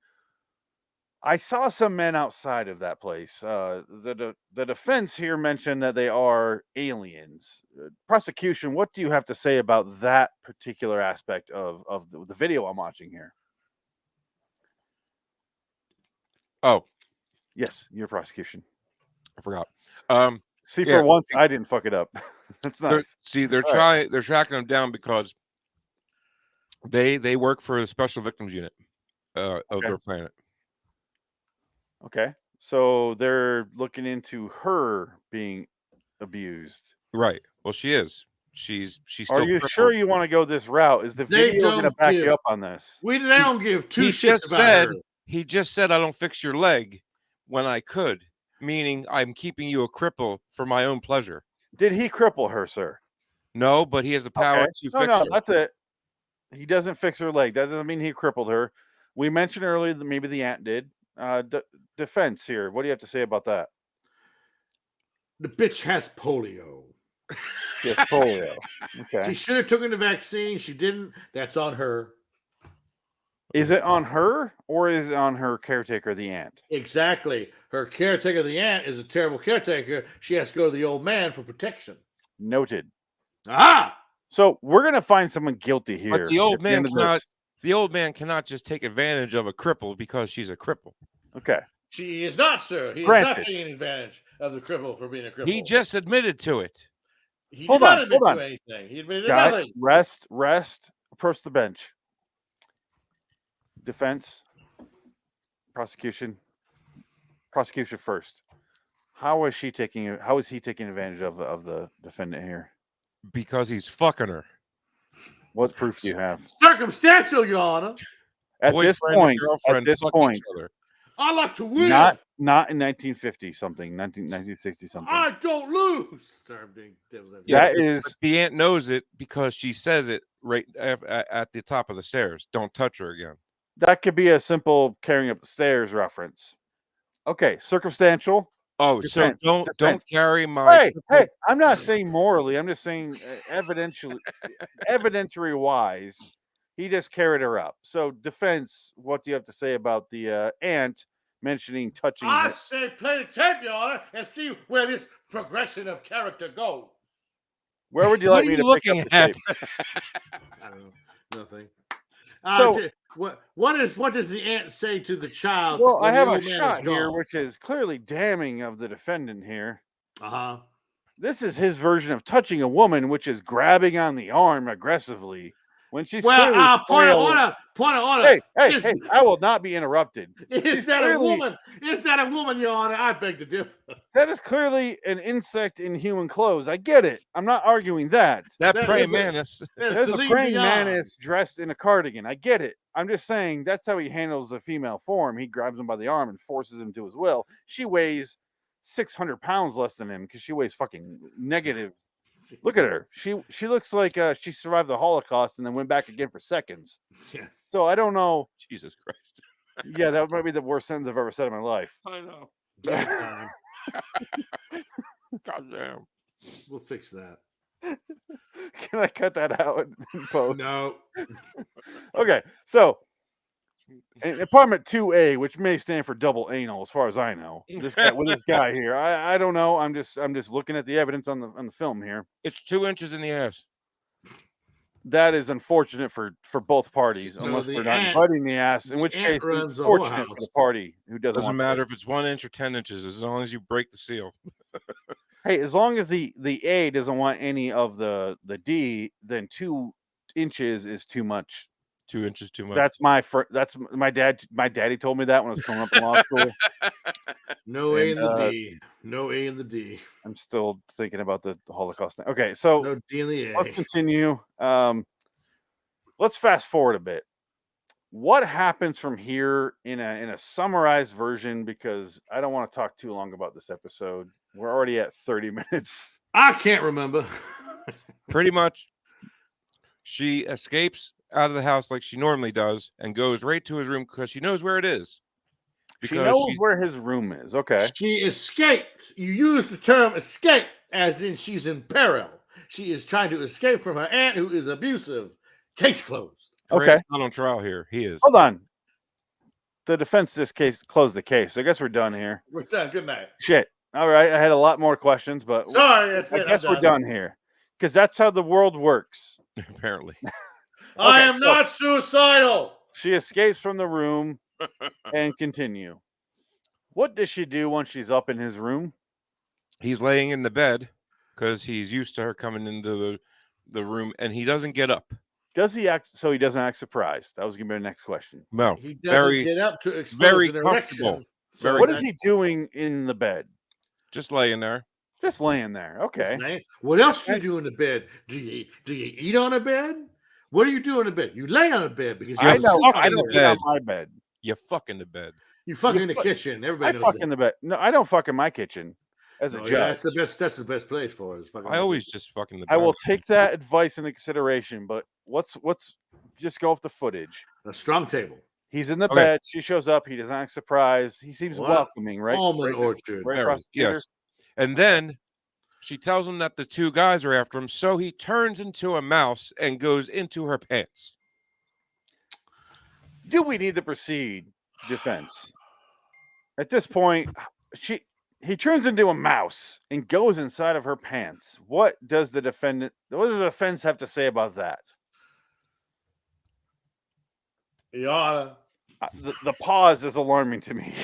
I saw some men outside of that place. The defense here mentioned that they are aliens. Prosecution, what do you have to say about that particular aspect of the video I'm watching here? Oh, yes, your prosecution. I forgot. See, for once, I didn't fuck it up. That's nice. They're tracking them down because they work for the Special Victims Unit of their planet. Okay, so they're looking into her being abused. Right. Well, she is. She's. Still Are you sure you want to go this route? Is the video going to back you up on this? They don't give two shits about her. He just said, "I don't fix your leg when I could," meaning I'm keeping you a cripple for my own pleasure. Did he cripple her, sir? No, but he has the power to fix her. That's it. He doesn't fix her leg. That doesn't mean he crippled her. We mentioned earlier that maybe the aunt did. Defense here. What do you have to say about that? The bitch has polio. She has polio. Okay. She should have taken the vaccine. She didn't. That's on her. Is it on her or is it on her caretaker, the aunt? Exactly. Her caretaker, the aunt, is a terrible caretaker. She has to go to the old man for protection. Noted. Ah! So we're gonna find someone guilty here. But the old man cannot. this. The old man cannot just take advantage of a cripple because she's a cripple. Okay. She is not, sir. He is Granted. not taking advantage of the cripple for being a cripple. He just admitted to it. He Hold did not on, admit hold to on. anything. He admitted to Guys, nothing. rest. Approach the bench. Defense. Prosecution first. How is he taking advantage of the defendant here? Because he's fucking her. What proof do you have? Circumstantial, Your Honor. At this Boyfriend and girlfriend fuck each other. I like to win. not in 1950 something, 1960 something. I don't lose. Sorry, I'm being devil's advocate. That but is the aunt knows it because she says it right at the top of the stairs. Don't touch her again. that could be a simple carrying up the stairs reference. Okay, circumstantial. Oh, Defense, so don't defense. carry my. Hey, I'm not saying morally. I'm just saying evidentiary wise, he just carried her up. So defense, what do you have to say about the aunt mentioning touching? I her? say play the tape, Your Honor, and see where this progression of character goes. Where would you What like are me you to pick looking up the at? tape? I don't know. Nothing. So- What does the aunt say to the child? Well, I when the have a old man is shot here, gone? which is clearly damning of the defendant here. Uh-huh. This is his version of touching a woman, which is grabbing on the arm aggressively when she's Well, clearly point of frail. order. Hey, Is- hey! I will not be interrupted. Is She's that clearly- a woman? Is that a woman, Your Honor? I beg to differ. That is clearly an insect in human clothes. I get it. I'm not arguing that. That That praying is- mantis. That's There's a Celine praying Dion. mantis dressed in a cardigan. I get it. I'm just saying that's how he handles the female form. He grabs him by the arm and forces him to his will. She weighs 600 pounds less than him because she weighs fucking negative. Look at her. She looks like she survived the Holocaust and then went back again for seconds. Yes. So I don't know. Jesus Christ. Yeah, that might be the worst sentence I've ever said in my life. I know. Give it time. God damn. We'll fix that. Can I cut that out in post? No. Okay, so in apartment 2A, which may stand for double anal, as far as I know, this guy with this guy here, I don't know. I'm just looking at the evidence on the film here. It's 2 inches in the ass. That is unfortunate for both parties, So unless the they're not aunt- inviting the ass. In the which aunt case, runs it's the fortunate for whorehouse. the party who doesn't Doesn't want matter to. if it's 1 inch or 10 inches, as long as you break the seal. Hey, as long as the A doesn't want any of the D, then 2 inches is too much. 2 inches too much. That's my dad. My daddy told me that when I was coming up in law school. No A in And, the D. No A in the D. I'm still thinking about the Holocaust thing. Okay, so No D in the A. let's continue. Let's fast forward a bit. What happens from here in a summarized version? Because I don't want to talk too long about this episode. We're already at 30 minutes. I can't remember. Pretty much. She escapes out of the house like she normally does and goes right to his room because she knows where it is. She knows where his room is. Okay. She escaped. You use the term escape as in she's in peril. She is trying to escape from her aunt who is abusive. Case closed. Okay. Grant's not on trial here. He is. Hold on. The defense this case closed the case. I guess we're done here. We're done. Good night. Shit. All right. I had a lot more questions, but Sorry, that's I it. guess I'm we're done here because that's how the world works. Apparently. I Okay, am so- not suicidal. She escapes from the room and continue. What does she do once she's up in his room? He's laying in the bed because he's used to her coming into the room and he doesn't get up. Does he act so he doesn't act surprised? That was gonna be the next question. No. He doesn't Very, get up to expose very an comfortable. erection. Very What is he doing in the bed? just laying there. Just laying there. Okay. Man, what else do you do in the bed? Do you eat on a bed? What do you do in the bed? You lay on a bed because I you're know. fuck I in the don't bed. get on my bed. You fuck in the bed. You fucking You in the fuck- kitchen. I Everybody knows fuck that. in the bed. No, I don't fuck in my kitchen as a Oh, judge. yeah, that's the best place for it. is fucking in I the always kitchen. just fuck in the bed. I will take that advice into consideration, but what's just go off the footage. A strong table. He's in the Okay. bed. She shows up. He doesn't act surprised. He seems What? welcoming, right? Almond right, orchard. right, Very, prosecutor? yes. And then she tells him that the two guys are after him, so he turns into a mouse and goes into her pants. Do we need to proceed defense? At this point, he turns into a mouse and goes inside of her pants. What does the defense have to say about that? You oughta. The pause is alarming to me.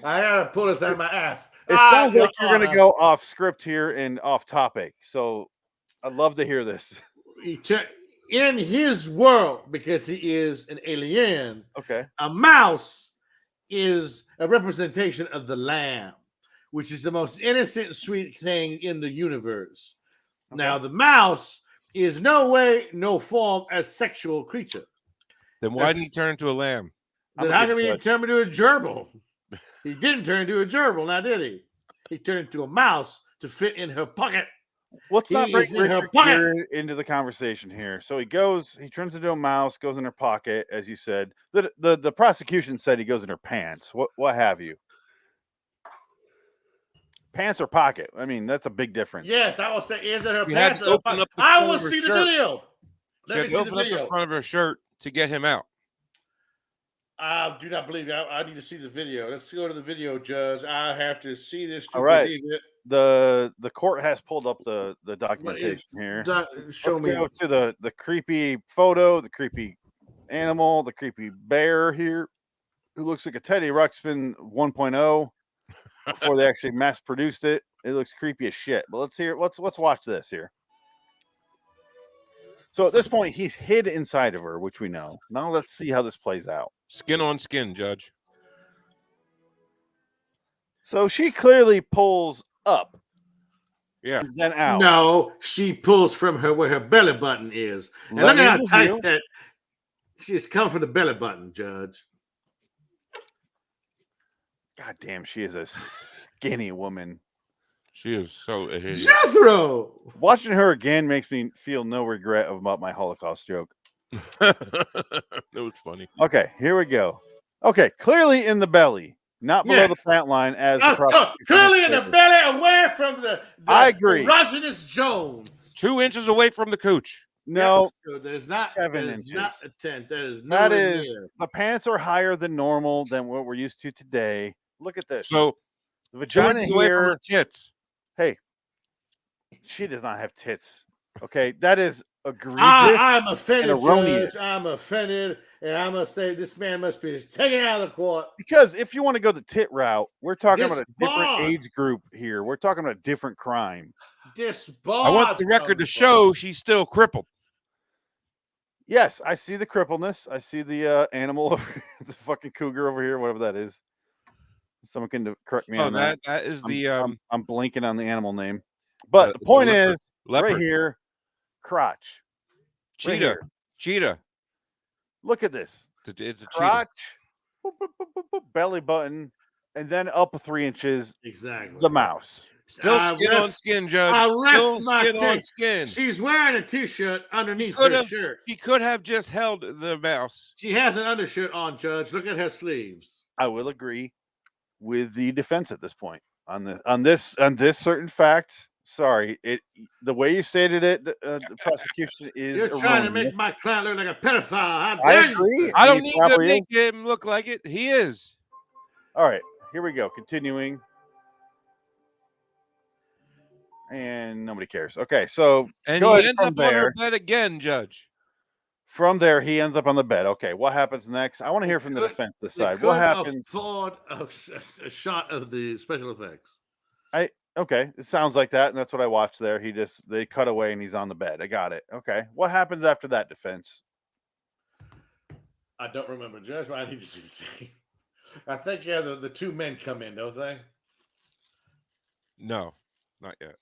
I gotta pull this out of my ass. It sounds like you're going to go off script here and off topic. So I'd love to hear this. In his world, because he is an alien, okay, a mouse is a representation of the lamb, which is the most innocent, sweet thing in the universe. Okay. Now, the mouse is no way, no form a sexual creature. Then why didn't he turn into a lamb? Then how come he turn into a gerbil? He didn't turn into a gerbil, now did he? He turned into a mouse to fit in her pocket. Let's not bring Richard Gere into the conversation here. So he turns into a mouse, goes in her pocket, as you said. The prosecution said he goes in her pants. What have you? Pants or pocket? I mean, that's a big difference. Yes, I will say, is it her pants or pocket? I will see the video. Let me see the video. Up the front of her shirt to get him out. I do not believe it. I need to see the video. Let's go to the video, Judge. I have to see this to All right. believe it. The court has pulled up the documentation here. Show me. Go to the creepy photo, the creepy animal, the creepy bear here, who looks like a Teddy Ruxpin 1.0 before they actually mass produced it. It looks creepy as shit. But let's watch this here. So at this point, he's hid inside of her, which we know. Now let's see how this plays out. Skin on skin, Judge. So she clearly pulls up. Yeah. And then out. No, she pulls from her where her belly button is. And look at how tight that she's come from the belly button, Judge. God damn, she is a skinny woman. She is so hideous. Jethro! Watching her again makes me feel no regret about my Holocaust joke. That was funny. Okay, here we go. Okay, clearly in the belly, not below the plant line as the prosecution clearly in the belly, away from the I agree. erogenous Jones. 2 inches away from the cooch. No, there's not 7 inches. Not a 10. That is the pants are higher than normal than what we're used to today. Look at this. So the vagina away from here. her tits. Hey, she does not have tits. Okay, that is egregious. I'm offended, and erroneous. Judge. I'm offended, and I must say this man must be taken out of the court. Because if you want to go the tit route, we're talking This about a different bar. age group here. We're talking about a different crime. I want the record to show she's still crippled. Yes, I see the crippleness. I see the animal over here, the fucking cougar over here, whatever that is. Someone can correct me on that. That is I'm blinking on the animal name. But the point is, right here, crotch. Cheetah. Right here. Cheetah. Look at this. It's a crotch, boop, boop, boop, boop, boop, belly button, and then up 3 inches. Exactly. The mouse. Still skin on skin, Judge. I Still rest my skin on case. skin. She's wearing a t-shirt underneath her shirt. He could have just held the mouse. She has an undershirt on, Judge. Look at her sleeves. I will agree with the defense at this point on this certain fact. Sorry, the way you stated it, the prosecution is. You're trying to make my client look like a pedophile. How I dare agree. you? I don't need to make him look like it. He is. All right, here we go. Continuing. And nobody cares. Okay, so and he ends up on her bed again, Judge. From there, he ends up on the bed. Okay, what happens next? I want to hear from the defense this side. What happens? A shot of the special effects. Okay, it sounds like that, and that's what I watched there. They cut away, and he's on the bed. I got it. Okay, what happens after that, defense? I don't remember, Judge, but I need to see the tape. I think the two men come in, don't they? No, not yet.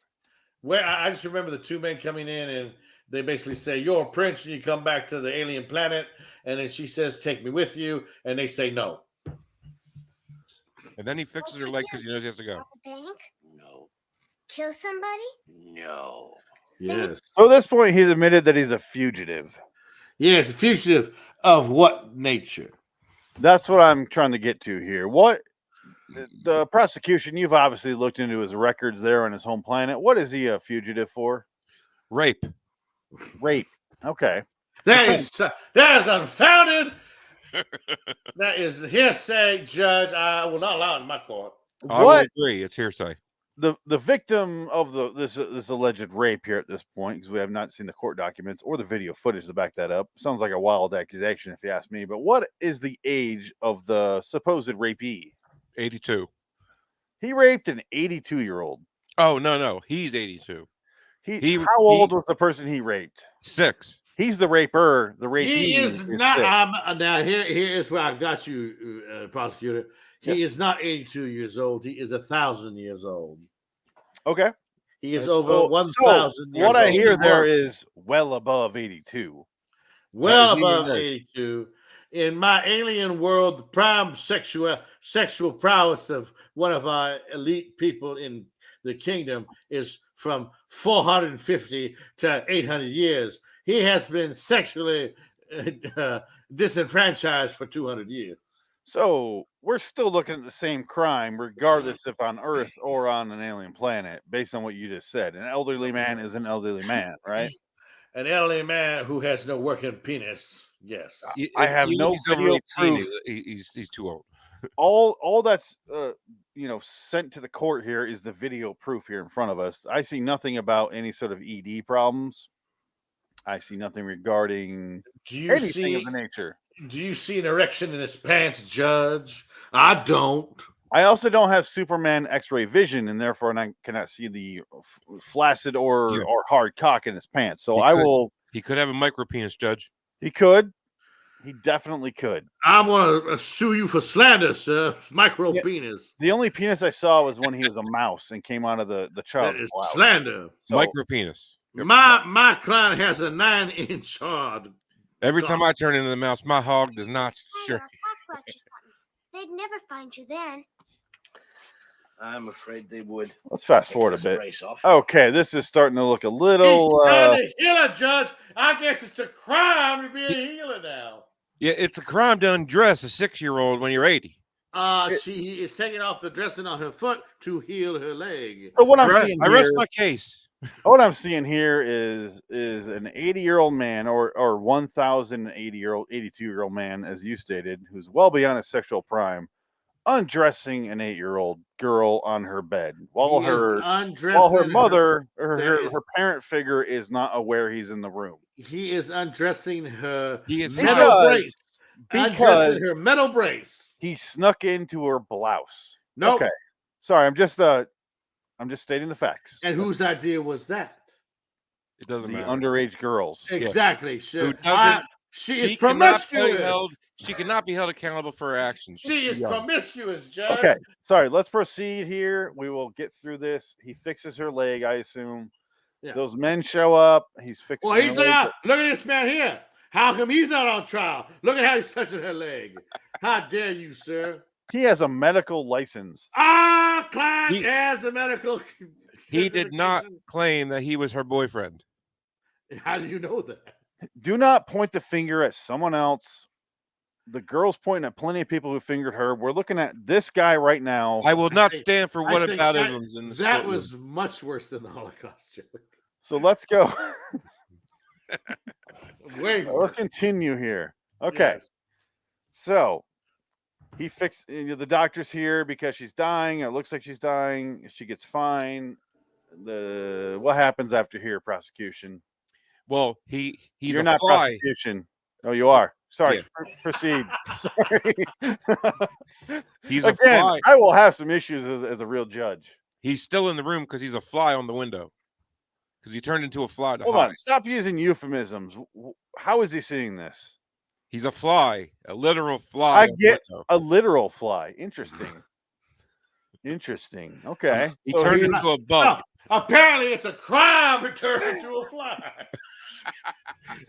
Well, I just remember the two men coming in, and they basically say, "You're a prince, and you come back to the alien planet." And then she says, "Take me with you," and they say no. And then he fixes her leg because he knows he has to go. Bank? No. Kill somebody? No. Yes. So at this point, he's admitted that he's a fugitive. Yes, a fugitive. Of what nature? That's what I'm trying to get to here. What the prosecution? You've obviously looked into his records there on his home planet. What is he a fugitive for? Rape. Rape. Okay. That is unfounded. That is hearsay, Judge. I will not allow it in my court. I will agree. It's hearsay. The victim of this alleged rape here at this point, because we have not seen the court documents or the video footage to back that up. Sounds like a wild accusation, if you ask me. But what is the age of the supposed rapee? 82. He raped an 82-year-old. Oh no, he's 82. How old was the person he raped? 6. He's the raper. The rapee. He is not. Now here is where I got you, prosecutor. He is not 82 years old. He is 1,000 years old. Okay. He is over 1,000 years old. What I hear there is is well above 82. Well above 82. In my alien world, the prime sexual prowess of one of our elite people in the kingdom is from 450 to 800 years. He has been sexually disenfranchised for 200 years. So we're still looking at the same crime, regardless if on Earth or on an alien planet, based on what you just said. An elderly man is an elderly man, right? An elderly man who has no working penis. Yes. I have no video proof. He's too old. all that's sent to the court here is the video proof here in front of us. I see nothing about any sort of ED problems. I see nothing regarding anything of the nature. Do you see an erection in his pants, Judge? I don't. I also don't have Superman X-ray vision, and therefore I cannot see the flaccid or hard cock in his pants. So He could have a micro penis, Judge. He could. He definitely could. I'm gonna sue you for slander, sir. Micro penis. The only penis I saw was when he was a mouse and came out of the child. That is slander. So, micro penis. My client has a 9-inch hard. Every time I turn into the mouse, my hog does not sure. They'd never find you then. I'm afraid they would. Let's fast forward a bit. Okay, this is starting to look a little. He's trying to heal a Judge. I guess it's a crime to be a healer now. Yeah, it's a crime to undress a 6-year-old when you're 80. She is taking off the dressing on her foot to heal her leg. So what I'm seeing I rest my case. What I'm seeing here is an 80-year-old man or 1,082-year-old man, as you stated, who's well beyond his sexual prime, undressing an 8-year-old girl on her bed while her mother or her parent figure is not aware he's in the room. He is undressing her metal brace. Because her metal brace. He snuck into her blouse. Nope. Okay. Sorry, I'm just stating the facts. And whose idea was that? It doesn't matter. Underage girls. Exactly. Yeah. She is promiscuous. She cannot be held accountable for her actions. She is promiscuous, Judge. Okay. Sorry, let's proceed here. We will get through this. He fixes her leg, I assume. Yeah. Those men show up. He's fixing her leg. Look at this man here. How come he's not on trial? Look at how he's touching her leg. How dare you, sir? He has a medical license. Client has a medical. He did not claim that he was her boyfriend. How do you know that? Do not point the finger at someone else. The girl's pointing at plenty of people who fingered her. We're looking at this guy right now. I will not stand for whataboutisms in this That courtroom. was much worse than the Holocaust joke. So let's go. Let's continue here. Okay. Yes. So he fixed the doctor's here because she's dying. It looks like she's dying. She gets fine. What happens after here, prosecution? Well, you're not prosecution. Oh, you are. Sorry. Yeah. Proceed. Sorry. He's again. A fly. I will have some issues as a real judge. He's still in the room because he's a fly on the window. Because he turned into a fly. Hold on. Stop using euphemisms. How is he seeing this? He's a fly, a literal fly. I get a literal fly. Interesting. Interesting. Okay. He turned into a bug. Apparently, it's a crime to turn into a fly.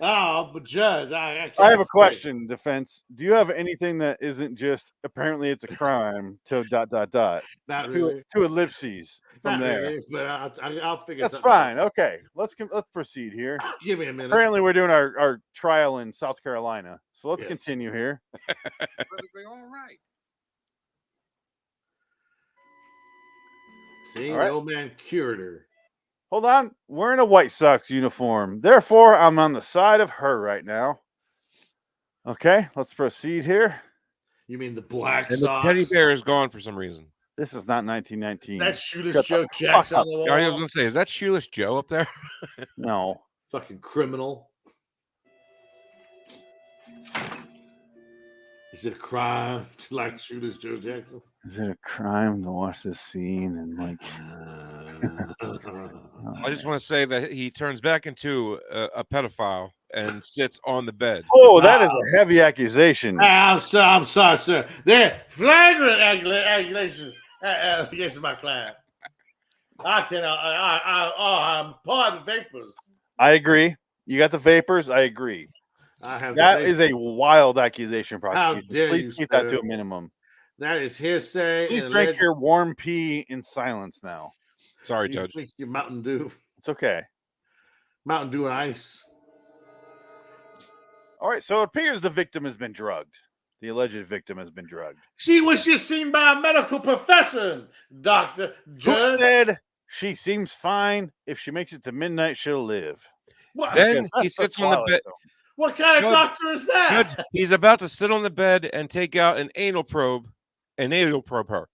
Oh, but Judge, I have a question, defense. Do you have anything that isn't just apparently it's a crime to ... Not to, really. to ellipses from Not there? really, but I'll figure That's something fine. out. Okay, let's proceed here. Give me a minute. Apparently, we're doing our trial in South Carolina, so let's continue here. Perfectly all right. See, All right. the old man cured her. Hold on, we're in a White Sox uniform. Therefore, I'm on the side of her right now. Okay, let's proceed here. You mean the Black And Sox? the teddy bear is gone for some reason. This is not 1919. That's Shoeless Joe Jackson on the wall. I was gonna say, is that Shoeless Joe up there? No. Fucking criminal. Is it a crime to like Shoeless Joe Jackson? Is it a crime to watch this scene and like? I just want to say that he turns back into a pedophile and sits on the bed. Oh, that is a heavy accusation. I'm sorry, sir. They're flagrant accusations against my client. I cannot. I'm part of the vapors. I agree. You got the vapors. I agree. That is a wild accusation, prosecution. How dare Please you, keep that sir. to a minimum. That is hearsay. Please and drink alleged- your warm pee in silence now. Sorry, You Judge. drink your Mountain Dew. It's okay. Mountain Dew and ice. All right, so it appears the victim has been drugged. The alleged victim has been drugged. She was just seen by a medical profession, Doctor. Who said she seems fine? If she makes it to midnight, she'll live. What? Then That's he the sits on the Twilight bed. Zone. What kind of Judge- doctor is that? Judge, he's about to sit on the bed and take out an anal probe her.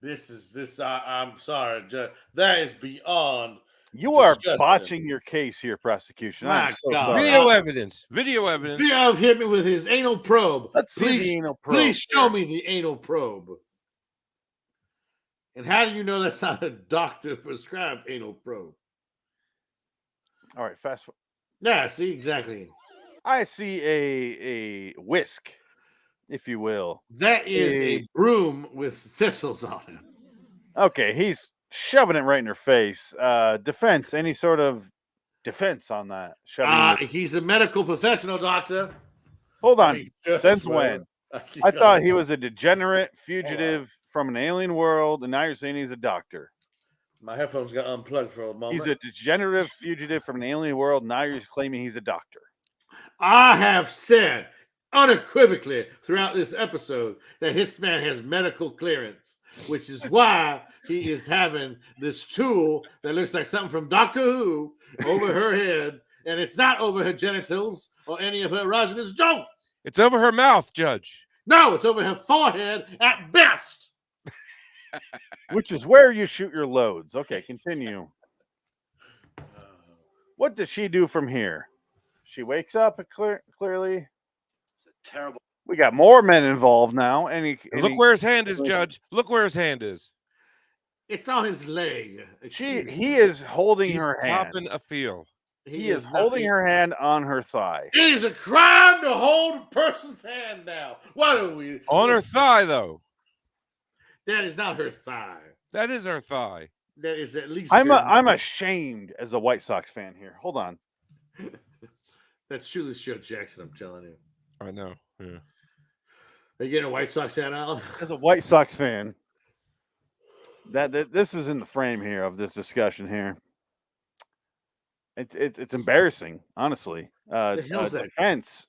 I'm sorry, Judge. That is beyond. You are disgusting. botching your case here, prosecution. I'm My so God. sorry. Video evidence. Video evidence. Theo hit me with his anal probe. Let's see please, the anal probe. Please show me the anal probe. And how do you know that's not a doctor prescribed anal probe? All right, fast forward. Yeah, see, exactly. I see a whisk, if you will. That is a broom with thistles on it. Okay, he's shoving it right in her face. Defense, any sort of defense on that? Shoving He's a medical professional, doctor. Hold on. Just Since whatever. when? I thought he was a degenerate fugitive from an alien world, and now you're saying he's a doctor. My headphones got unplugged for a moment. He's a degenerative fugitive from an alien world. Now you're claiming he's a doctor. I have said unequivocally throughout this episode that this man has medical clearance, which is why he is having this tool that looks like something from Doctor Who over her head, and it's not over her genitals or any of her erogenous joints. It's over her mouth, Judge. No, it's over her forehead at best. Which is where you shoot your loads. Okay, continue. What does she do from here? She wakes up clearly. It's a terrible. We got more men involved now. Look where his hand is, Judge. Look where his hand is. It's on his leg. He is holding He's her hand. popping a feel. He is holding her hand on her thigh. It is a crime to hold a person's hand now. What are we? On her thigh, though. That is not her thigh. That is her thigh. That is at least. I'm ashamed as a White Sox fan here. Hold on. That's Shoeless Joe Jackson, I'm telling you. I know. Yeah. Are you getting a White Sox hat out? As a White Sox fan, that this is in the frame here of this discussion here. It's embarrassing, honestly. The hell's that? Defense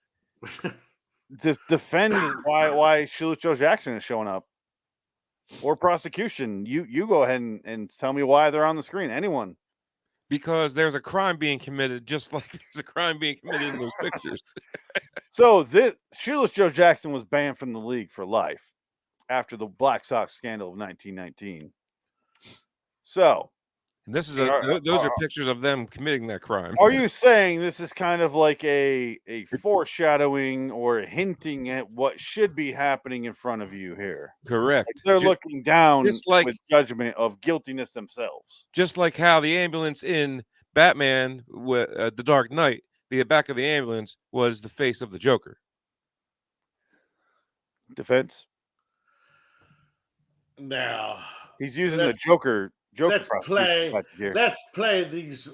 to defend why Shoeless Joe Jackson is showing up, or prosecution. You go ahead and tell me why they're on the screen. Anyone? Because there's a crime being committed, just like there's a crime being committed in those pictures. So this Shoeless Joe Jackson was banned from the league for life after the Black Sox scandal of 1919. So, and this is those are pictures of them committing that crime. Are you saying this is kind of like a foreshadowing or hinting at what should be happening in front of you here? Correct. Like they're looking down just like, with judgment of guiltiness themselves. Just like how the ambulance in Batman, The Dark Knight, the back of the ambulance was the face of the Joker. Defense? Now he's using the Joker. Let's play. Let's play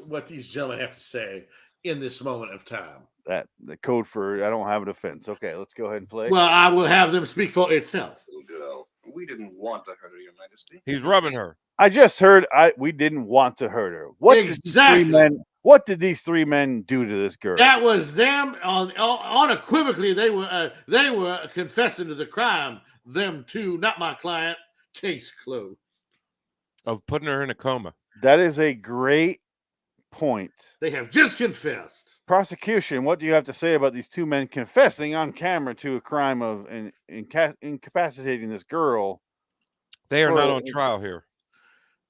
what these gentlemen have to say in this moment of time. That the code for I don't have a defense. Okay, let's go ahead and play. Well, I will have them speak for itself. Girl, we didn't want to hurt her, Your Majesty. He's rubbing her. I just heard we didn't want to hurt her. What did these three men do to this girl? That was them unequivocally. They were confessing to the crime. Them two, not my client. Case closed. Of putting her in a coma. That is a great point. They have just confessed. Prosecution, what do you have to say about these two men confessing on camera to a crime of incapacitating this girl? They are not on trial here.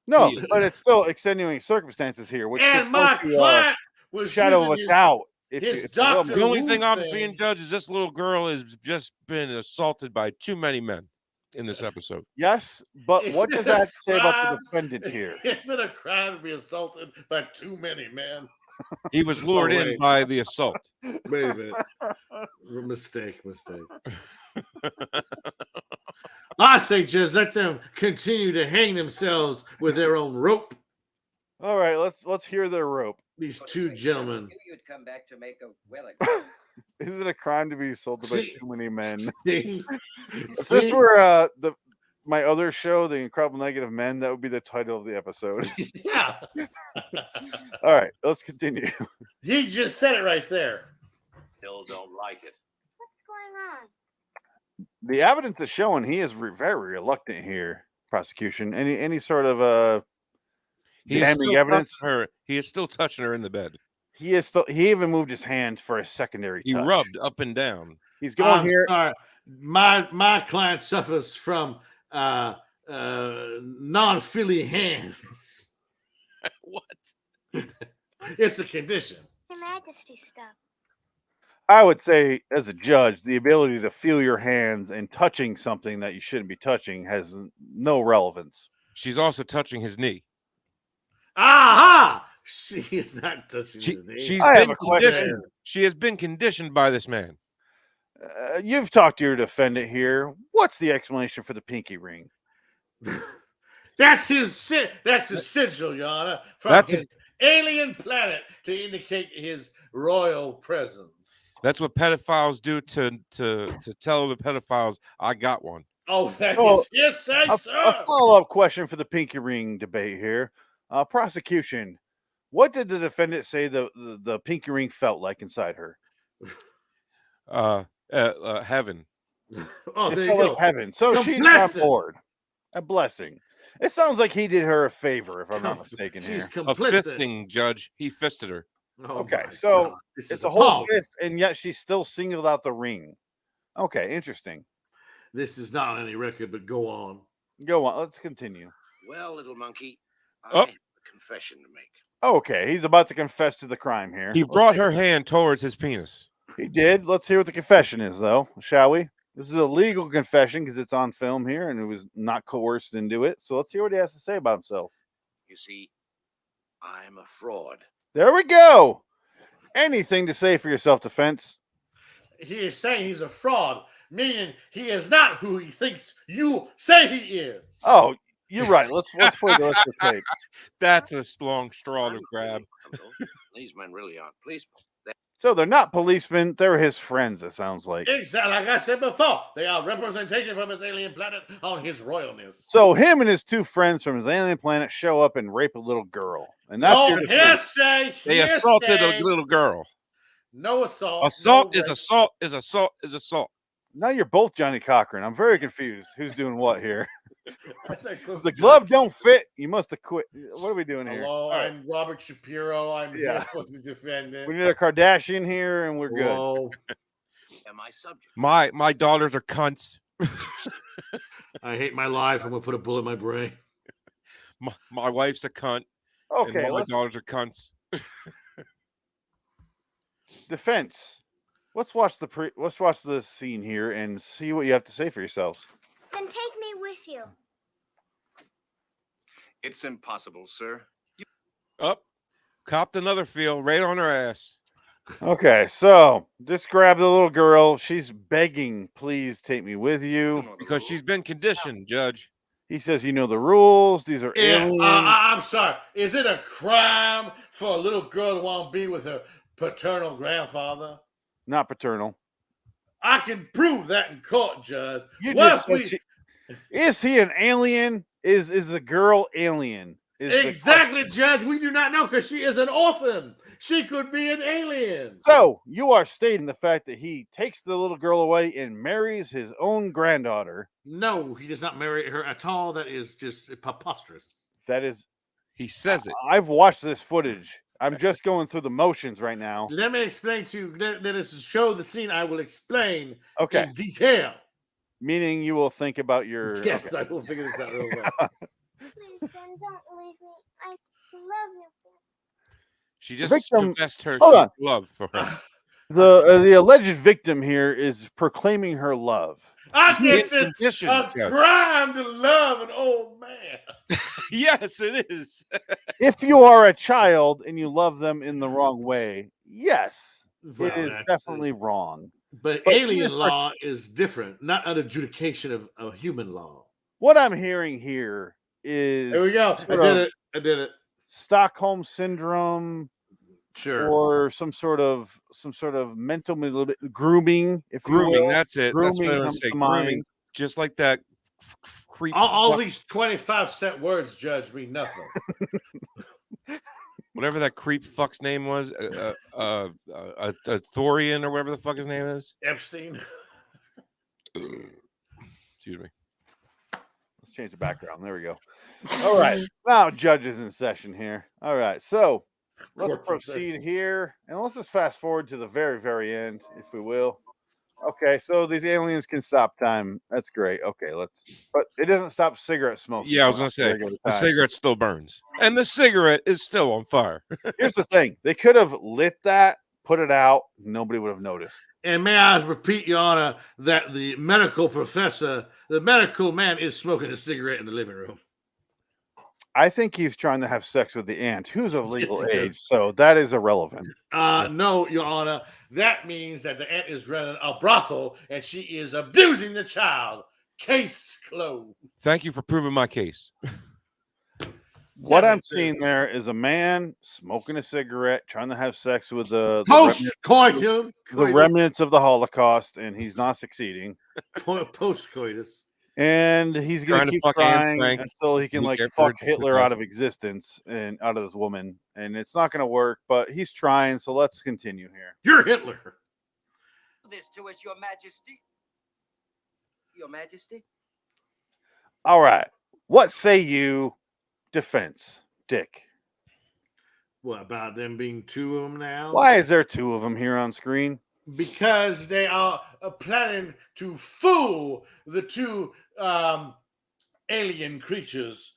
No, but it's still extenuating circumstances here. Which and my client was shadow of a doubt. The only thing I'm seeing, Judge, is this little girl has just been assaulted by too many men in this episode. Yes, but what does that say about the defendant here? Is it a crime to be assaulted by too many men? He was lured in by the assault. Wait a minute. Mistake. I say just let them continue to hang themselves with their own rope. All right, let's hear their rope. These two gentlemen. You'd come back to make a Is it a crime to be assaulted by too many men? If this were my other show, The Incredible Negative Men, that would be the title of the episode. Yeah. All right, let's continue. You just said it right there. Still don't like it. What's going on? The evidence is showing he is very reluctant here. Prosecution, any sort of damning evidence? He is still touching her in the bed. He even moved his hand for a secondary touch. He rubbed up and down. He's going here. Sorry. My client suffers from non-feely hands. What? It's a condition. Your Majesty stuff. I would say, as a judge, the ability to feel your hands and touching something that you shouldn't be touching has no relevance. She's also touching his knee. Aha! She is not touching his knee. She has been conditioned by this man. You've talked to your defendant here. What's the explanation for the pinky ring? That's his sigil, Your Honor, from his alien planet to indicate his royal presence. That's what pedophiles do to tell the pedophiles, I got one. Oh, that is hearsay, sir. A follow-up question for the pinky ring debate here. Prosecution, what did the defendant say the pinky ring felt like inside her? Heaven. Oh, it there felt you go. like heaven. So she's on board. A blessing. It sounds like he did her a favor, if I'm not mistaken. She's here. complicit. A fisting, Judge. He fisted her. Oh, okay, so it's a whole pump. fist, and yet she still singled out the ring. Okay, interesting. This is not on any record, but go on. Go on. Let's continue. Well, little monkey, I have a confession to make. Okay, he's about to confess to the crime here. He brought her hand towards his penis. He did. Let's hear what the confession is, though, shall we? This is a legal confession because it's on film here, and it was not coerced into it. So let's hear what he has to say about himself. You see, I'm a fraud. There we go. Anything to say for your self-defense? He is saying he's a fraud, meaning he is not who he thinks you say he is. Oh, you're right. Let's play the rest of the tape. That's a long straw to grab. These men really aren't policemen. So they're not policemen. They're his friends, it sounds like. Exactly. Like I said before, they are representation from his alien planet on his royalness. So him and his two friends from his alien planet show up and rape a little girl. And that's they assaulted a little girl. No assault. Assault is assault is assault is assault. Now you're both Johnny Cochran. I'm very confused. Who's doing what here? The glove don't fit. You must have quit. What are we doing here? Hello, I'm Robert Shapiro. I'm here for the defendant. We need a Kardashian here, and we're good. Am I subject? My daughters are cunts. I hate my life. I'm gonna put a bullet in my brain. My wife's a cunt. Okay, and my daughters are cunts. Defense. Let's watch the scene here and see what you have to say for yourselves. Then take me with you. It's impossible, sir. Copped another feel right on her ass. Okay, so just grab the little girl. She's begging, please take me with you. Because she's been conditioned, Judge. He says, you know the rules. These are aliens. I'm sorry. Is it a crime for a little girl to want to be with her paternal grandfather. Not paternal. I can prove that in court, Judge. You What just if we... said is he an alien? Is the girl alien? Exactly, Judge. We do not know because she is an orphan. She could be an alien. So you are stating the fact that he takes the little girl away and marries his own granddaughter. No, he does not marry her at all. That is just preposterous. That is, he says it. I've watched this footage. I'm just going through the motions right now. Let me explain to you. Let us show the scene. I will explain in detail. Meaning you will think about your... Yes, I will figure this out real well. Please, Ben, don't leave me. I love you. She just confessed her love for her. The alleged victim here is proclaiming her love. I guess it's a crime to love an old man. Yes, it is. If you are a child and you love them in the wrong way, yes, Well, it is definitely wrong. But alien law is different, not an adjudication of human law. What I'm hearing here is... There we go. I did it. Stockholm syndrome. Sure. Or some sort of mental grooming. Grooming, that's it. Grooming, that's what I was saying. Grooming, just like that creep. All these 25-cent words, Judge, mean nothing. Whatever that creep fuck's name was, a Thorian or whatever the fuck his name is. Epstein. Excuse me. Let's change the background. There we go. All right. Now Judge is in session here. All right. So let's proceed here. And let's just fast forward to the very, very end, if we will. Okay, so these aliens can stop time. That's great. Okay, but it doesn't stop cigarette smoke. Yeah, I was gonna say the cigarette still burns. And the cigarette is still on fire. Here's the thing. They could have lit that, put it out, nobody would have noticed. And may I repeat, Your Honor, that the medical man is smoking a cigarette in the living room. I think he's trying to have sex with the aunt, who's of legal age, so that is irrelevant. No, Your Honor. That means that the aunt is running a brothel and she is abusing the child. Case closed. Thank you for proving my case. What I'm seeing there is a man smoking a cigarette, trying to have sex with the remnants of the Holocaust, and he's not succeeding. Post-coitus. And he's going to keep trying until he can fuck Hitler out of existence and out of this woman. And it's not going to work, but he's trying. So let's continue here. You're Hitler. This to us, Your Majesty. Your Majesty. All right. What say you, defense, Dick? What about them being two of them now? Why is there two of them here on screen? Because they are planning to fool the two alien creatures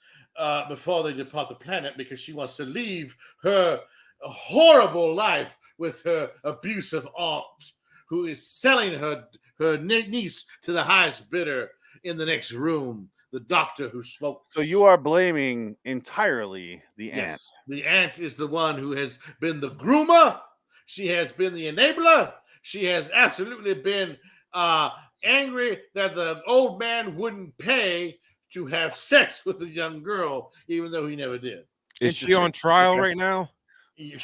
before they depart the planet, because she wants to leave her horrible life with her abusive aunt, who is selling her niece to the highest bidder in the next room, the doctor who smokes. So you are blaming entirely the aunt. Yes, the aunt is the one who has been the groomer. She has been the enabler. She has absolutely been angry that the old man wouldn't pay to have sex with the young girl, even though he never did. Is she on trial right now?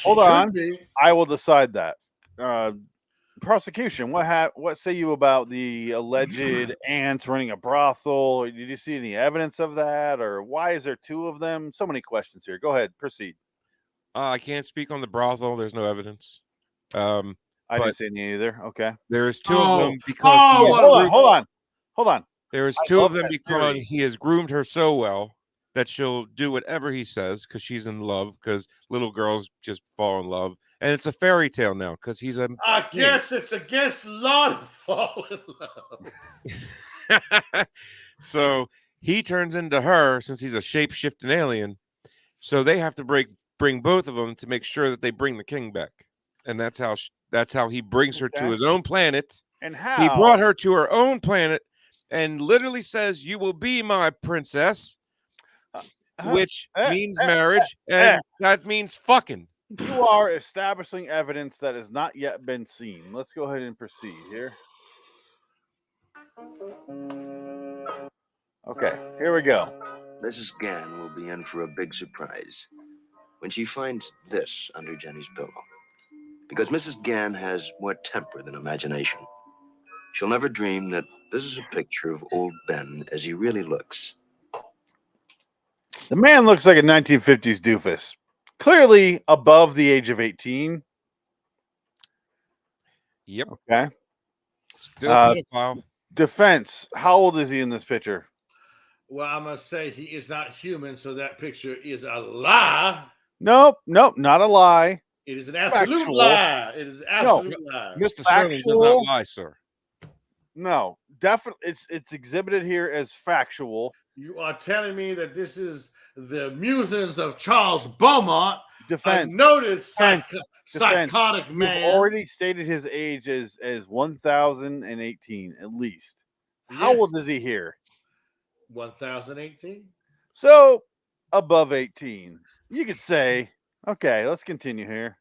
Hold on. I will decide that. Prosecution, what say you about the alleged aunt running a brothel? Did you see any evidence of that? Or why is there two of them? So many questions here. Go ahead. Proceed. I can't speak on the brothel. There's no evidence. I didn't see any either. Okay. There's two of them because hold on. There's two of them because he has groomed her so well that she'll do whatever he says because she's in love, because little girls just fall in love. And it's a fairy tale now because he's a I guess it's against law to fall in love. So he turns into her since he's a shape-shifting alien. So they have to bring both of them to make sure that they bring the king back. And that's how he brings her to his own planet. And how he brought her to her own planet and literally says, "You will be my princess," which means marriage, and that means fucking. You are establishing evidence that has not yet been seen. Let's go ahead and proceed here. Okay, here we go. Mrs. Gann will be in for a big surprise when she finds this under Jenny's pillow. Because Mrs. Gann has more temper than imagination. She'll never dream that this is a picture of old Ben as he really looks. The man looks like a 1950s doofus. Clearly above the age of 18. Yep. Okay. Still pedophile. Defense. How old is he in this picture? Well, I must say he is not human, so that picture is a lie. Nope, not a lie. It is an absolute Factual. lie. It is an absolute lie. Mr. Sterling does not lie, sir. No, definitely. It's exhibited here as factual. You are telling me that this is the musings of Charles Beaumont, Defense. a noted Defense. psychotic man. You've already stated his age as 1018 at least. How old is he here? 1018. So above 18. You could say, okay, let's continue here.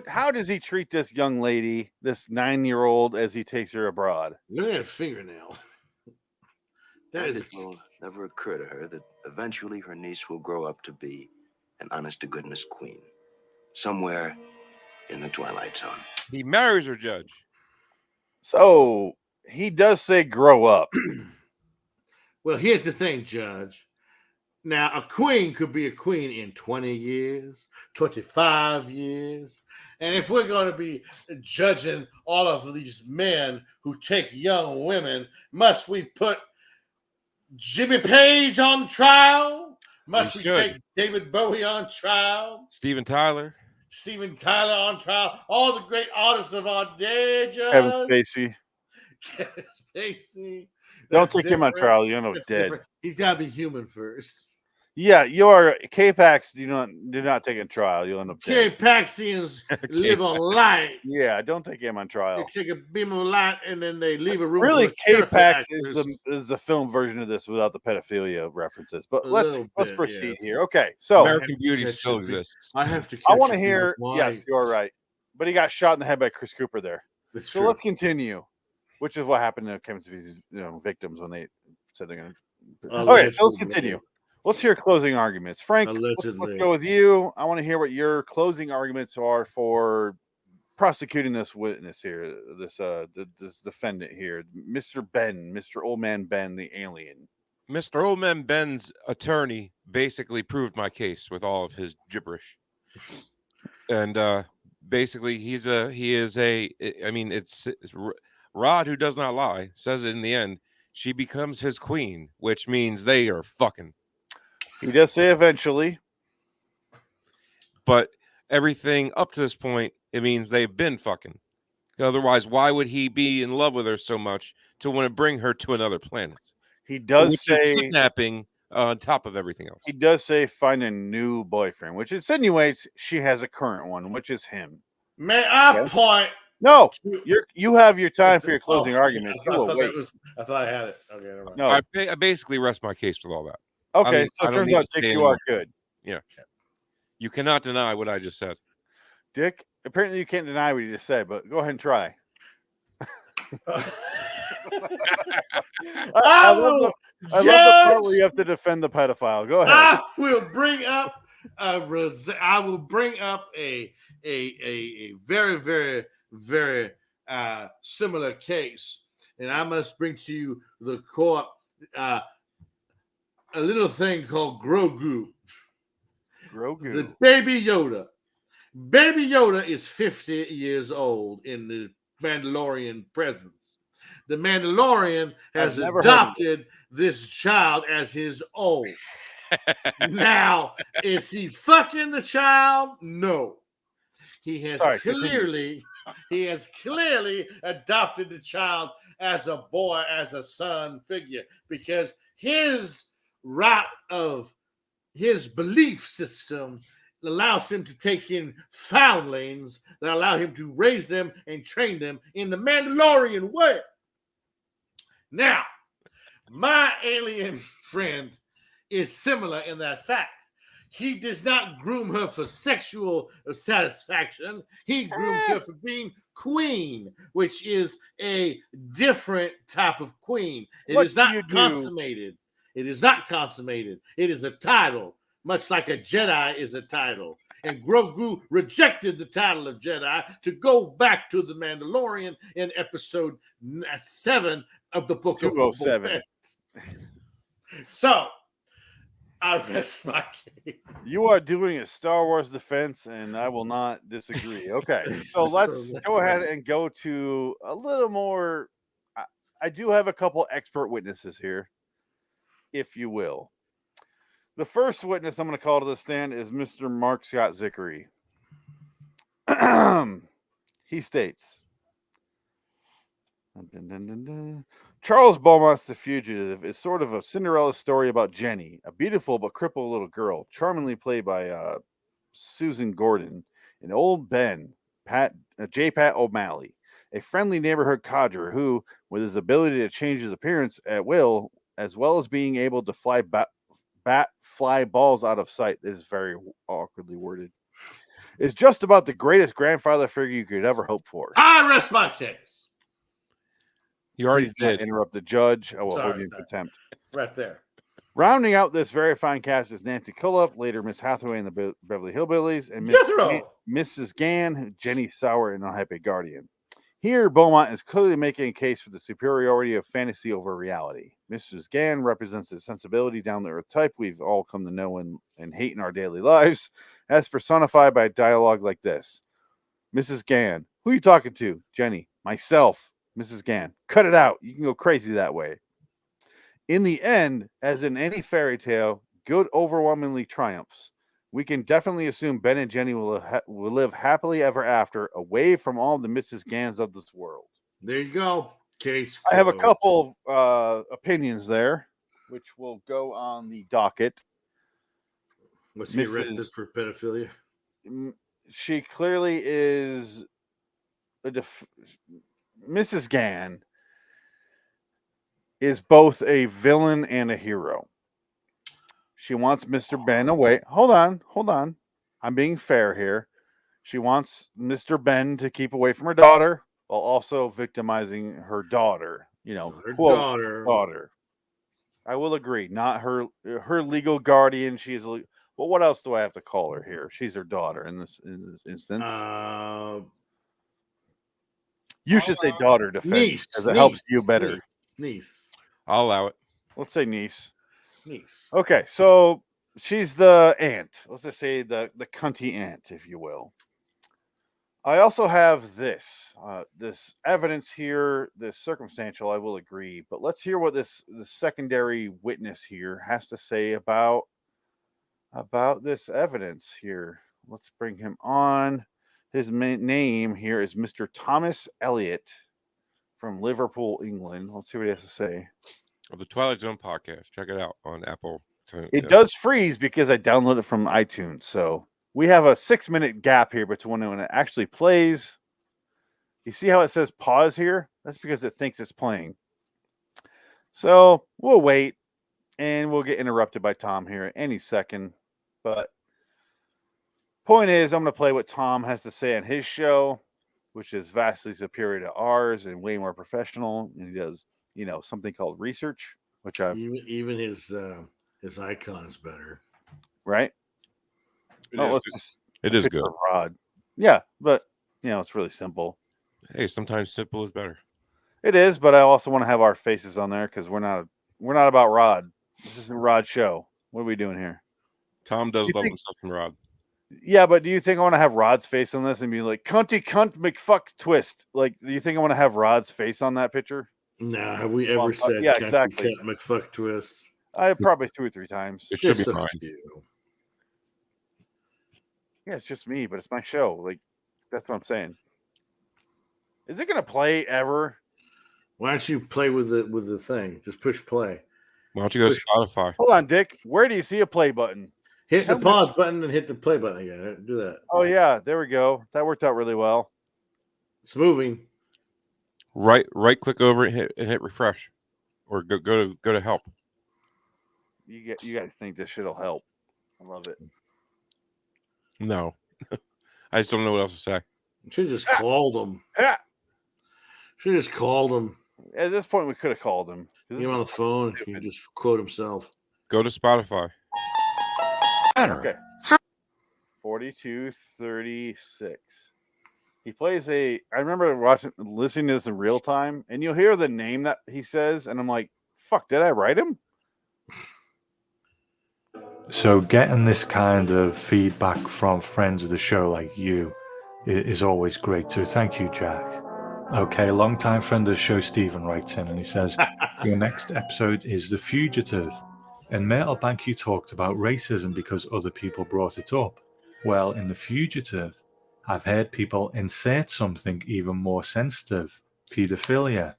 How does he treat this young lady, this 9-year-old, as he takes her abroad? Look at that fingernail. It will never occur to her that eventually her niece will grow up to be an honest-to-goodness queen. Somewhere in the Twilight Zone. He marries her, Judge. So he does say grow up. Well, here's the thing, Judge. Now, a queen could be a queen in 20 years, 25 years. And if we're going to be judging all of these men who take young women, must we put Jimmy Page on trial? Must we take David Bowie on trial? Steven Tyler on trial? All the great artists of our day, Judge. Kevin Spacey. Kevin Spacey. Don't take him on trial. You end up dead. Different. He's got to be human first. Yeah, you are. K-Pax do not take a trial. You'll end up dead. K-Paxians live on light. Yeah, don't take him on trial. They take a beam of light and then they leave a room. Really, K-Pax is the film version of this without the pedophilia references. But let's proceed here. Okay, so American Beauty still exists. I have to. I want to hear. Yes, you are right. But he got shot in the head by Chris Cooper there. That's so true. Let's continue. Which is what happened to Kevin Spacey's victims when they said they're going to. Okay, so let's continue. Let's hear closing arguments. Frank, let's go with you. I want to hear what your closing arguments are for prosecuting this witness here, this defendant here, Mr. Ben, Mr. Old Man Ben, the alien. Mr. Old Man Ben's attorney basically proved my case with all of his gibberish. And basically it's Rod, who does not lie, says it in the end. She becomes his queen, which means they are fucking. He does say eventually. But everything up to this point, it means they've been fucking. Otherwise, why would he be in love with her so much to want to bring her to another planet? He does say kidnapping on top of everything else. He does say find a new boyfriend, which insinuates she has a current one, which is him. May I point? No, you have your time for your closing arguments. I thought I had it. Okay, never mind. No, I basically rest my case with all that. Okay, so it turns out, Dick, you are good. Yeah. Okay. You cannot deny what I just said. Dick, apparently you can't deny what you just said, but go ahead and try. I love the part where you have to defend the pedophile. Go ahead. I will bring up a very, very, very similar case, and I must bring to you the court a little thing called Grogu. Grogu. The Baby Yoda. Baby Yoda is 50 years old in the Mandalorian presence. The Mandalorian has adopted this child as his own. Now, is he fucking the child? No. He has clearly adopted the child as a boy, as a son figure, because his belief system allows him to take in foundlings that allow him to raise them and train them in the Mandalorian way. Now, my alien friend is similar in that fact. He does not groom her for sexual satisfaction. He groomed her for being queen, which is a different type of queen. It is not consummated. It is not consummated. It is a title, much like a Jedi is a title. and Grogu rejected the title of Jedi to go back to the Mandalorian in episode 7 of the Book of Boba 207. Fett. So, I rest my case. You are doing a Star Wars defense, and I will not disagree. Okay, so let's go ahead and go to a little more. I do have a couple expert witnesses here, if you will. The first witness I'm going to call to the stand is Mr. Mark Scott Zickery. He states, Charles Beaumont's The Fugitive is sort of a Cinderella story about Jenny, a beautiful but crippled little girl, charmingly played by Susan Gordon, and old Ben, J. Pat O'Malley, a friendly neighborhood codger who, with his ability to change his appearance at will, as well as being able to fly balls out of sight, this is very awkwardly worded, is just about the greatest grandfather figure you could ever hope for. I rest my case. You already did. Interrupt the judge. I will hold you in Sorry. contempt. Right there. Rounding out this very fine cast is Nancy Cullup, later Miss Hathaway in the Beverly Hillbillies, and Mrs. Gann, Jenny Sauer in Unhappy Guardian. Here, Beaumont is clearly making a case for the superiority of fantasy over reality. Mrs. Gann represents the sensibility, down-to-earth type we've all come to know and hate in our daily lives, as personified by dialogue like this. Mrs. Gann, who are you talking to? Jenny, myself. Mrs. Gann, cut it out. You can go crazy that way. In the end, as in any fairy tale, good overwhelmingly triumphs. We can definitely assume Ben and Jenny will live happily ever after, away from all the Mrs. Ganns of this world. There you go. Case I have a couple of opinions there, which will go on the docket. Was he arrested for pedophilia? She clearly is Mrs. Gann is both a villain and a hero. She wants Mr. Ben away. Hold on. I'm being fair here. She wants Mr. Ben to keep away from her daughter while also victimizing her daughter. You know, her quote, daughter. I will agree. Not her legal guardian. She's well, what else do I have to call her here? She's her daughter in this instance. You should say daughter defense because it helps you better. Niece. I'll allow it. Let's say niece. Niece. Okay, so she's the aunt. Let's just say the cunty aunt, if you will. I also have this evidence here, this circumstantial, I will agree, but let's hear what the secondary witness here has to say about this evidence here. Let's bring him on. His name here is Mr. Thomas Elliott from Liverpool, England. Let's see what he has to say. Of the Twilight Zone podcast. Check it out on Apple. It does freeze because I downloaded it from iTunes. So we have a 6-minute gap here between when it actually plays. You see how it says pause here? That's because it thinks it's playing. So we'll wait and we'll get interrupted by Tom here any second. But point is, I'm going to play what Tom has to say on his show, which is vastly superior to ours and way more professional. And he does, something called research, which I even his icon is better, right? It is good. Rod. Yeah, but it's really simple. Hey, sometimes simple is better. It is, but I also want to have our faces on there because we're not about Rod. This isn't Rod's show. What are we doing here? Tom does love himself from Rod. Yeah, but do you think I want to have Rod's face on this and be like, cunty cunt McFuck twist? Like, do you think I want to have Rod's face on that picture? No, have we ever said yeah, exactly. Cunt McFuck twist? I probably 2 or 3 times. It should be fine. Yeah, it's just me, but it's my show. Like, that's what I'm saying. Is it gonna play ever? Why don't you play with the thing? Just push play. Why don't you go to Spotify? Hold on, Dick. Where do you see a play button? Hit the pause button and hit the play button again. Do that. Oh yeah, there we go. That worked out really well. It's moving. Right click over it and hit refresh, or go to help. You guys think this shit'll help? I love it. No, I just don't know what else to say. Should have just called him. Should have just called him. At this point, we could have called him. Get him on the phone. He can just quote himself. Go to Spotify. Okay. 4236. He plays I remember listening to this in real time, and you'll hear the name that he says, and I'm like, fuck, did I write him? So getting this kind of feedback from friends of the show like you is always great. So thank you, Jack. Okay, long-time friend of the show, Stephen, writes in and he says, your next episode is The Fugitive. In Mailbank, you talked about racism because other people brought it up. Well, in The Fugitive, I've heard people insert something even more sensitive, paedophilia.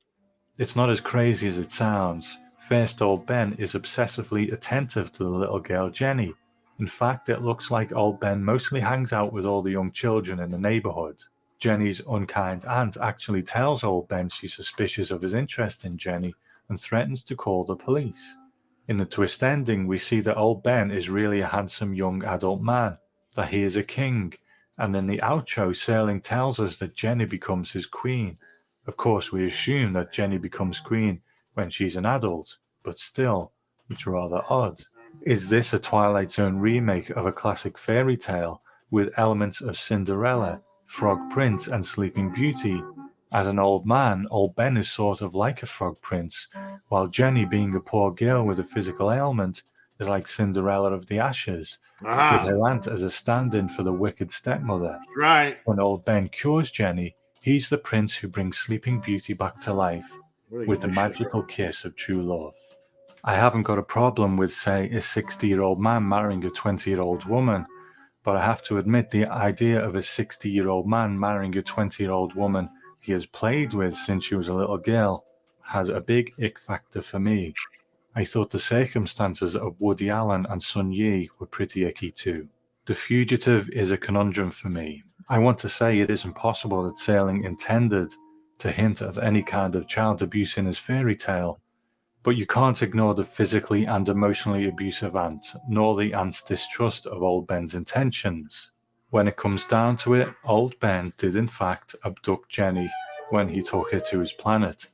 It's not as crazy as it sounds. First, old Ben is obsessively attentive to the little girl Jenny. In fact, it looks like old Ben mostly hangs out with all the young children in the neighborhood. Jenny's unkind aunt actually tells old Ben she's suspicious of his interest in Jenny and threatens to call the police. In the twist ending, we see that old Ben is really a handsome young adult man, that he is a king, and in the outro, Serling tells us that Jenny becomes his queen. Of course, we assume that Jenny becomes queen when she's an adult, but still, it's rather odd. Is this a Twilight Zone remake of a classic fairy tale with elements of Cinderella, Frog Prince, and Sleeping Beauty? As an old man, old Ben is sort of like a Frog Prince, while Jenny, being a poor girl with a physical ailment, is like Cinderella of the Ashes, with her aunt as a stand-in for the wicked stepmother. Right. When old Ben cures Jenny, he's the prince who brings Sleeping Beauty back to life with the magical kiss of true love. I haven't got a problem with, say, a 60-year-old man marrying a 20-year-old woman, but I have to admit the idea of a 60-year-old man marrying a 20-year-old woman he has played with since she was a little girl has a big ick factor for me. I thought the circumstances of Woody Allen and Sun Yi were pretty icky too. The Fugitive is a conundrum for me. I want to say it isn't possible that Serling intended to hint at any kind of child abuse in his fairy tale, but you can't ignore the physically and emotionally abusive aunt, nor the aunt's distrust of old Ben's intentions. When it comes down to it, old Ben did in fact abduct Jenny when he took her to his planet.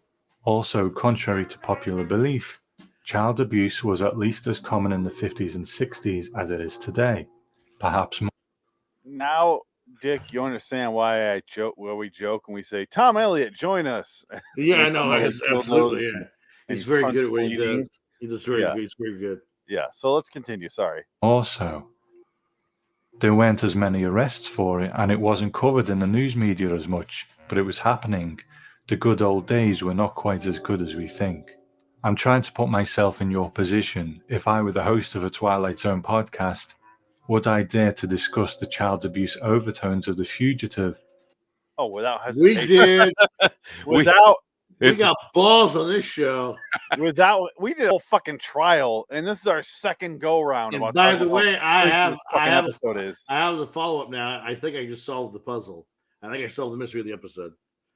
Also, contrary to popular belief, child abuse was at least as common in the 50s and 60s as it is today. Perhaps more. Now, Dick, you understand why we joke and we say, Tom Elliott, join us. Yeah, I know. Absolutely, yeah. He's very good at what he does. He does very good. He's very good. Yeah, so let's continue. Sorry. Also, there weren't as many arrests for it, and it wasn't covered in the news media as much, but it was happening. The good old days were not quite as good as we think. I'm trying to put myself in your position. If I were the host of a Twilight Zone podcast, would I dare to discuss the child abuse overtones of The Fugitive? Oh, without hesitation. We did. We got balls on this show. We did a whole fucking trial, and this is our second go round. And by the way, I have the follow up now. I think I just solved the puzzle. I think I solved the mystery of the episode.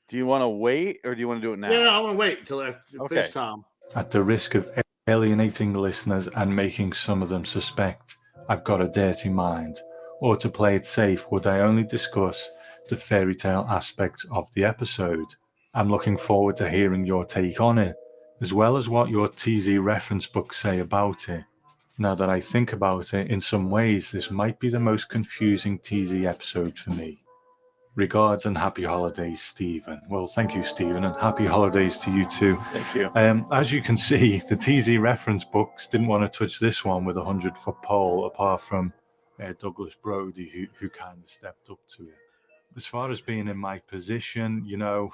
Do you want to wait, or do you want to do it now? No, I want to wait until I finish Tom. At the risk of alienating listeners and making some of them suspect I've got a dirty mind, or to play it safe, would I only discuss the fairy tale aspects of the episode? I'm looking forward to hearing your take on it, as well as what your TZ reference books say about it. Now that I think about it, in some ways this might be the most confusing TZ episode for me. Regards and happy holidays, Stephen. Well, thank you, Stephen, and happy holidays to you too. Thank you. As you can see, the TZ reference books didn't want to touch this one with a 100-foot pole, apart from Douglas Brody, who kind of stepped up to it. As far as being in my position, you know,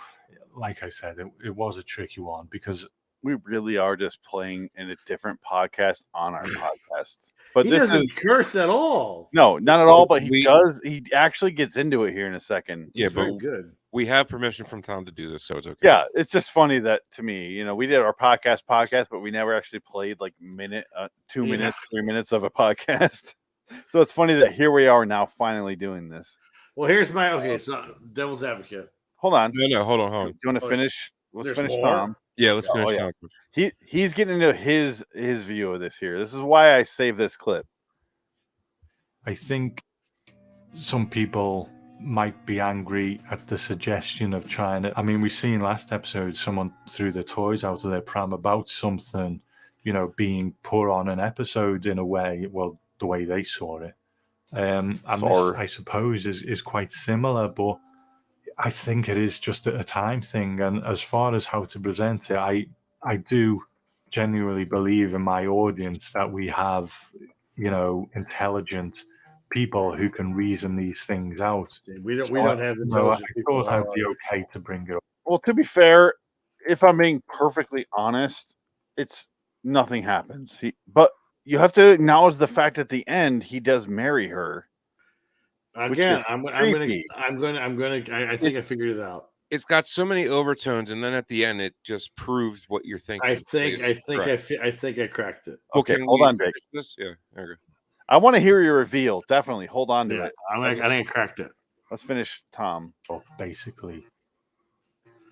like I said, it was a tricky one because we really are just playing in a different podcast on our podcast. But he this doesn't curse at all. No, not at all. But he does. He actually gets into it here in a second. Yeah, it's but very good. We have permission from Tom to do this, so it's okay. Yeah, it's just funny that to me, you know, we did our podcast, but we never actually played like 2 minutes, 3 minutes of a podcast. So it's funny that here we are now, finally doing this. Well, here's my so devil's advocate. Hold on. No, hold on. Do you want to finish? Let's finish more? Tom. Yeah, let's finish Tom. He's getting into his view of this here. This is why I saved this clip. I think some people might be angry at the suggestion of trying to. I mean, we've seen last episode someone threw their toys out of their pram about something, you know, being put on an episode in a way, well, the way they saw it. And this, I suppose, is quite similar, but I think it is just a time thing. And as far as how to present it, I do genuinely believe in my audience that we have, intelligent people who can reason these things out. We don't have intelligent people. I thought I'd be okay to bring it up. Well, to be fair, if I'm being perfectly honest, it's nothing happens. But you have to acknowledge the fact at the end he does marry her. Again, I think I figured it out. It's got so many overtones, and then at the end, it just proves what you're thinking. I think I cracked it. Okay, hold on, Dick. This? Yeah, there we go. I want to hear your reveal. Definitely, hold on to it. I think I cracked it. Let's finish, Tom. Basically,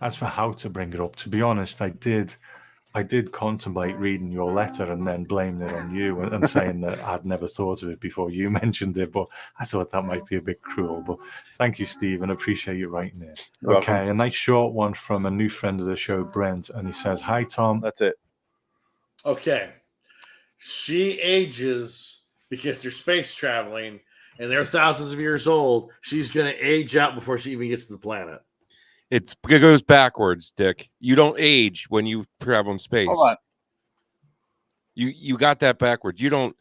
as for how to bring it up, to be honest, I did contemplate reading your letter and then blaming it on you and saying that I'd never thought of it before you mentioned it, but I thought that might be a bit cruel. But thank you, Stephen. Appreciate you writing it. You're okay, welcome. A nice short one from a new friend of the show, Brent, and he says, "Hi, Tom." That's it. Okay. She ages because they're space traveling and they're thousands of years old. She's going to age out before she even gets to the planet. It goes backwards, Dick. You don't age when you travel in space. Hold on. You got that backwards. You don't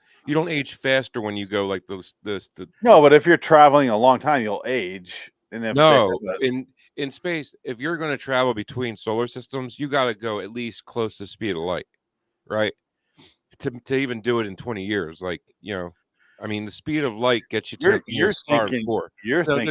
age faster when you go like this. No, but if you're traveling a long time, you'll age. In space, if you're going to travel between solar systems, you got to go at least close to the speed of light, right? To even do it in 20 years, I mean, the speed of light gets you to you're thinking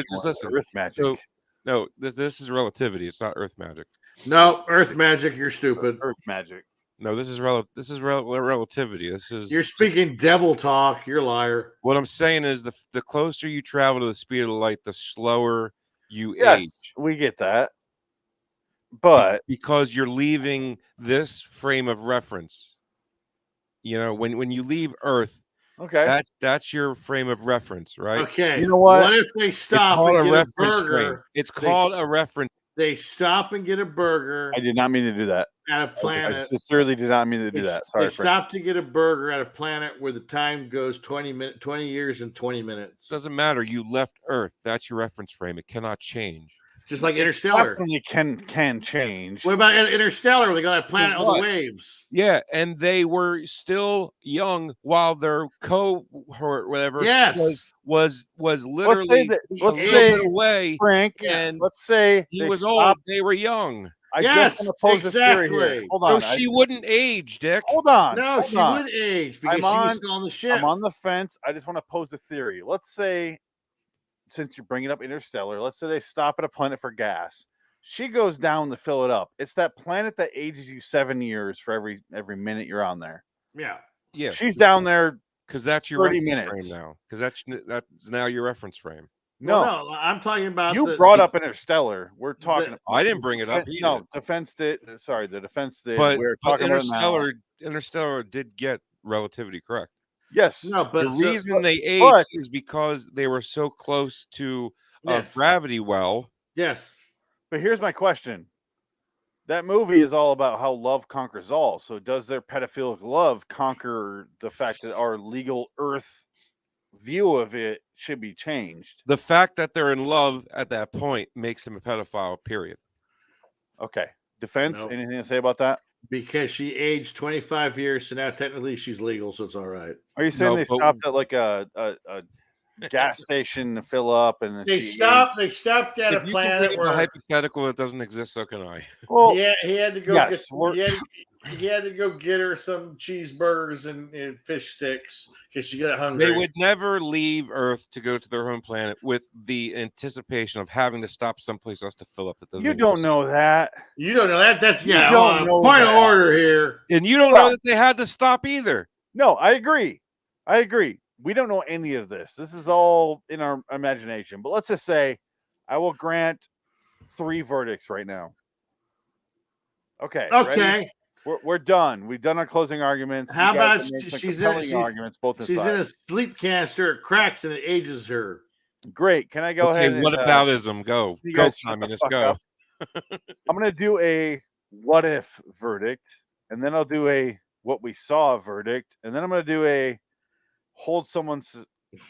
just listen. Earth magic. So, no, this is relativity. It's not Earth magic. No, Earth magic. You're stupid. Earth magic. No, this is relativity. You're speaking devil talk. You're a liar. What I'm saying is the closer you travel to the speed of the light, the slower you age. Yes, we get that. But because you're leaving this frame of reference. When you leave Earth, okay, that's your frame of reference, right? Okay. You know what? What if they stop and get a burger? It's called a reference. They stop and get a burger. I did not mean to do that. At a planet. I sincerely did not mean to do that. Sorry. They stop to get a burger at a planet where the time goes 20 years and 20 minutes. Doesn't matter. You left Earth. That's your reference frame. It cannot change. Just like Interstellar. Definitely can change. What about Interstellar? Where they got that planet on the waves. Yeah, and they were still young while their cohort, whatever, was literally let's say away. Frank, and let's say he was old. They were young. Just want to pose a theory here. Hold on. So she wouldn't age, Dick. Hold on. No, she would age because she was still on the ship. I'm on the fence. I just want to pose a theory. Let's say, since you're bringing up Interstellar, let's say they stop at a planet for gas. She goes down to fill it up. It's that planet that ages you 7 years for every minute you're on there. Yeah. She's down there because that's your 30 reference minutes frame now. Because that's now your reference frame. No, I'm talking about you brought up Interstellar. We're talking. I didn't bring it up. No, defense did. Sorry, the defense did. But we're talking Interstellar. about Interstellar did get relativity correct. Yes. No, but the reason they aged is because they were so close to a gravity well. Yes. But here's my question. That movie is all about how love conquers all. So does their pedophilic love conquer the fact that our legal Earth view of it should be changed? The fact that they're in love at that point makes them a pedophile, period. Okay. Defense, anything to say about that? Because she aged 25 years, so now technically she's legal, so it's all right. Are you saying they stopped at like a gas station to fill up, and they stopped at a planet where a hypothetical that doesn't exist? So can I? Well, he had to go he had to go get her some cheeseburgers and fish sticks because she got hungry. They would never leave Earth to go to their home planet with the anticipation of having to stop someplace else to fill up. You don't know that. You don't know that. That's point of order here. And you don't know that they had to stop either. No, I agree. We don't know any of this. This is all in our imagination. But let's just say I will grant 3 verdicts right now. Okay. Okay. We're done. We've done our closing arguments. How about she's in a sleep canister, it cracks and it ages her. Great. Can I go ahead? What aboutism? Go, communist, go. I'm gonna do a what if verdict, and then I'll do a what we saw verdict, and then I'm gonna do a hold someone's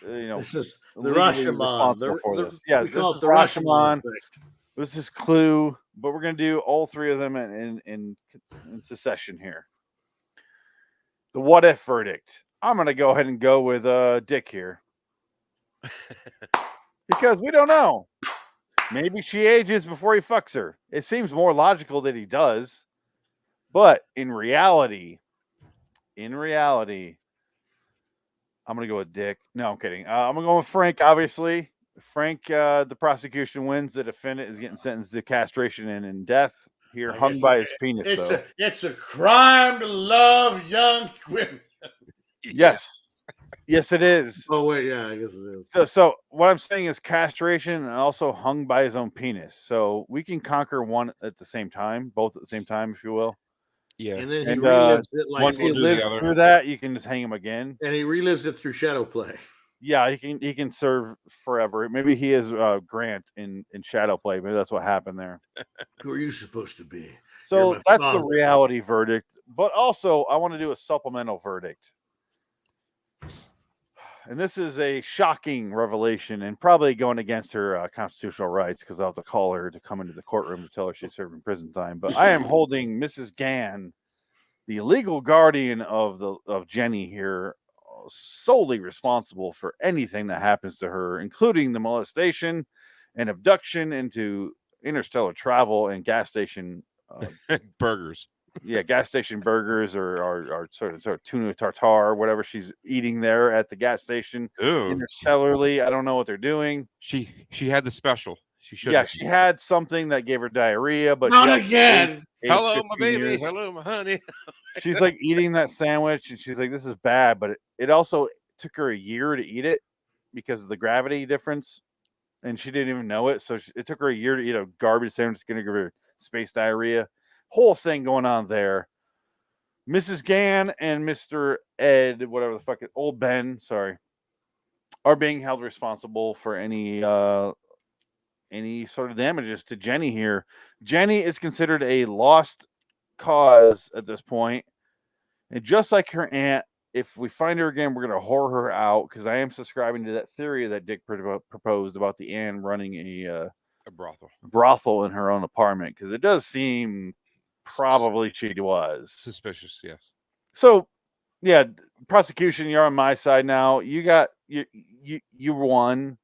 This is the legally Rashomon. responsible for this. Yeah, we this call is it the Rashomon Rashomon. effect. This is Clue, but we're gonna do all three of them in succession here. The what if verdict. I'm gonna go ahead and go with Dick here. Because we don't know. Maybe she ages before he fucks her. It seems more logical that he does. But in reality, I'm going to go with Dick. No, I'm kidding. I'm going to go with Frank, obviously. Frank, the prosecution wins. The defendant is getting sentenced to castration and death. Here, hung by his penis, though. It's a crime to love young women. Yes. Yes, it is. Oh, wait, yeah, I guess it is. So what I'm saying is castration and also hung by his own penis. So we can conquer one at the same time, both at the same time, if you will. Yeah. And then he relives it like once he lives through that, you can just hang him again. And he relives it through shadow play. Yeah, he can serve forever. Maybe he is Grant in shadow play. Maybe that's what happened there. Who are you supposed to be? So that's the reality verdict. But also, I want to do a supplemental verdict. And this is a shocking revelation and probably going against her constitutional rights because I'll have to call her to come into the courtroom to tell her she's serving prison time. But I am holding Mrs. Gann, the legal guardian of Jenny here, solely responsible for anything that happens to her, including the molestation and abduction into interstellar travel and gas station burgers. Yeah, gas station burgers or sort of tuna tartare, whatever she's eating there at the gas station. Interstellarly, I don't know what they're doing. She had the special. She should. Yeah, she had something that gave her diarrhea, but not again. Hello, my baby. Years. Hello, my honey. She's like eating that sandwich, and she's like, "This is bad." But it also took her a year to eat it because of the gravity difference, and she didn't even know it. So it took her a year to eat a garbage sandwich. It's gonna give her space diarrhea. Whole thing going on there. Mrs. Gann and Mr. Ed, whatever the fuck it, old Ben, sorry, are being held responsible for any sort of damages to Jenny here. Jenny is considered a lost cause at this point, and just like her aunt, if we find her again, we're gonna whore her out because I am subscribing to that theory that Dick proposed about the aunt running a brothel in her own apartment because it does seem. Probably she was suspicious, yes. So, yeah, prosecution, you're on my side now. You won,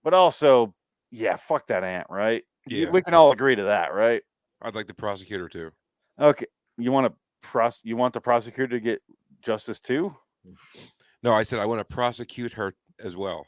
but also, yeah, fuck that aunt, right? Yeah, we can all agree to that, right? I'd like the prosecutor too. Okay, you want the prosecutor to get justice too? No, I said I want to prosecute her as well.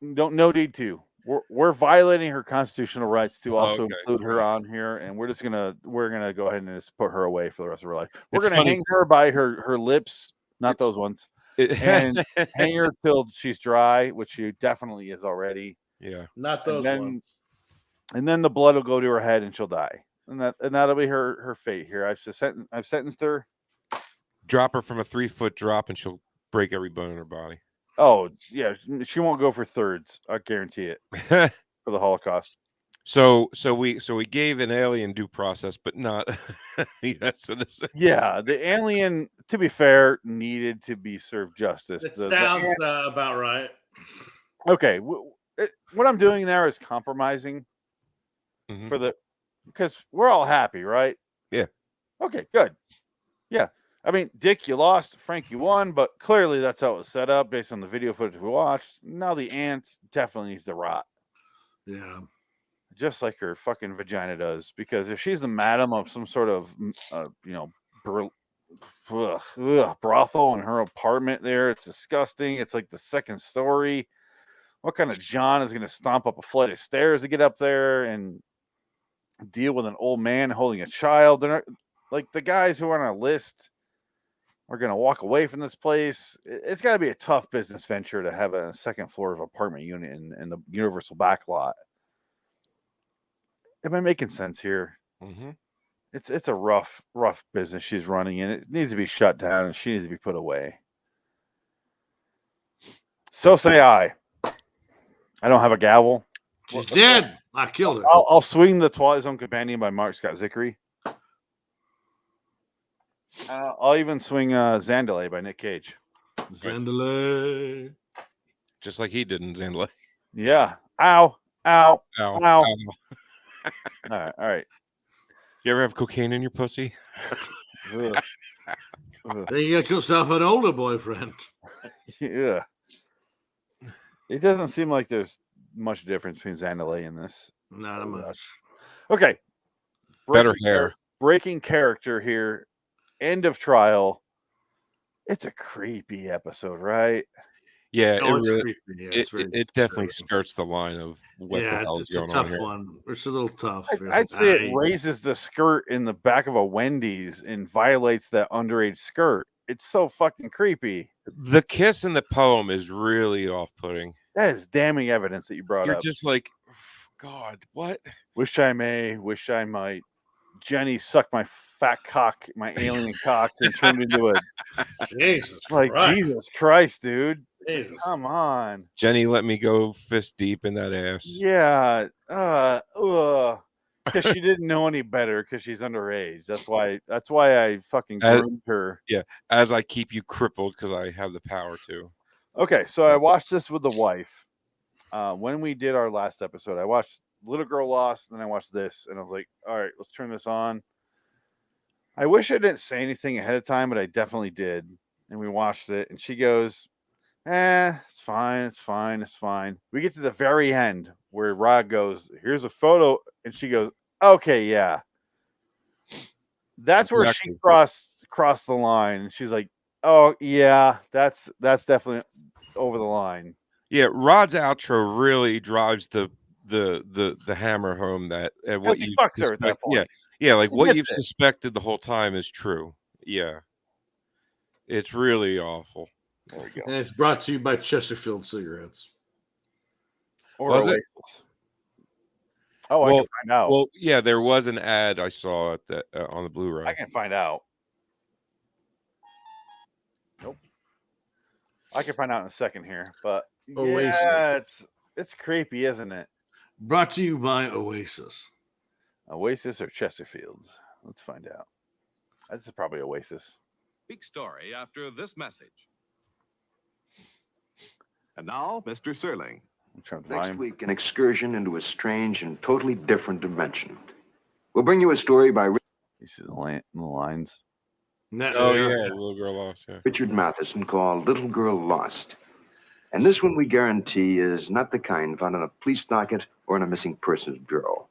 No need to. We're violating her constitutional rights to also include her on here, and we're gonna go ahead and just put her away for the rest of her life. We're gonna hang her by her lips, not those ones, and hang her till she's dry, which she definitely is already. Yeah, not those ones. And then the blood will go to her head, and she'll die, and that'll be her fate here. I've sentenced her. Drop her from a 3-foot drop, and she'll break every bone in her body. Oh, yeah, she won't go for thirds. I guarantee it. For the Holocaust. So we gave an alien due process, but not Yeah, the alien, to be fair, needed to be served justice. It sounds about right. Okay, what I'm doing there is compromising because we're all happy, right? Yeah. Okay, good. Yeah. I mean, Dick, you lost. Frank, you won, but clearly that's how it was set up based on the video footage we watched. Now the aunt definitely needs to rot. Yeah. Just like her fucking vagina does. Because if she's the madam of some sort of, brothel in her apartment there, it's disgusting. It's like the second story. What kind of John is going to stomp up a flight of stairs to get up there and deal with an old man holding a child? They're not, like the guys who are on our list are going to walk away from this place. It's got to be a tough business venture to have a second floor of apartment unit in the Universal backlot. Am I making sense here? Mm-hmm. It's a rough business she's running, and it needs to be shut down, and she needs to be put away. So say I. I don't have a gavel. She's dead. I killed her. I'll swing the Twilight Zone Companion by Mark Scott Zickery. I'll even swing Zandalay by Nick Cage. Zandalay. Just like he did in Zandalay. Yeah. Ow. Ow. Ow. Ow. Ow. All right. You ever have cocaine in your pussy? Ugh. Ugh. Then you get yourself an older boyfriend. Yeah. It doesn't seem like there's much difference between Zandalay and this. Not much. Okay. Better hair. Breaking character here. End of trial. It's a creepy episode, right? Yeah, No, it it's really, creepy. Yeah, it definitely skirts the line of what the hell is it's a going on tough here. one. It's a little tough. I'd say it raises the skirt in the back of a Wendy's and violates that underage skirt. It's so fucking creepy. The kiss in the poem is really off-putting. That is damning evidence that you brought You're up. just like, God, what? Wish I may, wish I might. Jenny sucked my fat cock, my alien cock, and turned into a Jesus like Christ. Jesus Christ, dude. Jesus. Come on. Jenny let me go fist deep in that ass. Yeah. Because she didn't know any better because she's underage. That's why I fucking groomed her. Yeah. As I keep you crippled because I have the power to. Okay, so I watched this with the wife. When we did our last episode, I watched Little Girl Lost, and then I watched this, and I was like, all right, let's turn this on. I wish I didn't say anything ahead of time, but I definitely did. And we watched it, and she goes, it's fine, it's fine, it's fine. We get to the very end where Rod goes, here's a photo, and she goes, okay, yeah. That's where she crossed the line, and she's like, oh yeah, that's definitely over the line. Yeah, Rod's outro really drives the hammer home that what he you fucks her at that point. Yeah, like He what gets you've it. suspected the whole time is true. Yeah, it's really awful. There we go. And it's brought to you by Chesterfield cigarettes. Or Was it? Oasis. Oh, I can find out. Well, yeah, there was an ad I saw at that on the Blu-ray. I can find out. Nope. I can find out in a second here, but Oasis. yeah, it's creepy, isn't it? Brought to you by Oasis. Oasis or Chesterfields? Let's find out. This is probably Oasis. Big story after this message. And now, Mr. Serling. Next week, an excursion into a strange and totally different dimension. We'll bring you a story by You see the lines. Oh yeah, Little Girl Lost. Yeah. Richard Matheson called Little Girl Lost. And this one we guarantee is not the kind found on a police docket or in a missing persons bureau.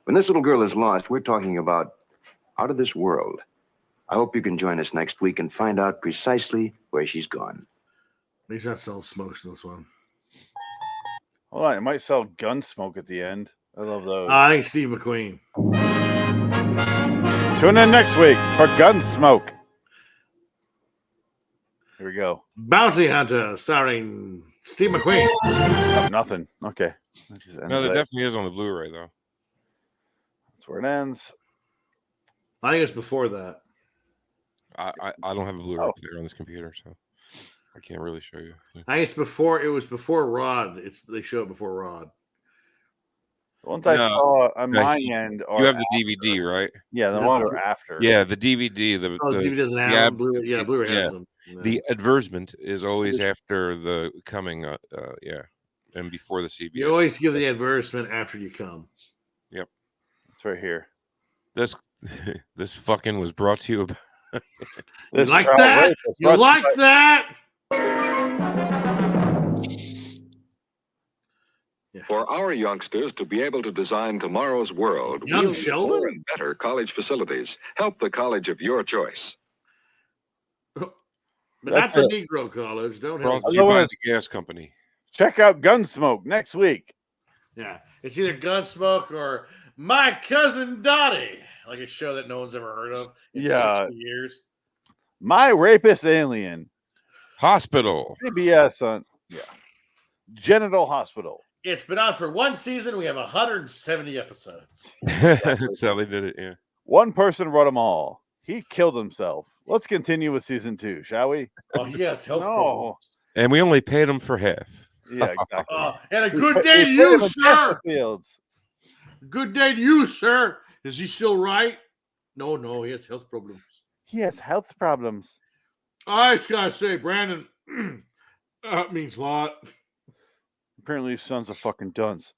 When this little girl is lost, we're talking about out of this world. I hope you can join us next week and find out precisely where she's gone. He's not selling smokes in this one. Hold on, it might sell gun smoke at the end. I love those. I think Steve McQueen. Tune in next week for Gunsmoke. Here we go. Bounty Hunter, starring Steve McQueen. Oh, nothing. Okay. No, there definitely is on the Blu-ray though. That's where it ends. I think it's before that. I don't have a Blu-ray player on this computer, so I can't really show you. I think it's before. It was before Rod. They show it before Rod. The ones I saw on my end are you have the after. DVD, right? Yeah, the one are after. Yeah, the DVD. The DVD doesn't have them. Blu-ray, yeah, Blu-ray has them. No. The advertisement is always after the coming. And before the CBS. You always give the advertisement after you come. Yep, it's right here. This fucking was brought to you. You like that? You like that? For our youngsters to be able to design tomorrow's world, Young we'll need Sheldon? more and better college facilities. Help the college of your choice. But That's not the it. Negro college. Don't Brought help. to you by the gas company. Check out Gunsmoke next week. Yeah, it's either Gunsmoke or My Cousin Dottie, like a show that no one's ever heard of in 60 years. My Rapist Alien. Hospital. CBS on Genital Hospital. It's been on for one season. We have 170 episodes. That's how they did it. Yeah. One person wrote them all. He killed himself. Let's continue with season 2, shall we? Oh, yes, health No. problems. And we only paid them for half. Yeah, exactly. And a good day to you, sir. Fields. Good day to you, sir. Is he still right? No, he has health problems. He has health problems. I just gotta say, Brandon, That means a lot. Apparently, his son's a fucking dunce.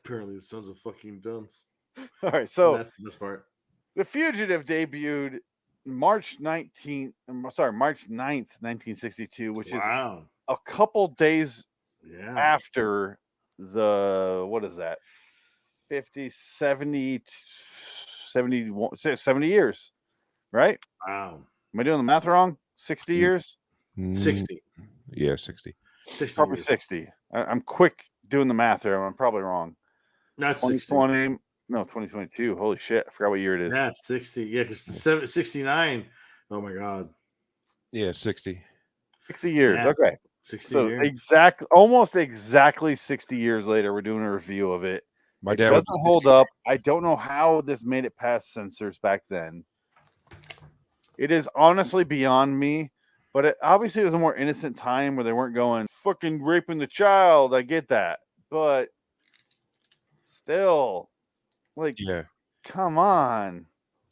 Apparently, the son's a fucking dunce. All right, so that's the best part. The Fugitive debuted March 19th, March 9th, 1962, which is a couple days after the, what is that? 50, 70, 71, 70 years, right? Wow. Am I doing the math wrong? 60 years? 60. Yeah, 60. 60 probably years. 60. I'm quick doing the math there. I'm probably wrong. Not 2020. No, 2022. Holy shit. I forgot what year it is. Yeah, it's 60. Yeah, because the 69. Oh my God. Yeah, 60. 60 years. Yeah, Okay. 60 So years. almost exactly 60 years later, we're doing a review of it. My It dad was doesn't hold up. I don't know how this made it past censors back then. It is honestly beyond me, but it obviously was a more innocent time where they weren't going fucking raping the child. I get that, but still, like, yeah, come on.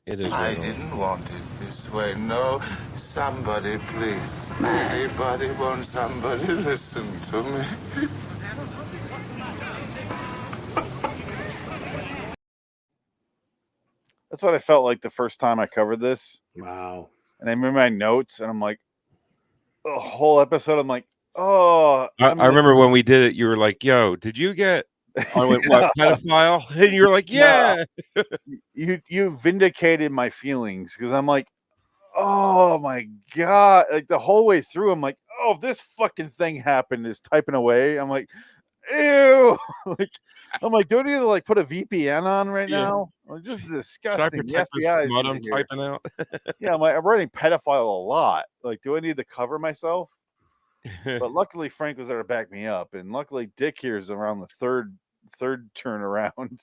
It is. I didn't want it this way. No, somebody, please. Anybody, won't somebody listen to me? That's what I felt like the first time I covered this. Wow. And I remember my notes, and I'm like, the whole episode, I'm like, oh. I remember when we did it, you were like, yo, did you get I went, what, pedophile? And you're like, yeah. No. You vindicated my feelings because I'm like, oh my God. Like the whole way through, I'm like, oh, if this fucking thing happened, is typing away. I'm like, ew. I'm like, do I need to like put a VPN on right now? Like, this is disgusting. Should I protect this smut I'm here. typing out? Yeah, I'm like, I'm writing pedophile a lot. Like, do I need to cover myself? But luckily Frank was there to back me up, and luckily Dick here is around the third turnaround.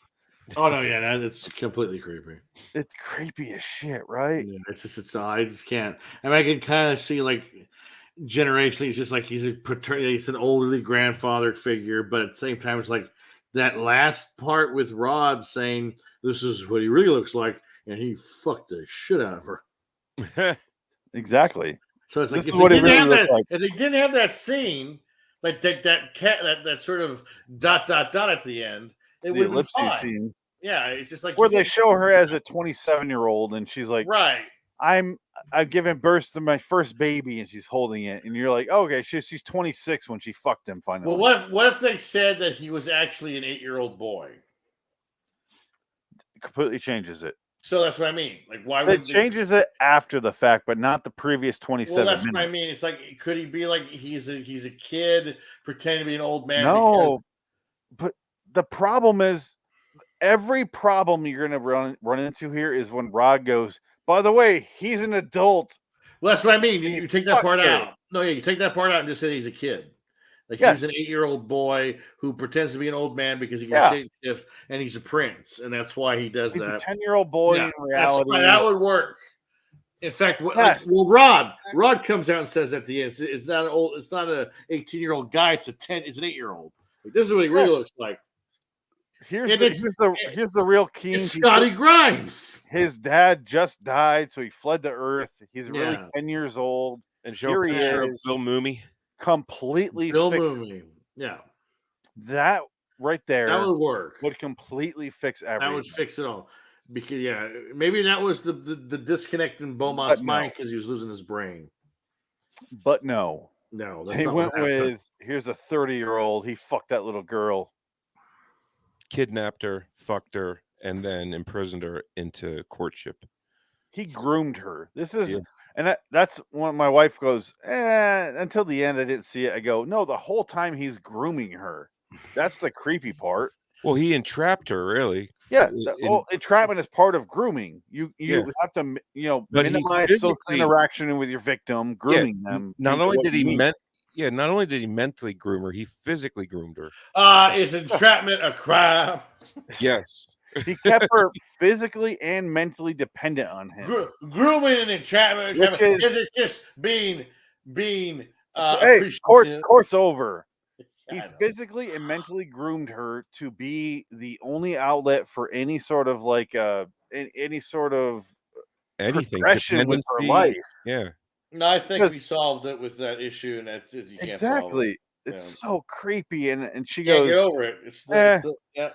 Oh no, yeah, that's completely creepy. It's creepy as shit, right? Yeah, I just can't. I mean, I can kind of see like generationally, it's just like he's an elderly grandfather figure, but at the same time, it's like that last part with Rod saying this is what he really looks like, and he fucked the shit out of her. Exactly. So it's like this is what it really looks like. If they didn't have that scene, like that sort of ... at the end, it would have been fine. Scene. Yeah, it's just like where they show her as a 27-year-old, and she's like, right. I've given birth to my first baby, and she's holding it, and you're like, oh, okay, she's 26 when she fucked him finally. Well, what if they said that he was actually an 8-year-old boy? It completely changes it. So that's what I mean. Like, why would it changes it after the fact, but not the previous 27 Well, that's minutes. what I mean. It's like, could he be like he's a kid pretending to be an old man? No, but the problem is, every problem you're gonna run into here is when Rod goes, by the way, he's an adult. Well, that's what I mean. You take that part out. No, yeah, you take that part out and just say he's a kid. Like, he's an 8-year-old boy who pretends to be an old man because he can shape shift, and he's a prince, and that's why he does he's that. A 10-year-old boy in reality. That would work. In fact, Rod comes out and says at the end, it's not an 18-year-old guy, it's an 8-year-old. Like, this is what he really looks like. Here's the real key. It's Scotty Grimes. His dad just died, so he fled to Earth. He's really 10 years old. And show a picture of Bill Mooney. Completely Bill Mooney. Yeah. That right there. That would work. Would completely fix everything. That would fix it all. Because maybe that was the disconnect in Beaumont's mind because he was losing his brain. But no. No, that's they went with here's a 30-year-old. He fucked that little girl. Kidnapped her, fucked her, and then imprisoned her into courtship. He groomed her. This is and that's when my wife goes, until the end I didn't see it. I go, no, the whole time he's grooming her. That's the creepy part. Well, he entrapped her, really. Yeah, entrapment is part of grooming. You have to minimize social interaction with your victim, grooming them. Not only did he mentally groom her, he physically groomed her. Is entrapment a crime? Yes. He kept her physically and mentally dependent on him. Grooming and entrapment. Is it just being hey, court's over. He physically and mentally groomed her to be the only outlet for any sort of anything progression with her life. Yeah. No, I think we Because- solved it with that issue, and that's it. You can't solve it. Exactly. It's so creepy, and she Can't goes, get over it. It's "Eh." yeah.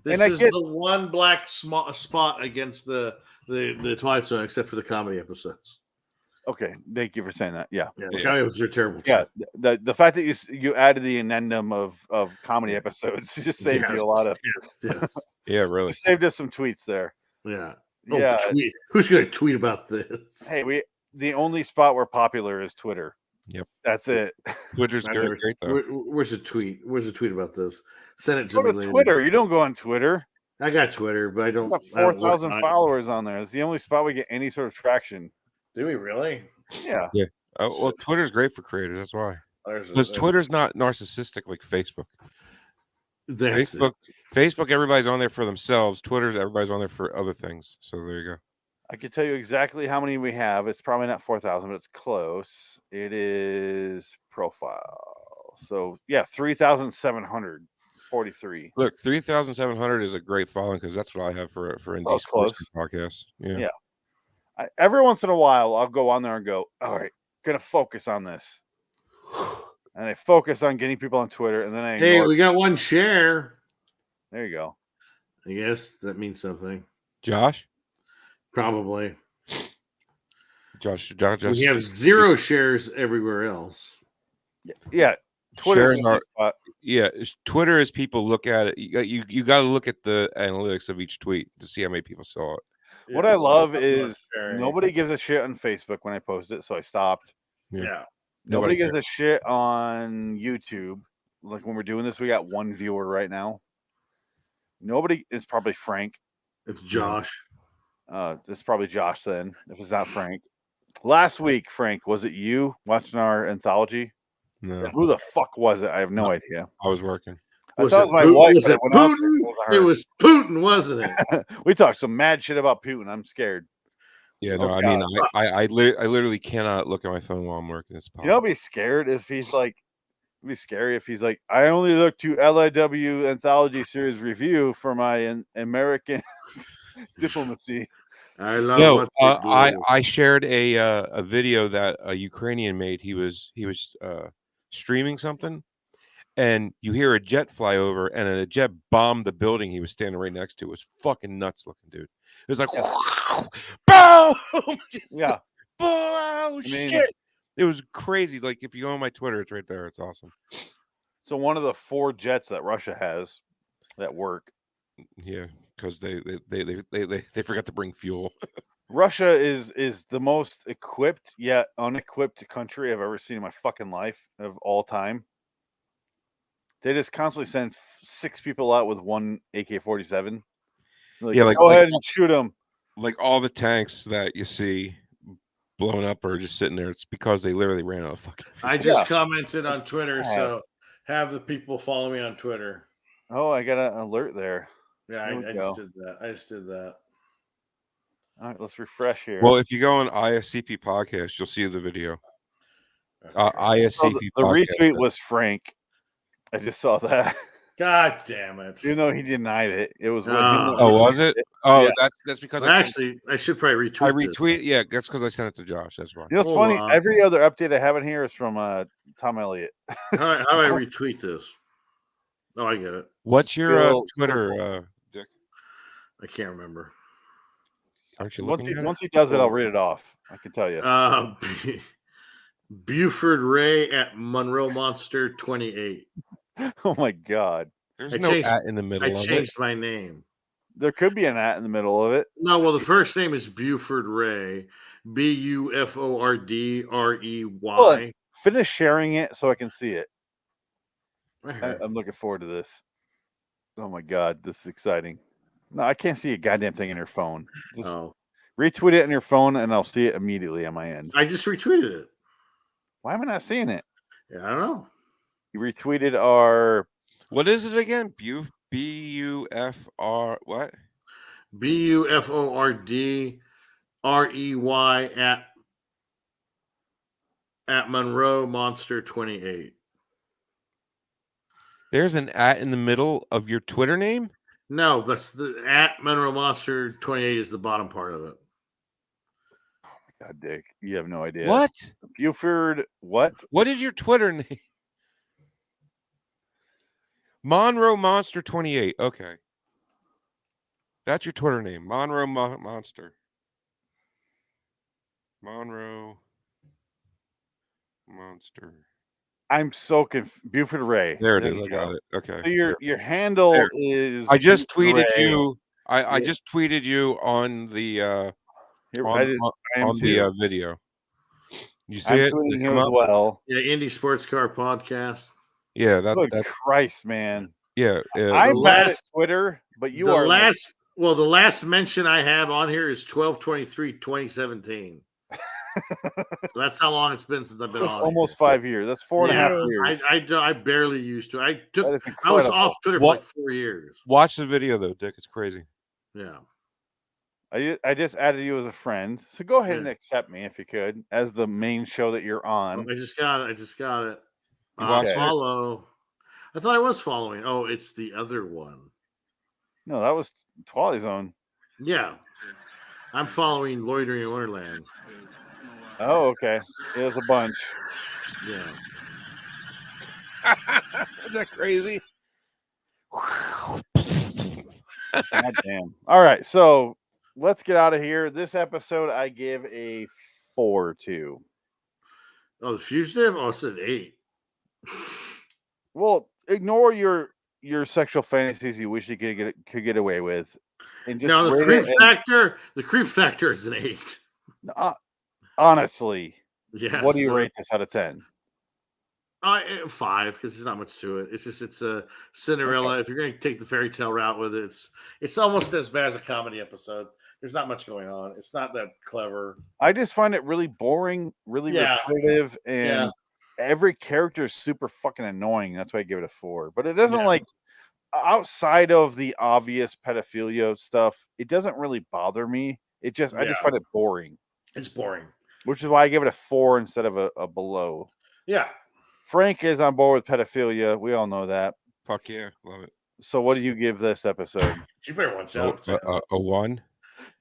This And I is get- the one black spot against the Twilight Zone, except for the comedy episodes. Okay, thank you for saying that. Yeah, Yeah, the comedy episodes are terrible. Yeah, the fact that you added the addendum of comedy episodes just saved you a lot of. Yes. Yeah, really. Just saved us some tweets there. Yeah. Yeah. Tweet. Who's going to tweet about this? Hey, the only spot we're popular is Twitter. Yep. That's it. Twitter's great though. Where's the tweet? Where's the tweet about this? Send it to Go me to later. Twitter. You don't go on Twitter. I got Twitter, but I don't. We got I don't 4,000 work on it. followers on there. It's the only spot we get any sort of traction. Do we really? Yeah. Yeah. Oh, well, Twitter's great for creators. That's why. Because There's- Twitter's not narcissistic like Facebook. That's Facebook, everybody's on there for themselves. Twitter's everybody's on there for other things. So there you go. I can tell you exactly how many we have. It's probably not 4,000, but it's close. It is profile. So yeah, 3,743. Look, 3,700 is a great following because that's what I have for indie it's close. podcast. Yeah. Yeah. Every once in a while, I'll go on there and go, all right, gonna focus on this. And I focus on getting people on Twitter, and then I Hey, ignore- we got one share. There you go. I guess that means something. Josh? Probably. Josh. We have 0 shares everywhere else. Yeah. Twitter Shares are, Twitter is people look at it. You got to look at the analytics of each tweet to see how many people saw it. What I love is nobody gives a shit on Facebook when I post it, so I stopped. Yeah. Nobody gives a shit on YouTube. Like when we're doing this, we got 1 viewer right now. Nobody. It's probably Frank. It's Josh. It's probably Josh then, if it's not Frank. Last week, Frank, was it you watching our anthology? No. And who the fuck was it? I have no idea. I was working. I thought it was my wife. but went off. It was Putin, wasn't it? We talked some mad shit about Putin. I'm scared. Yeah, no, I mean, I literally cannot look at my phone while I'm working. It's You know, I'd be scared if he's like, it'd be scary if he's like, I only look to LIW Anthology Series review for my American diplomacy. I love No, what I shared a video that a Ukrainian made. He was streaming something, and you hear a jet fly over, and a jet bombed the building he was standing right next to. It was fucking nuts looking, dude. It was like, boom! Yeah. Boom! Shit! It was crazy. Like if you go on my Twitter, it's right there. It's awesome. So one of the 4 jets that Russia has that work. Yeah, because they forgot to bring fuel. Russia is the most equipped yet unequipped country I've ever seen in my fucking life of all time. They just constantly send 6 people out with 1 AK-47. Like, Yeah, like go ahead and shoot them. Like all the tanks that you see blown up or just sitting there, it's because they literally ran out of fucking fuel. I just commented on It's Twitter, sad. so have the people follow me on Twitter. Oh, I got an alert there. Yeah, There we I go. just did that. I just did that. All right, let's refresh here. Well, if you go on ISCP podcast, you'll see the video. ISCP So the podcast. retweet was Frank. I just saw that. God damn it! You know he denied it. It was. Oh, was it? Oh, Yeah. that's because Well, I actually, I should probably retweet. I this. retweet. Yeah, that's because I sent it to Josh. That's why. You know what's Hold funny? on. Every other update I have in here is from Tom Elliott. How do I retweet this? Oh, I get it. What's your Bill- Twitter, Dick? I can't remember. Aren't you Once looking at once he does it, I'll read it off. I can tell you. Buford Ray at Monroe Monster 28. Oh my god. There's I no changed- at in the middle I of it. changed my name. There could be an at in the middle of it. No, well, the first name is Buford Ray. BUFORD Hold on. REY. Finish sharing it so I can see it. Right here. I'm looking forward to this. Oh my god, this is exciting. No, I can't see a goddamn thing in your phone. Just Oh, retweet it on your phone and I'll see it immediately on my end. I just retweeted it. Why am I not seeing it? Yeah, I don't know. You retweeted our What is it again? BUFR what? BUFORD REY at Monroe Monster 28. There's an at in the middle of your Twitter name? No, that's the at Monroe Monster 28 is the bottom part of it. God, Dick, you have no idea. What? Buford, what? What is your Twitter name? Monroe Monster 28. Okay. That's your Twitter name. Monroe Monster. Monroe Monster. I'm so confused. Buford Ray. There it There is. you I go. got it. Okay. So your handle There. is. I just Buford tweeted Ray. you. I Yeah. just tweeted you on the Here, on am the too. video. You see I'm it? tweeting Did it him come as up? well. Yeah, Indie Sports Car Podcast. Yeah, Good that Christ, man. yeah. I'm bad at Twitter, but you are like, the last mention I have on here is 12/23/2017. So that's how long it's been since I've been that's on. almost 5 years. That's 4.5 years. I barely used to. I was incredible. off Twitter for like 4 years. Watch the video though, Dick. It's crazy. Yeah. I just added you as a friend, so go ahead and accept me if you could as the main show that you're on. I just got it. You watch it? Follow. I thought I was following. Oh, it's the other one. No, that was Twilight Zone. Yeah, I'm following Loitering in Wonderland. Oh, okay. It was a bunch. Yeah. Isn't that crazy? God damn. All right, so let's get out of here. This episode I give a 4 to. Oh, the Fugitive? Oh, it's an 8. Well, ignore your sexual fantasies you wish you could get away with. And just now the rate creep factor is an 8. Honestly. Yes. What do you rate this out of 10? 5, because there's not much to it. It's a Cinderella. Okay. If you're going to take the fairy tale route with it, it's almost as bad as a comedy episode. There's not much going on. It's not that clever. I just find it really boring, really repetitive, and every character is super fucking annoying. That's why I give it a 4. But it doesn't like outside of the obvious pedophilia stuff, it doesn't really bother me. I just find it boring. It's boring. Which is why I give it a 4 instead of a below. Yeah. Frank is on board with pedophilia. We all know that. Fuck yeah, love it. So what do you give this episode? You better watch out. A 1.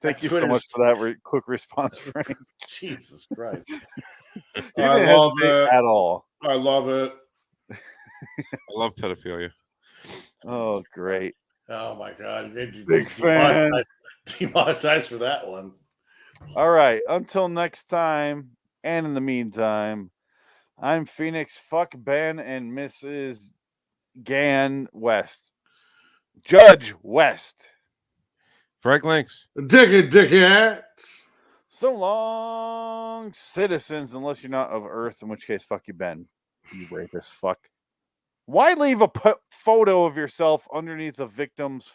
Thank you so much for that quick response, Frank. Jesus Christ. I love it at all. I love it. I love pedophilia. Oh, great. Oh my God. Big fan. Demonetized for that one. All right. Until next time, and in the meantime, I'm Phoenix. Fuck Ben and Mrs. Gan West. Judge West. Frank Links. Dickhead. So long, citizens, unless you're not of Earth, in which case, fuck you, Ben. You rapist fuck. Why leave a photo of yourself underneath the victim's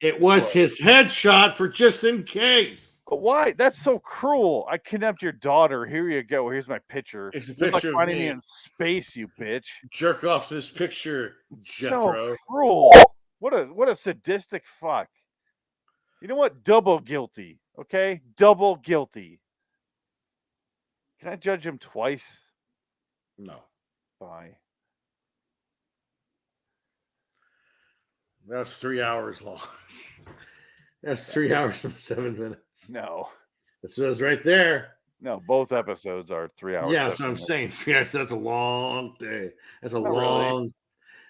It was his headshot for just in case. But why? That's so cruel. I kidnapped your daughter. Here you go. Here's my picture. It's a picture of finding me. me in space, you bitch. Jerk off to this picture, Jethro. So cruel. What a sadistic fuck. You know what? Double guilty. Okay? Double guilty. Can I judge him twice? No. Bye. That's 3 hours long. That's 3 hours and 7 minutes. No. It says right there. No, both episodes are 3 hours. Yeah, that's what I'm saying. Yes, that's a long day. That's a Not long. really.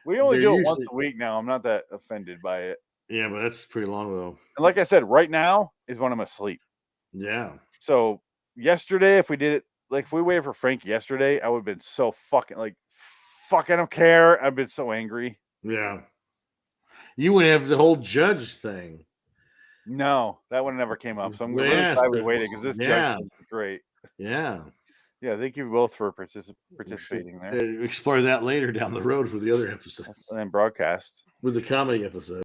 We only do it once a week now. I'm not that offended by it. Yeah, but that's pretty long though. And like I said, right now is when I'm asleep. Yeah. So yesterday, if we did it, like if we waited for Frank yesterday, I would have been so fucking fuck, I don't care. I've been so angry. Yeah. You would have the whole judge thing. No, that one never came up. So I'm really glad we waited because this judge is great. Yeah. Yeah, thank you both for participating there. Explore that later down the road with the other episodes. And then broadcast. With the comedy episode.